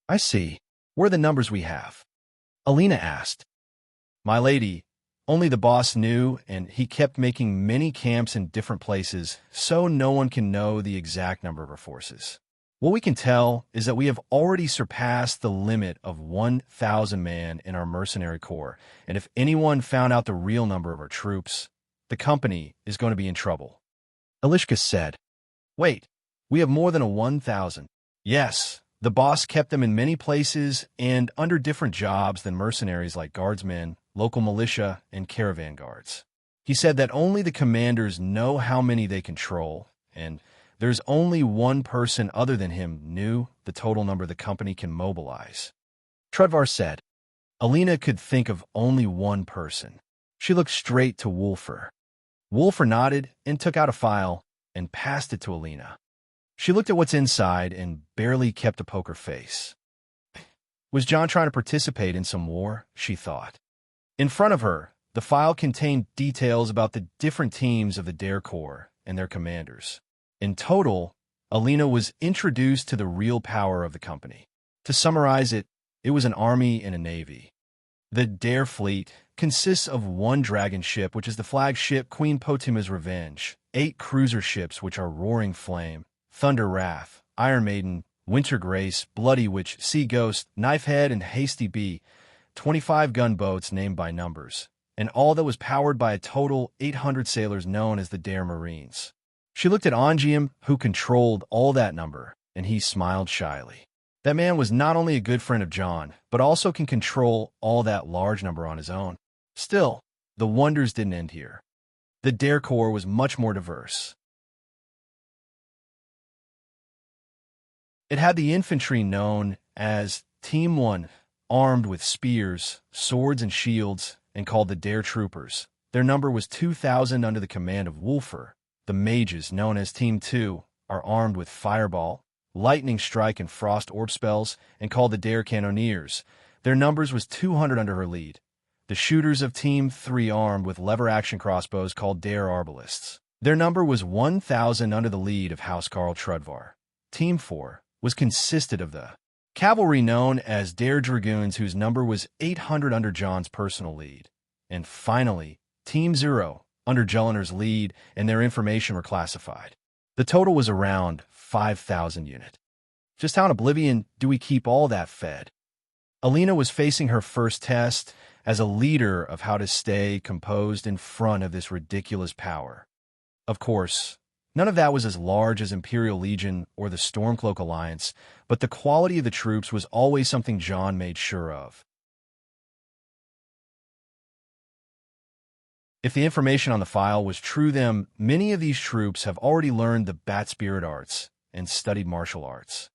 I see. What are the numbers we have? Alina asked. My lady, only the boss knew, and he kept making many camps in different places, so no one can know the exact number of our forces. What we can tell is that we have already surpassed the limit of 1,000 men in our mercenary corps, and if anyone found out the real number of our troops, the company is going to be in trouble. Elishka said. Wait, we have more than a 1,000. Yes, the boss kept them in many places and under different jobs than mercenaries like guardsmen, local militia, and caravan guards. He said that only the commanders know how many they control, and there's only one person other than him knew the total number the company can mobilize. Trudvar said. Alina could think of only one person. She looked straight to Wolfer. Wolfer nodded and took out a file and passed it to Alina. She looked at what's inside and barely kept a poker face. Was John trying to participate in some war? She thought. In front of her, the file contained details about the different teams of the Dare Corps and their commanders. In total, Alina was introduced to the real power of the company. To summarize it, it was an army and a navy. The Dare fleet consists of one dragon ship, which is the flagship Queen Potima's Revenge, 8 cruiser ships, which are Roaring Flame, Thunder Wrath, Iron Maiden, Winter Grace, Bloody Witch, Sea Ghost, Knifehead, and Hasty Bee, 25 gunboats named by numbers, and all that was powered by a total 800 sailors known as the Dare Marines. She looked at Angium, who controlled all that number, and he smiled shyly. That man was not only a good friend of John, but also can control all that large number on his own. Still, the wonders didn't end here. The Dare Corps was much more diverse. It had the infantry known as Team 1, armed with spears, swords, and shields, and called the Dare Troopers. Their number was 2,000 under the command of Wolfer. The mages, known as Team 2, are armed with Fireball, Lightning Strike, and Frost Orb spells, and called the Dare Cannoneers. Their numbers was 200 under her lead. The shooters of Team 3 armed with lever-action crossbows called Dare Arbalists. Their number was 1,000 under the lead of House Carl Trudvar. Team 4 was consisted of the cavalry known as Dare Dragoons, whose number was 800 under John's personal lead. And finally, Team 0, under Jelliner's lead, and their information were classified. The total was around 5,000 unit. Just how in Oblivion do we keep all that fed? Alina was facing her first test as a leader of how to stay composed in front of this ridiculous power. Of course, none of that was as large as Imperial Legion or the Stormcloak Alliance, but the quality of the troops was always something John made sure of. If the information on the file was true, then many of these troops have already learned the bat spirit arts and studied martial arts.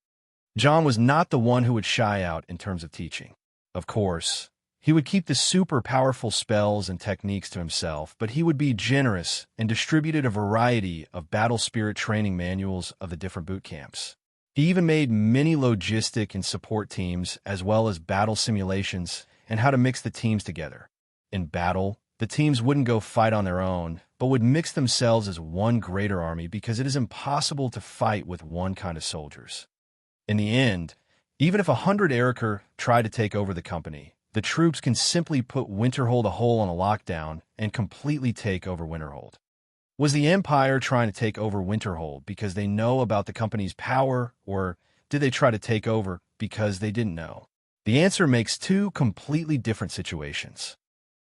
John was not the one who would shy out in terms of teaching. Of course, he would keep the super powerful spells and techniques to himself, but he would be generous and distributed a variety of battle spirit training manuals of the different boot camps. He even made many logistic and support teams, as well as battle simulations and how to mix the teams together. In battle, the teams wouldn't go fight on their own, but would mix themselves as one greater army because it is impossible to fight with one kind of soldiers. In the end, even if 100 Eriker try to take over the company, the troops can simply put Winterhold a hole on a lockdown and completely take over Winterhold. Was the Empire trying to take over Winterhold because they know about the company's power, or did they try to take over because they didn't know? The answer makes two completely different situations.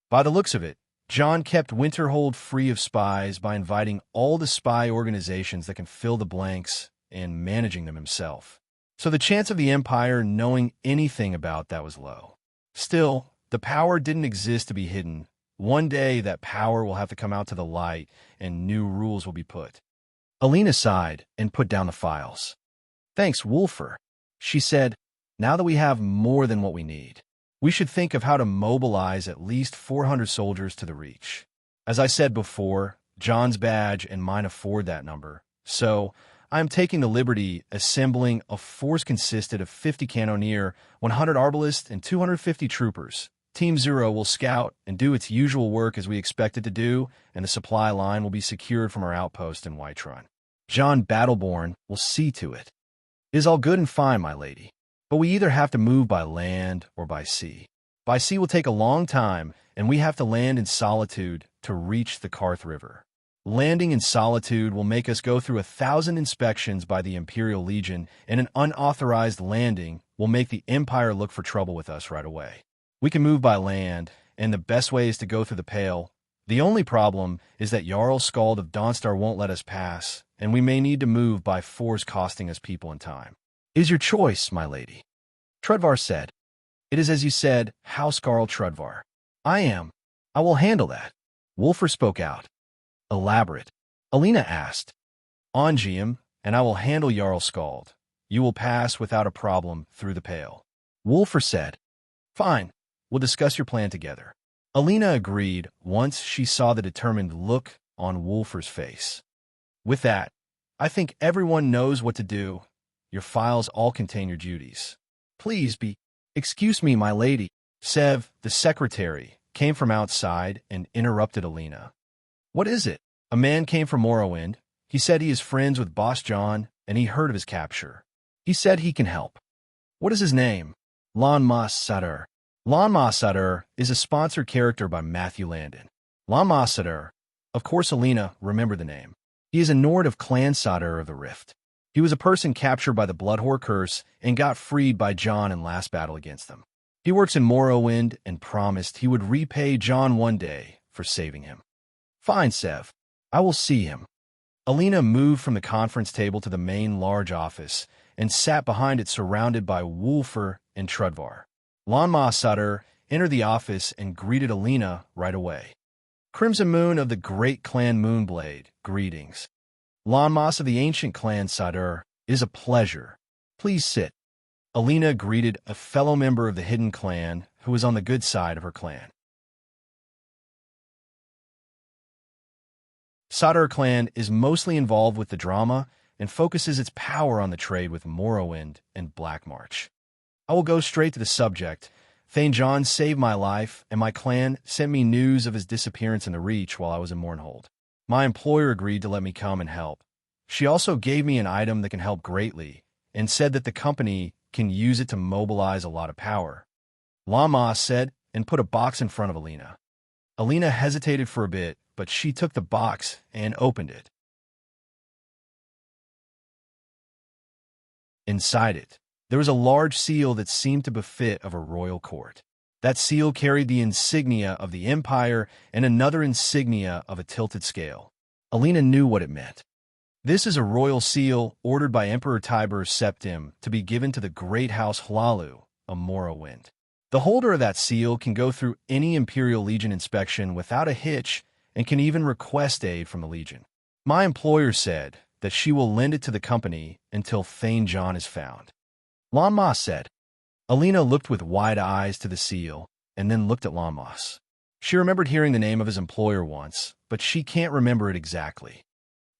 By the looks of it, John kept Winterhold free of spies by inviting all the spy organizations that can fill the blanks and managing them himself. So the chance of the Empire knowing anything about that was low. Still, the power didn't exist to be hidden. One day that power will have to come out to the light and new rules will be put. Alina sighed and put down the files. Thanks, Wolfer, she said. Now that we have more than what we need, we should think of how to mobilize at least 400 soldiers to the Reach. As I said before, John's badge and mine afford that number, so I am taking the liberty assembling a force consisted of 50 cannoneer, 100 arbalists, and 250 troopers. Team Zero will scout and do its usual work as we expect it to do, and the supply line will be secured from our outpost in Whiterun. John Battleborn will see to it. It is all good and fine, my lady, but we either have to move by land or by sea. By sea will take a long time, and we have to land in Solitude to reach the Karth River. Landing in Solitude will make us go through 1,000 inspections by the Imperial Legion, and an unauthorized landing will make the Empire look for trouble with us right away. We can move by land, and the best way is to go through the Pale. The only problem is that Jarl Skald of Dawnstar won't let us pass, and we may need to move by force, costing us people and time. It is your choice, my lady. Trudvar said. It is as you said, House Garl Trudvar. I will handle that. Wolfer spoke out. Elaborate. Alina asked. Ongium, and I will handle Jarl Skald. You will pass without a problem through the Pale. Wolfer said. Fine, we'll discuss your plan together. Alina agreed once she saw the determined look on Wolfer's face. With that, I think everyone knows what to do. Your files all contain your duties. Please be. Excuse me, my lady. Sev, the secretary, came from outside and interrupted Alina. What is it? A man came from Morrowind. He said he is friends with Boss John, and he heard of his capture. He said he can help. What is his name? Lon Mas Sadr. Lon Mas Sadr is a sponsored character by Matthew Landon. Lon Mas Sadr, of course Alina remembered the name. He is a Nord of Clan Sadr of the Rift. He was a person captured by the Bloodwhore curse and got freed by John in last battle against them. He works in Morrowind and promised he would repay John one day for saving him. Fine, Sev. I will see him. Alina moved from the conference table to the main large office and sat behind it surrounded by Wolfer and Trudvar. Lon Mas Sadr entered the office and greeted Alina right away. Crimson Moon of the Great Clan Moonblade, greetings. Lon Mas of the Ancient Clan Sadr, is a pleasure. Please sit. Alina greeted a fellow member of the Hidden Clan who was on the good side of her clan. Sadr clan is mostly involved with the drama and focuses its power on the trade with Morrowind and Black March. I will go straight to the subject. Thane John saved my life, and my clan sent me news of his disappearance in the Reach while I was in Mournhold. My employer agreed to let me come and help. She also gave me an item that can help greatly, and said that the company can use it to mobilize a lot of power. Lama said, and put a box in front of Alina. Alina hesitated for a bit, but she took the box and opened it. Inside it, there was a large seal that seemed to befit of a royal court. That seal carried the insignia of the Empire and another insignia of a tilted scale. Alina knew what it meant. This is a royal seal ordered by Emperor Tiber Septim to be given to the Great House Hlalu, a Morrowind. The holder of that seal can go through any Imperial Legion inspection without a hitch and can even request aid from the Legion. My employer said that she will lend it to the company until Thane John is found. Lon Mas said. Alina looked with wide eyes to the seal and then looked at Lon Mas. She remembered hearing the name of his employer once, but she can't remember it exactly.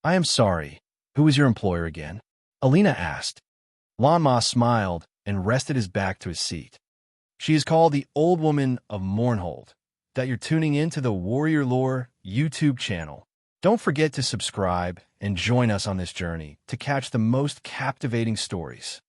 I am sorry. Who is your employer again? Alina asked. Lon Mas smiled and rested his back to his seat. She is called the Old Woman of Mournhold. That you're tuning in to the Warrior Lore YouTube channel. Don't forget to subscribe and join us on this journey to catch the most captivating stories.